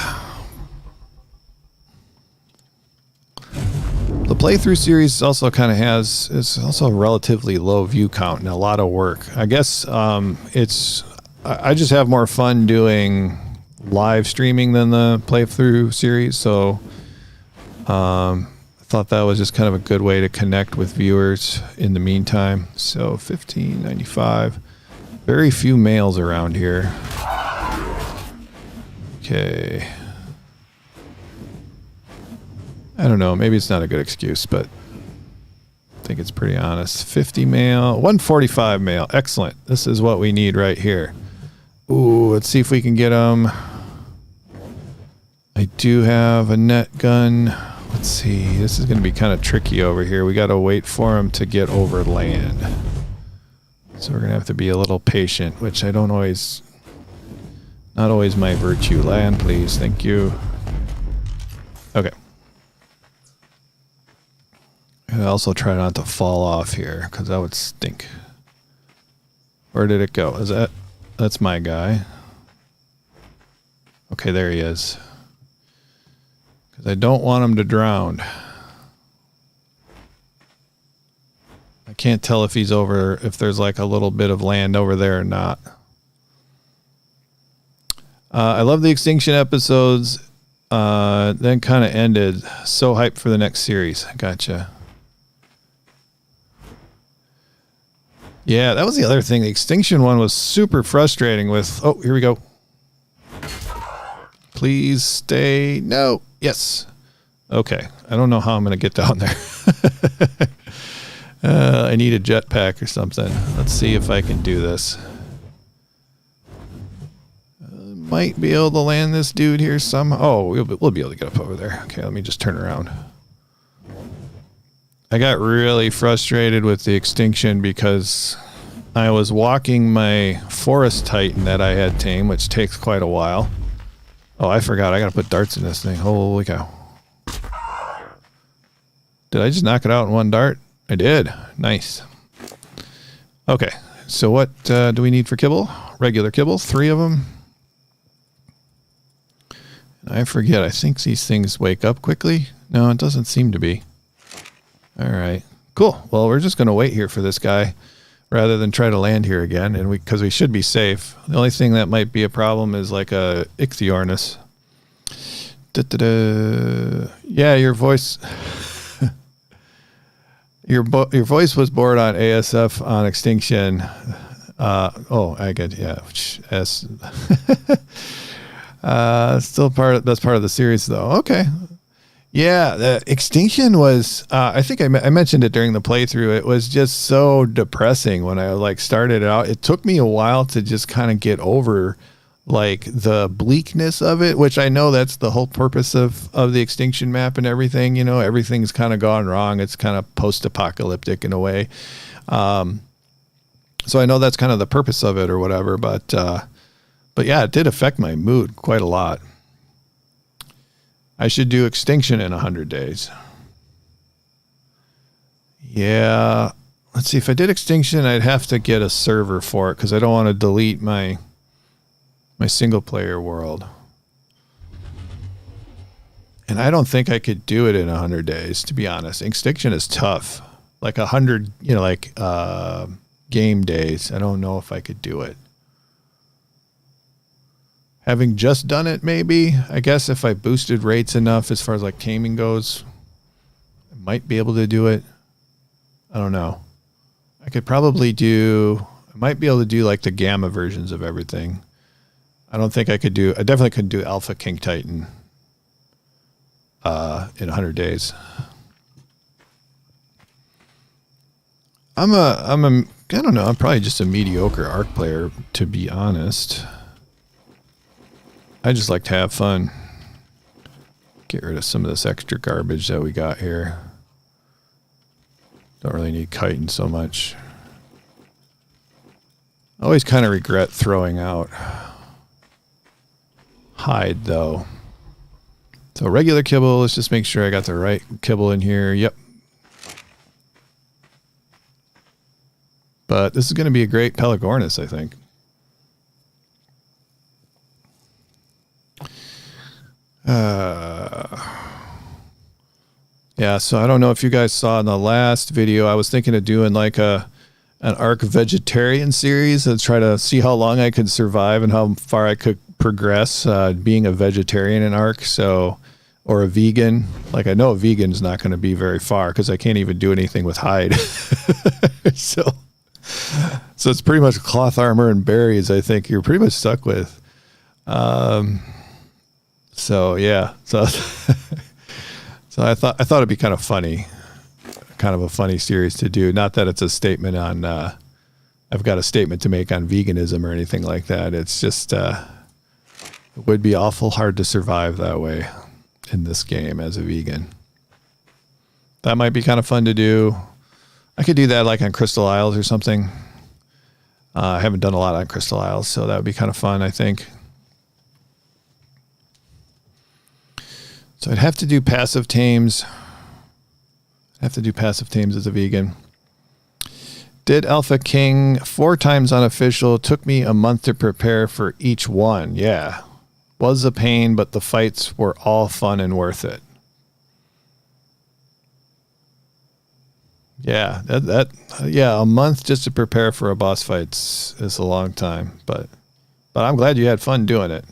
The playthrough series also kind of it's also a relatively low view count and a lot of work. I guess I just have more fun doing live streaming than the playthrough series, so I thought that was just kind of a good way to connect with viewers in the meantime. So 1595. Very few males around here. Okay. I don't know. Maybe it's not a good excuse, but I think it's pretty honest. 50 male, 145 male. Excellent. This is what we need right here. Ooh, let's see if we can get them. I do have a net gun. Let's see. This is going to be kind of tricky over here. We got to wait for them to get over land. So we're going to have to be a little patient, which I don't always... Not always my virtue. Land, please. Thank you. Okay. And also try not to fall off here, because that would stink. Where did it go? Is that... That's my guy. Okay, there he is. Because I don't want him to drown. I can't tell if he's over, if there's like a little bit of land over there or not. I love the Extinction episodes. Then kind of ended. So hyped for the next series. Gotcha. Yeah, that was the other thing. The Extinction one was super frustrating with... Oh, here we go. Please stay... No. Yes. Okay. I don't know how I'm going to get down there. I need a jetpack or something. Let's see if I can do this. Might be able to land this dude here somehow. Oh, we'll be able to get up over there. Okay, let me just turn around. I got really frustrated with the Extinction because I was walking my Forest Titan that I had tamed, which takes quite a while. Oh, I forgot. I got to put darts in this thing. Holy cow. Did I just knock it out in one dart? I did. Nice. Okay, so what do we need for kibble? Regular kibble, 3 of them. I forget. I think these things wake up quickly. No, it doesn't seem to be. All right, cool. Well, we're just going to wait here for this guy rather than try to land here again, and because we should be safe. The only thing that might be a problem is like a ichthyornis. Yeah, your voice... your voice was bored on ASF on Extinction. Oh, I get, yeah. S. Still that's part of the series though. Okay. Yeah, the Extinction was, I think I mentioned it during the playthrough. It was just so depressing when I like started it out. It took me a while to just kind of get over like the bleakness of it, which I know that's the whole purpose of the Extinction map and everything. You know, everything's kind of gone wrong. It's kind of post-apocalyptic in a way. So I know that's kind of the purpose of it or whatever, but yeah, it did affect my mood quite a lot. I should do Extinction in 100 days. Yeah. Let's see. If I did Extinction, I'd have to get a server for it because I don't want to delete my single player world. And I don't think I could do it in 100 days, to be honest. Extinction is tough. Like 100, you know, like game days. I don't know if I could do it. Having just done it, maybe. I guess if I boosted rates enough as far as like taming goes, I might be able to do it. I don't know. I could probably do... I might be able to do like the gamma versions of everything. I don't think I could do... I definitely couldn't do Alpha King Titan in 100 days. I don't know. I'm probably just a mediocre Ark player, to be honest. I just like to have fun. Get rid of some of this extra garbage that we got here. Don't really need chitin so much. I always kind of regret throwing out hide, though. So regular kibble. Let's just make sure I got the right kibble in here. Yep. But this is going to be a great Pelagornis, I think. Yeah, so I don't know if you guys saw in the last video, I was thinking of doing like an Ark vegetarian series and try to see how long I could survive and how far I could progress being a vegetarian in Ark. So, or a vegan. Like I know a vegan's not going to be very far because I can't even do anything with hide. So So it's pretty much cloth armor and berries, I think you're pretty much stuck with. So yeah. So so I thought it'd be kind of funny. Kind of a funny series to do. Not that it's a statement on I've got a statement to make on veganism or anything like that. It's just it would be awful hard to survive that way in this game as a vegan. That might be kind of fun to do. I could do that like on Crystal Isles or something. I haven't done a lot on Crystal Isles, so that would be kind of fun, I think. So I'd have to do passive tames. As a vegan. Did Alpha King 4 times unofficial. Took me a month to prepare for each one. Yeah. Was a pain, but the fights were all fun and worth it. Yeah, a month just to prepare for a boss fight is a long time, but I'm glad you had fun doing it.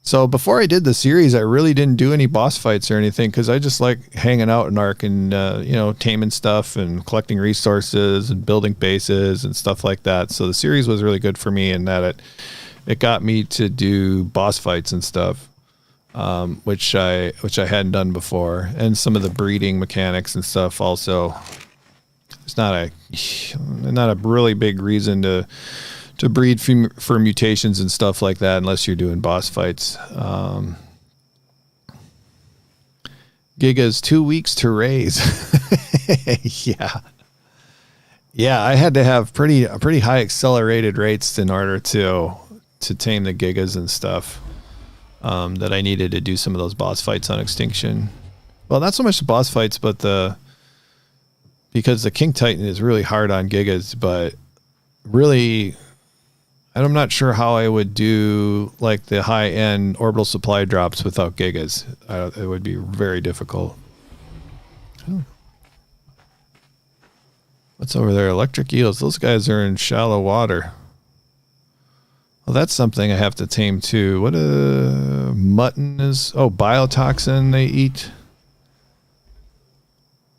So before I did the series, I really didn't do any boss fights or anything because I just like hanging out in Ark and taming stuff and collecting resources and building bases and stuff like that. So the series was really good for me in that it got me to do boss fights and stuff, which I hadn't done before, and some of the breeding mechanics and stuff. Also, it's not a really big reason to breed for mutations and stuff like that unless you're doing boss fights. Giga's 2 weeks to raise. Yeah, I had to have pretty high accelerated rates in order to tame the gigas and stuff, that I needed to do some of those boss fights on Extinction. Well, not so much the boss fights, but because the King Titan is really hard on gigas, but really, I'm not sure how I would do like the high-end orbital supply drops without gigas. It would be very difficult. What's over there? Electric eels. Those guys are in shallow water. Well, that's something I have to tame too. What a mutton is. Oh, biotoxin they eat.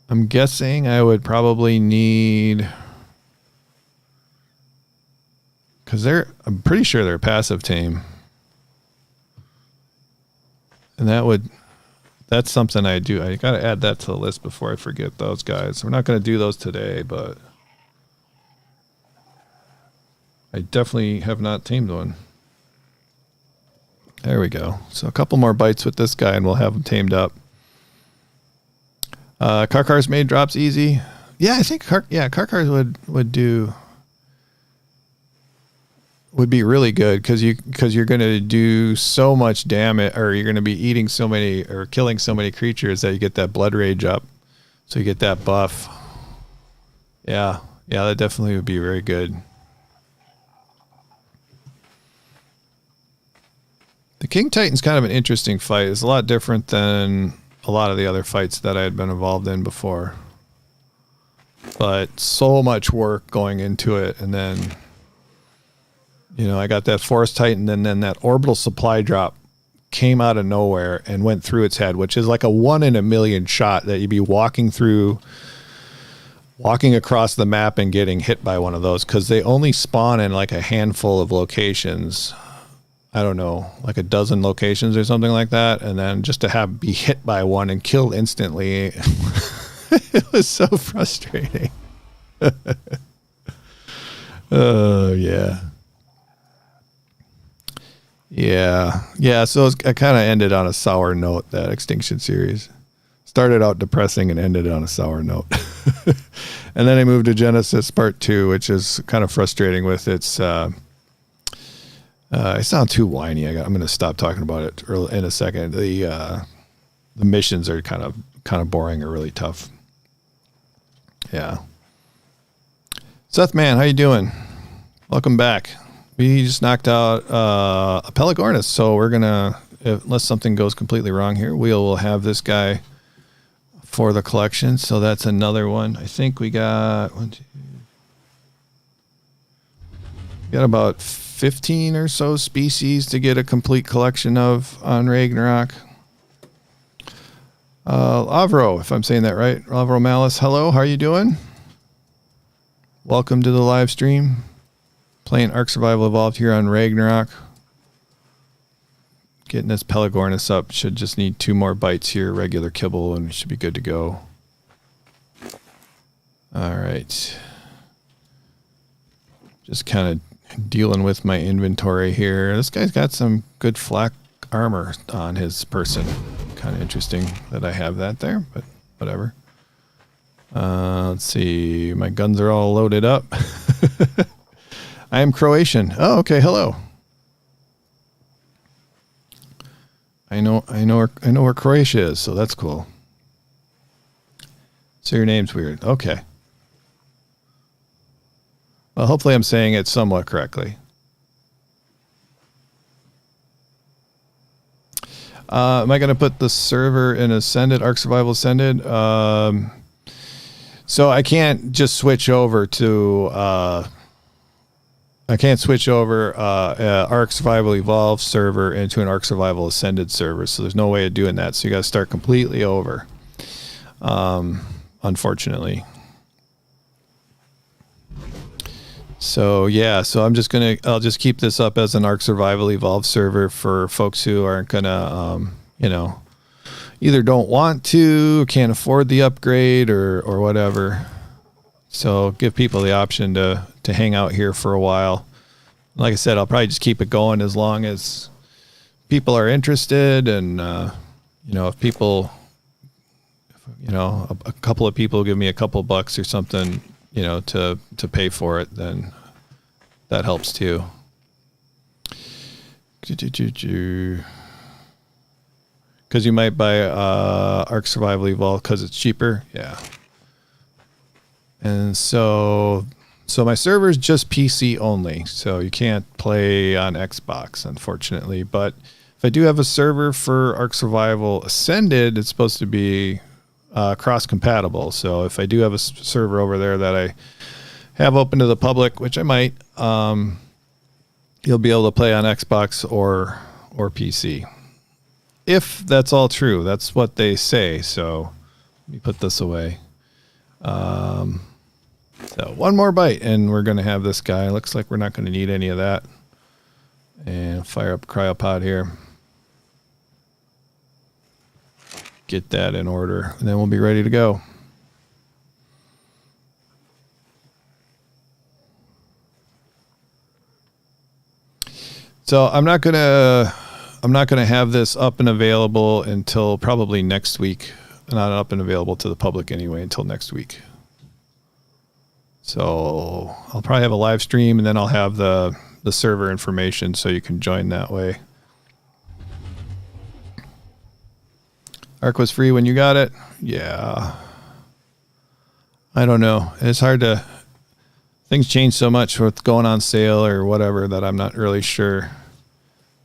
I'm guessing I would probably need, because I'm pretty sure they're passive tame. And that's something I do. I got to add that to the list before I forget those guys. We're not going to do those today, but I definitely have not tamed one. There we go. So a couple more bites with this guy and we'll have him tamed up. Karkar's made drops easy. Yeah, I think Karkar's would be really good because you're going to do so much damage, or you're going to be eating so many or killing so many creatures that you get that blood rage up. So you get that buff. Yeah, that definitely would be very good. The King Titan's kind of an interesting fight. It's a lot different than a lot of the other fights that I had been involved in before. But so much work going into it, and then I got that Forest Titan, and then that orbital supply drop came out of nowhere and went through its head, which is like a 1 in a million shot that you'd be walking across the map and getting hit by one of those, because they only spawn in like a handful of locations. I don't know, like a dozen locations or something like that. And then just to be hit by one and killed instantly, it was so frustrating. Oh, yeah. Yeah. So it kind of ended on a sour note, that Extinction series. Started out depressing and ended on a sour note. And then I moved to Genesis Part 2, which is kind of frustrating with its... I sound too whiny. I'm going to stop talking about it in a second. The missions are kind of boring or really tough. Yeah. Seth Man, how you doing? Welcome back. We just knocked out a Pelagornis, so we're gonna, unless something goes completely wrong here, we'll have this guy for the collection. So that's another one. I think we got about 15 or so species to get a complete collection of on Ragnarok. Avro, if I'm saying that right. Avro Malice, hello, how are you doing? Welcome to the live stream. Playing Ark Survival Evolved here on Ragnarok. Getting this Pelagornis up. Should just need 2 more bites here, regular kibble, and we should be good to go. Alright. Just kind of dealing with my inventory here. This guy's got some good flak armor on his person. Kind of interesting that I have that there, but whatever. Let's see. My guns are all loaded up. I am Croatian. Oh, okay. Hello. I know where Croatia is, so that's cool. So your name's weird. Okay. Well, hopefully I'm saying it somewhat correctly. Am I going to put the server in Ascended, Ark Survival Ascended? So I can't just switch over to... I can't switch over Ark Survival Evolved server into an Ark Survival Ascended server, so there's no way of doing that. So you got to start completely over, unfortunately. So yeah, so I'll just keep this up as an Ark Survival Evolved server for folks who aren't gonna, either don't want to, can't afford the upgrade, or whatever. So give people the option to hang out here for a while. Like I said, I'll probably just keep it going as long as people are interested, and if people, a couple of people give me a couple bucks or something, to pay for it, then that helps too. Because you might buy Ark Survival Evolved because it's cheaper. Yeah. And so my server's just PC only, so you can't play on Xbox, unfortunately. But if I do have a server for Ark Survival Ascended, it's supposed to be cross-compatible. So if I do have a server over there that I have open to the public, which I might, you'll be able to play on Xbox or PC. If that's all true, that's what they say. So let me put this away. So 1 more bite, and we're going to have this guy. Looks like we're not going to need any of that. And fire up cryopod here. Get that in order, and then we'll be ready to go. So I'm not gonna have this up and available until probably next week. Not up and available to the public anyway until next week. So I'll probably have a live stream, and then I'll have the server information so you can join that way. Ark was free when you got it? Yeah. I don't know. It's hard to... Things change so much with going on sale or whatever that I'm not really sure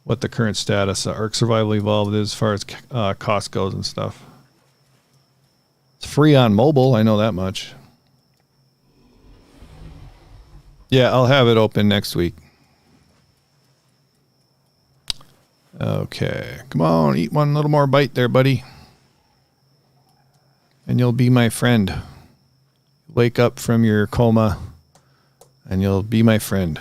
what the current status of Ark Survival Evolved is as far as cost goes and stuff. It's free on mobile, I know that much. Yeah, I'll have it open next week. Okay, come on, eat 1 little more bite there, buddy. And you'll be my friend. Wake up from your coma, and you'll be my friend.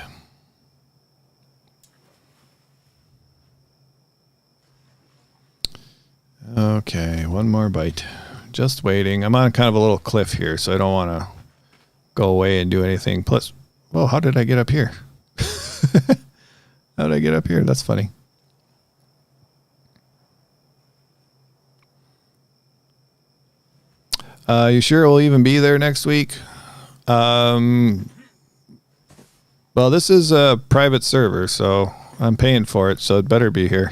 Okay, 1 more bite. Just waiting. I'm on kind of a little cliff here, so I don't want to go away and do anything. Plus, whoa, how did I get up here? How did I get up here? That's funny. You sure we'll even be there next week? Well, this is a private server, so I'm paying for it, so it better be here.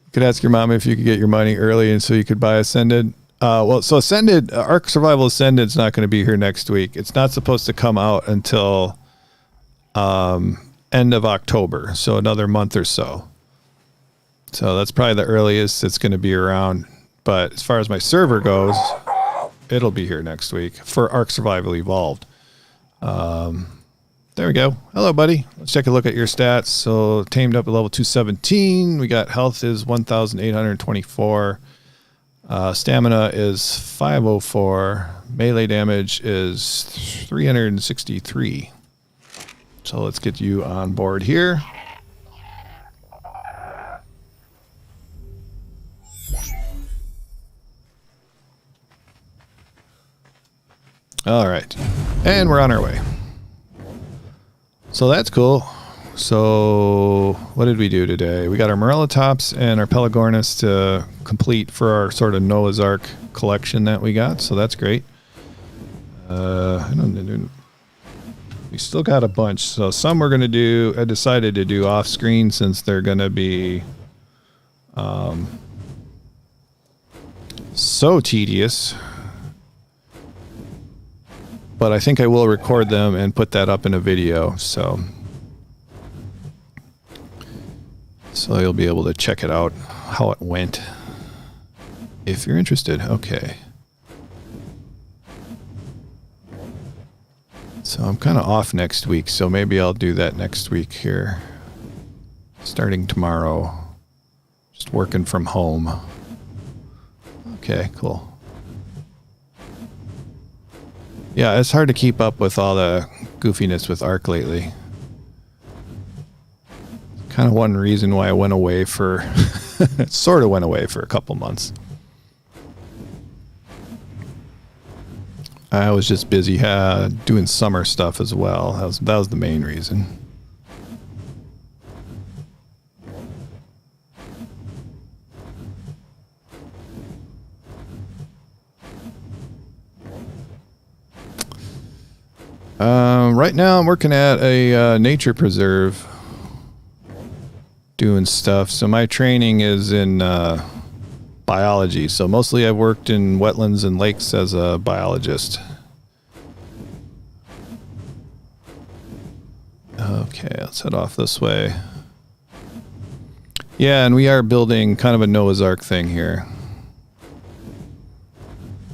You could ask your mom if you could get your money early and so you could buy Ascended. So Ascended, Ark Survival Ascended is not going to be here next week. It's not supposed to come out until end of October, so another month or so. So that's probably the earliest it's going to be around. But as far as my server goes, it'll be here next week for Ark Survival Evolved. There we go. Hello, buddy. Let's take a look at your stats. So tamed up at level 217. We got health is 1,824. Stamina is 504. Melee damage is 363. So let's get you on board here. All right. And we're on our way. So that's cool. So what did we do today? We got our Morella tops and our Pelagornis to complete for our sort of Noah's Ark collection that we got. So that's great. We still got a bunch. So some we're going to do, I decided to do off screen since they're going to be so tedious. But I think I will record them and put that up in a video. So you'll be able to check it out, how it went, if you're interested. Okay. So I'm kind of off next week, so maybe I'll do that next week here. Starting tomorrow. Just working from home. Okay, cool. Yeah, it's hard to keep up with all the goofiness with Ark lately. Kind of one reason why I went away for, sort of went away for a couple months. I was just busy doing summer stuff as well. That was the main reason. Right now I'm working at a nature preserve doing stuff. So my training is in biology. So mostly I've worked in wetlands and lakes as a biologist. Okay, let's head off this way. Yeah, and we are building kind of a Noah's Ark thing here.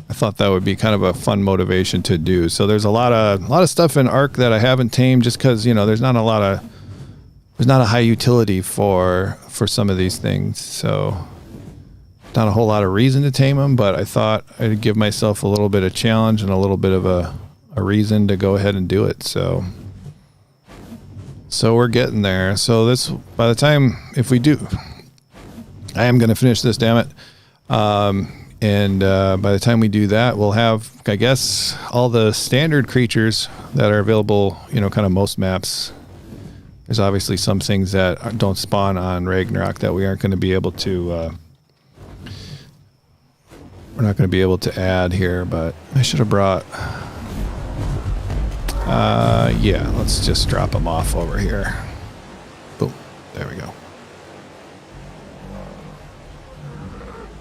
I thought that would be kind of a fun motivation to do. So there's a lot of stuff in Ark that I haven't tamed just because, you know, there's not a high utility for some of these things. So not a whole lot of reason to tame them, but I thought I'd give myself a little bit of challenge and a little bit of a reason to go ahead and do it. So we're getting there. So this, by the time, if we do, I am going to finish this, damn it. And by the time we do that, we'll have, I guess, all the standard creatures that are available, you know, kind of most maps. There's obviously some things that don't spawn on Ragnarok that we aren't going to be able to, we're not going to be able to add here, but I should have brought, yeah, let's just drop them off over here. Boom. There we go.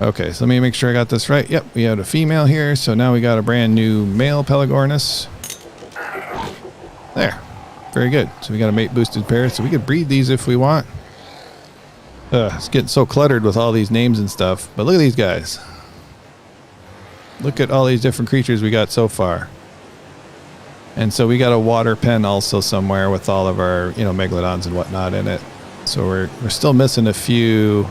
Okay, so let me make sure I got this right. Yep, we had a female here, so now we got a brand new male Pelagornis. There. Very good. So we got a mate boosted pair, so we could breed these if we want. It's getting so cluttered with all these names and stuff, but look at these guys. Look at all these different creatures we got so far. And so we got a water pen also somewhere with all of our, you know, megalodons and whatnot in it. So we're still missing a few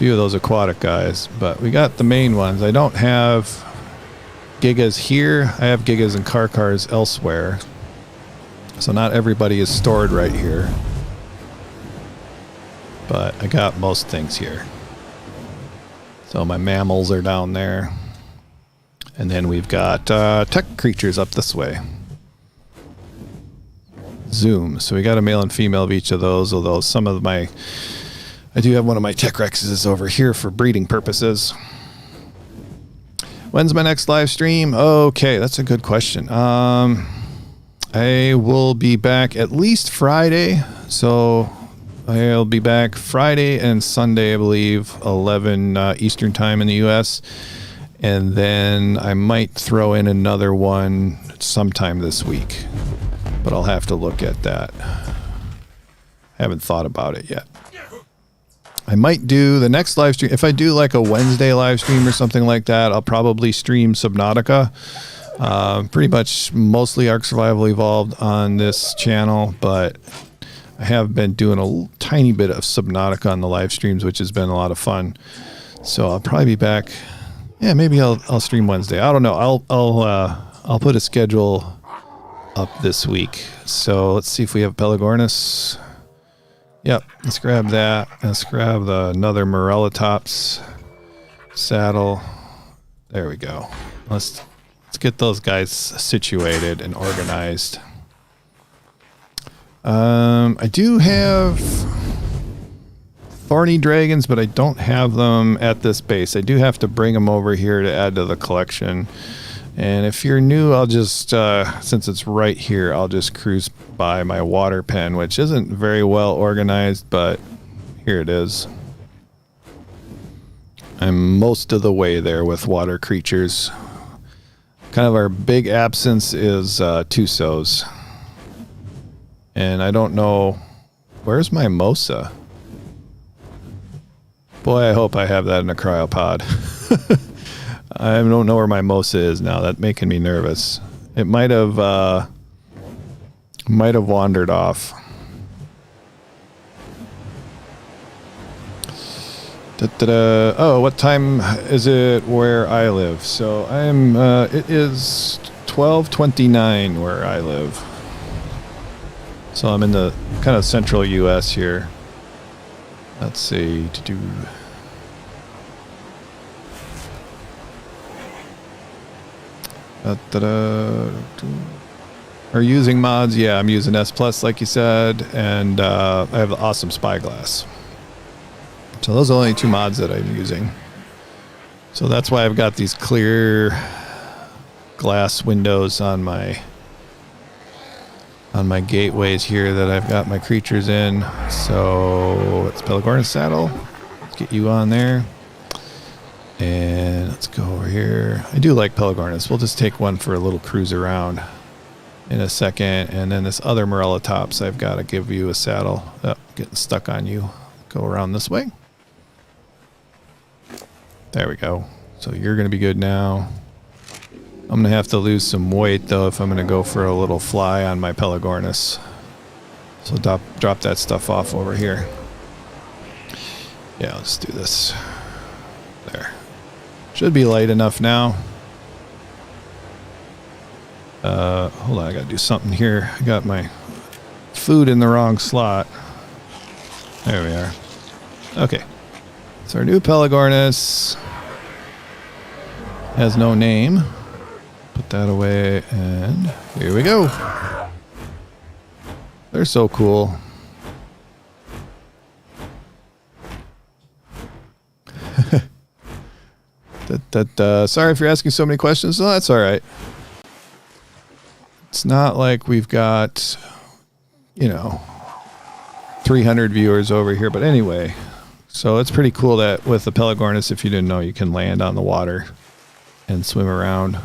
of those aquatic guys, but we got the main ones. I don't have gigas here. I have gigas and carcars elsewhere. So not everybody is stored right here. But I got most things here. So my mammals are down there. And then we've got tech creatures up this way. Zoom. So we got a male and female of each of those, although some of my... I do have one of my tech rexes over here for breeding purposes. When's my next live stream? Okay, that's a good question. I will be back at least Friday. So I'll be back Friday and Sunday, I believe, 11 Eastern time in the US. And then I might throw in another one sometime this week. But I'll have to look at that. I haven't thought about it yet. I might do the next live stream. If I do like a Wednesday live stream or something like that, I'll probably stream Subnautica. Pretty much mostly Ark Survival Evolved on this channel, but I have been doing a tiny bit of Subnautica on the live streams, which has been a lot of fun. So I'll probably be back. Yeah, maybe I'll stream Wednesday. I don't know. I'll put a schedule up this week. So let's see if we have Pelagornis. Yep, let's grab that. Let's grab another Morellatops saddle. There we go. Let's get those guys situated and organized. I do have thorny dragons, but I don't have them at this base. I do have to bring them over here to add to the collection. And if you're new, I'll just, since it's right here, I'll just cruise by my water pen, which isn't very well organized, but here it is. I'm most of the way there with water creatures. Kind of our big absence is Tusos. And I don't know, where's my Mosa? Boy, I hope I have that in a cryopod. I don't know where my Mosa is now. That's making me nervous. It might have wandered off. Oh, what time is it where I live? So I'm. It is 12:29 where I live. So I'm in the kind of central U.S. here. Let's see. Are using mods? Yeah, I'm using S Plus, like you said, and I have the awesome spyglass. So those are the only two mods that I'm using. So that's why I've got these clear glass windows on my gateways here that I've got my creatures in. So it's Pelagornis saddle. Let's get you on there. And let's go over here. I do like Pelagornis. We'll just take one for a little cruise around in a second. And then this other Morellatops, I've got to give you a saddle. Oh, getting stuck on you. Go around this way. There we go. So you're going to be good now. I'm going to have to lose some weight, though, if I'm going to go for a little fly on my Pelagornis. So drop that stuff off over here. Yeah, let's do this. There. Should be light enough now. Hold on, I got to do something here. I got my food in the wrong slot. There we are. Okay. So our new Pelagornis has no name. Put that away, and here we go. They're so cool. Sorry if you're asking so many questions. No, that's all right. It's not like we've got, 300 viewers over here. But anyway, so it's pretty cool that with the Pelagornis, if you didn't know, you can land on the water and swim around.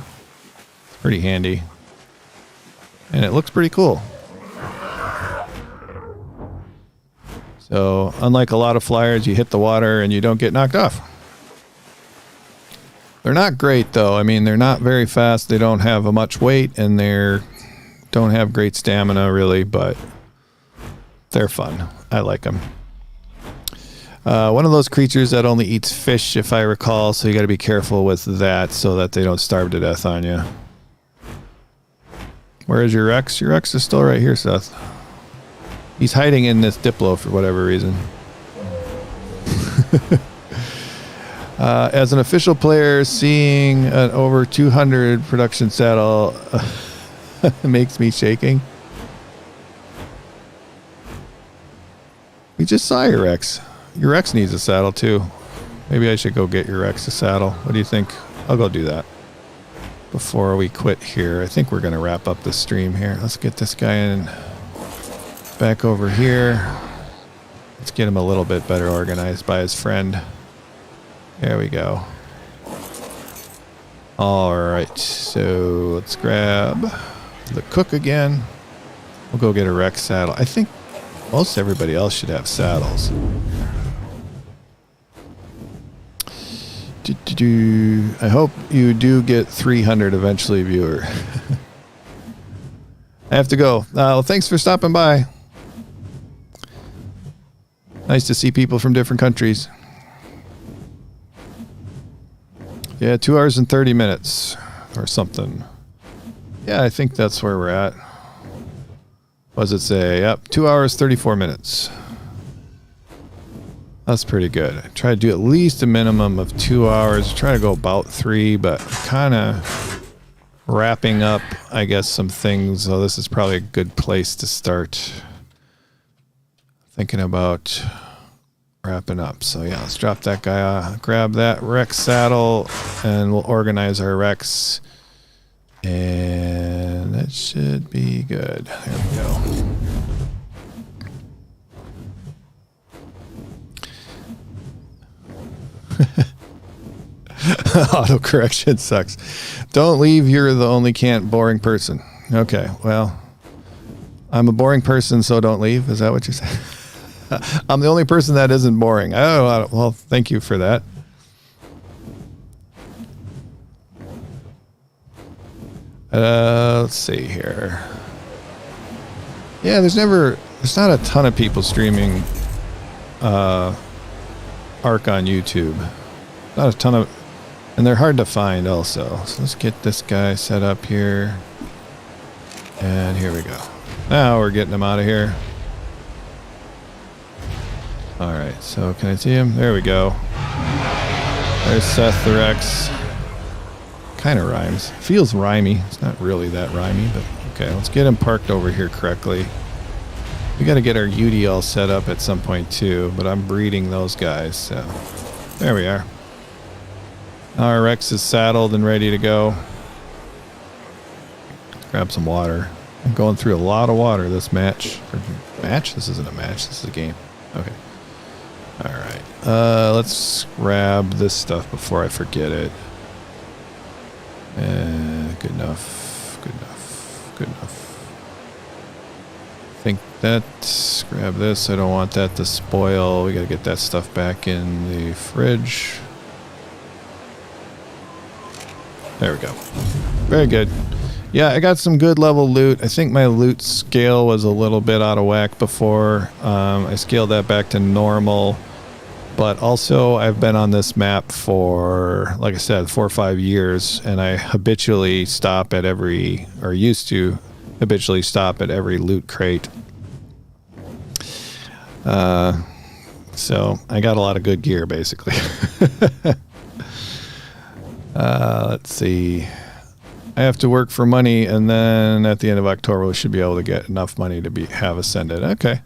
It's pretty handy. And it looks pretty cool. So unlike a lot of flyers, you hit the water and you don't get knocked off. They're not great, though. I mean, they're not very fast. They don't have much weight, and they don't have great stamina, really, but they're fun. I like them. One of those creatures that only eats fish, if I recall, so you got to be careful with that so that they don't starve to death on you. Where is your Rex? Your Rex is still right here, Seth. He's hiding in this Diplo for whatever reason. As an official player, seeing an over 200 production saddle makes me shaking. We just saw your Rex. Your Rex needs a saddle too. Maybe I should go get your Rex a saddle. What do you think? I'll go do that before we quit here. I think we're going to wrap up the stream here. Let's get this guy in back over here. Let's get him a little bit better organized by his friend. There we go. All right, so let's grab the cook again. We'll go get a Rex saddle. I think most everybody else should have saddles. I hope you do get 300 eventually, viewer. I have to go. Well, thanks for stopping by. Nice to see people from different countries. Yeah, 2 hours and 30 minutes or something. Yeah, I think that's where we're at. What does it say? Yep, 2 hours, 34 minutes. That's pretty good. I try to do at least a minimum of 2 hours. Try to go about 3, but kind of wrapping up, I guess, some things. So this is probably a good place to start thinking about wrapping up. So yeah, let's drop that guy off, grab that Rex saddle, and we'll organize our Rex. And that should be good. There we go. Auto correction sucks. Don't leave. You're the only boring person. Okay, well, I'm a boring person, so don't leave. Is that what you're saying? I'm the only person that isn't boring. Oh, well, thank you for that. Let's see here. Yeah, there's not a ton of people streaming Ark on YouTube. Not a ton of, and they're hard to find also. So let's get this guy set up here. And here we go. Now we're getting him out of here. All right, so can I see him? There we go. There's Seth the Rex. Kind of rhymes. Feels rhymey. It's not really that rhymey, but okay. Let's get him parked over here correctly. We got to get our UD all set up at some point too, but I'm breeding those guys, so there we are. Our Rex is saddled and ready to go. Grab some water. I'm going through a lot of water this match. Match? This isn't a match. This is a game. Okay. All right. Let's grab this stuff before I forget it. Good enough. Good enough. Good enough. I think that. Grab this. I don't want that to spoil. We got to get that stuff back in the fridge. There we go. Very good. Yeah, I got some good level loot. I think my loot scale was a little bit out of whack before. I scaled that back to normal. But also, I've been on this map for, like I said, 4 or 5 years, and I habitually stop at every, or used to habitually stop at every loot crate. So I got a lot of good gear, basically. Let's see. I have to work for money, and then at the end of October, we should be able to get enough money to have Ascended. Okay.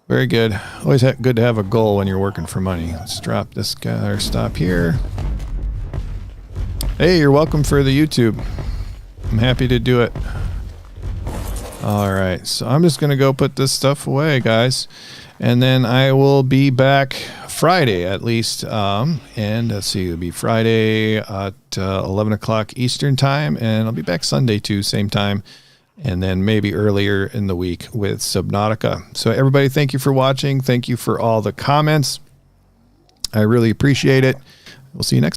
Very good. Always good to have a goal when you're working for money. Let's drop this guy, or stop here. Hey, you're welcome for the YouTube. I'm happy to do it. All right, so I'm just going to go put this stuff away, guys. And then I will be back Friday at least. And let's see, it'll be Friday at 11 o'clock Eastern time. And I'll be back Sunday too, same time. And then maybe earlier in the week with Subnautica. So everybody, thank you for watching. Thank you for all the comments. I really appreciate it. We'll see you next time.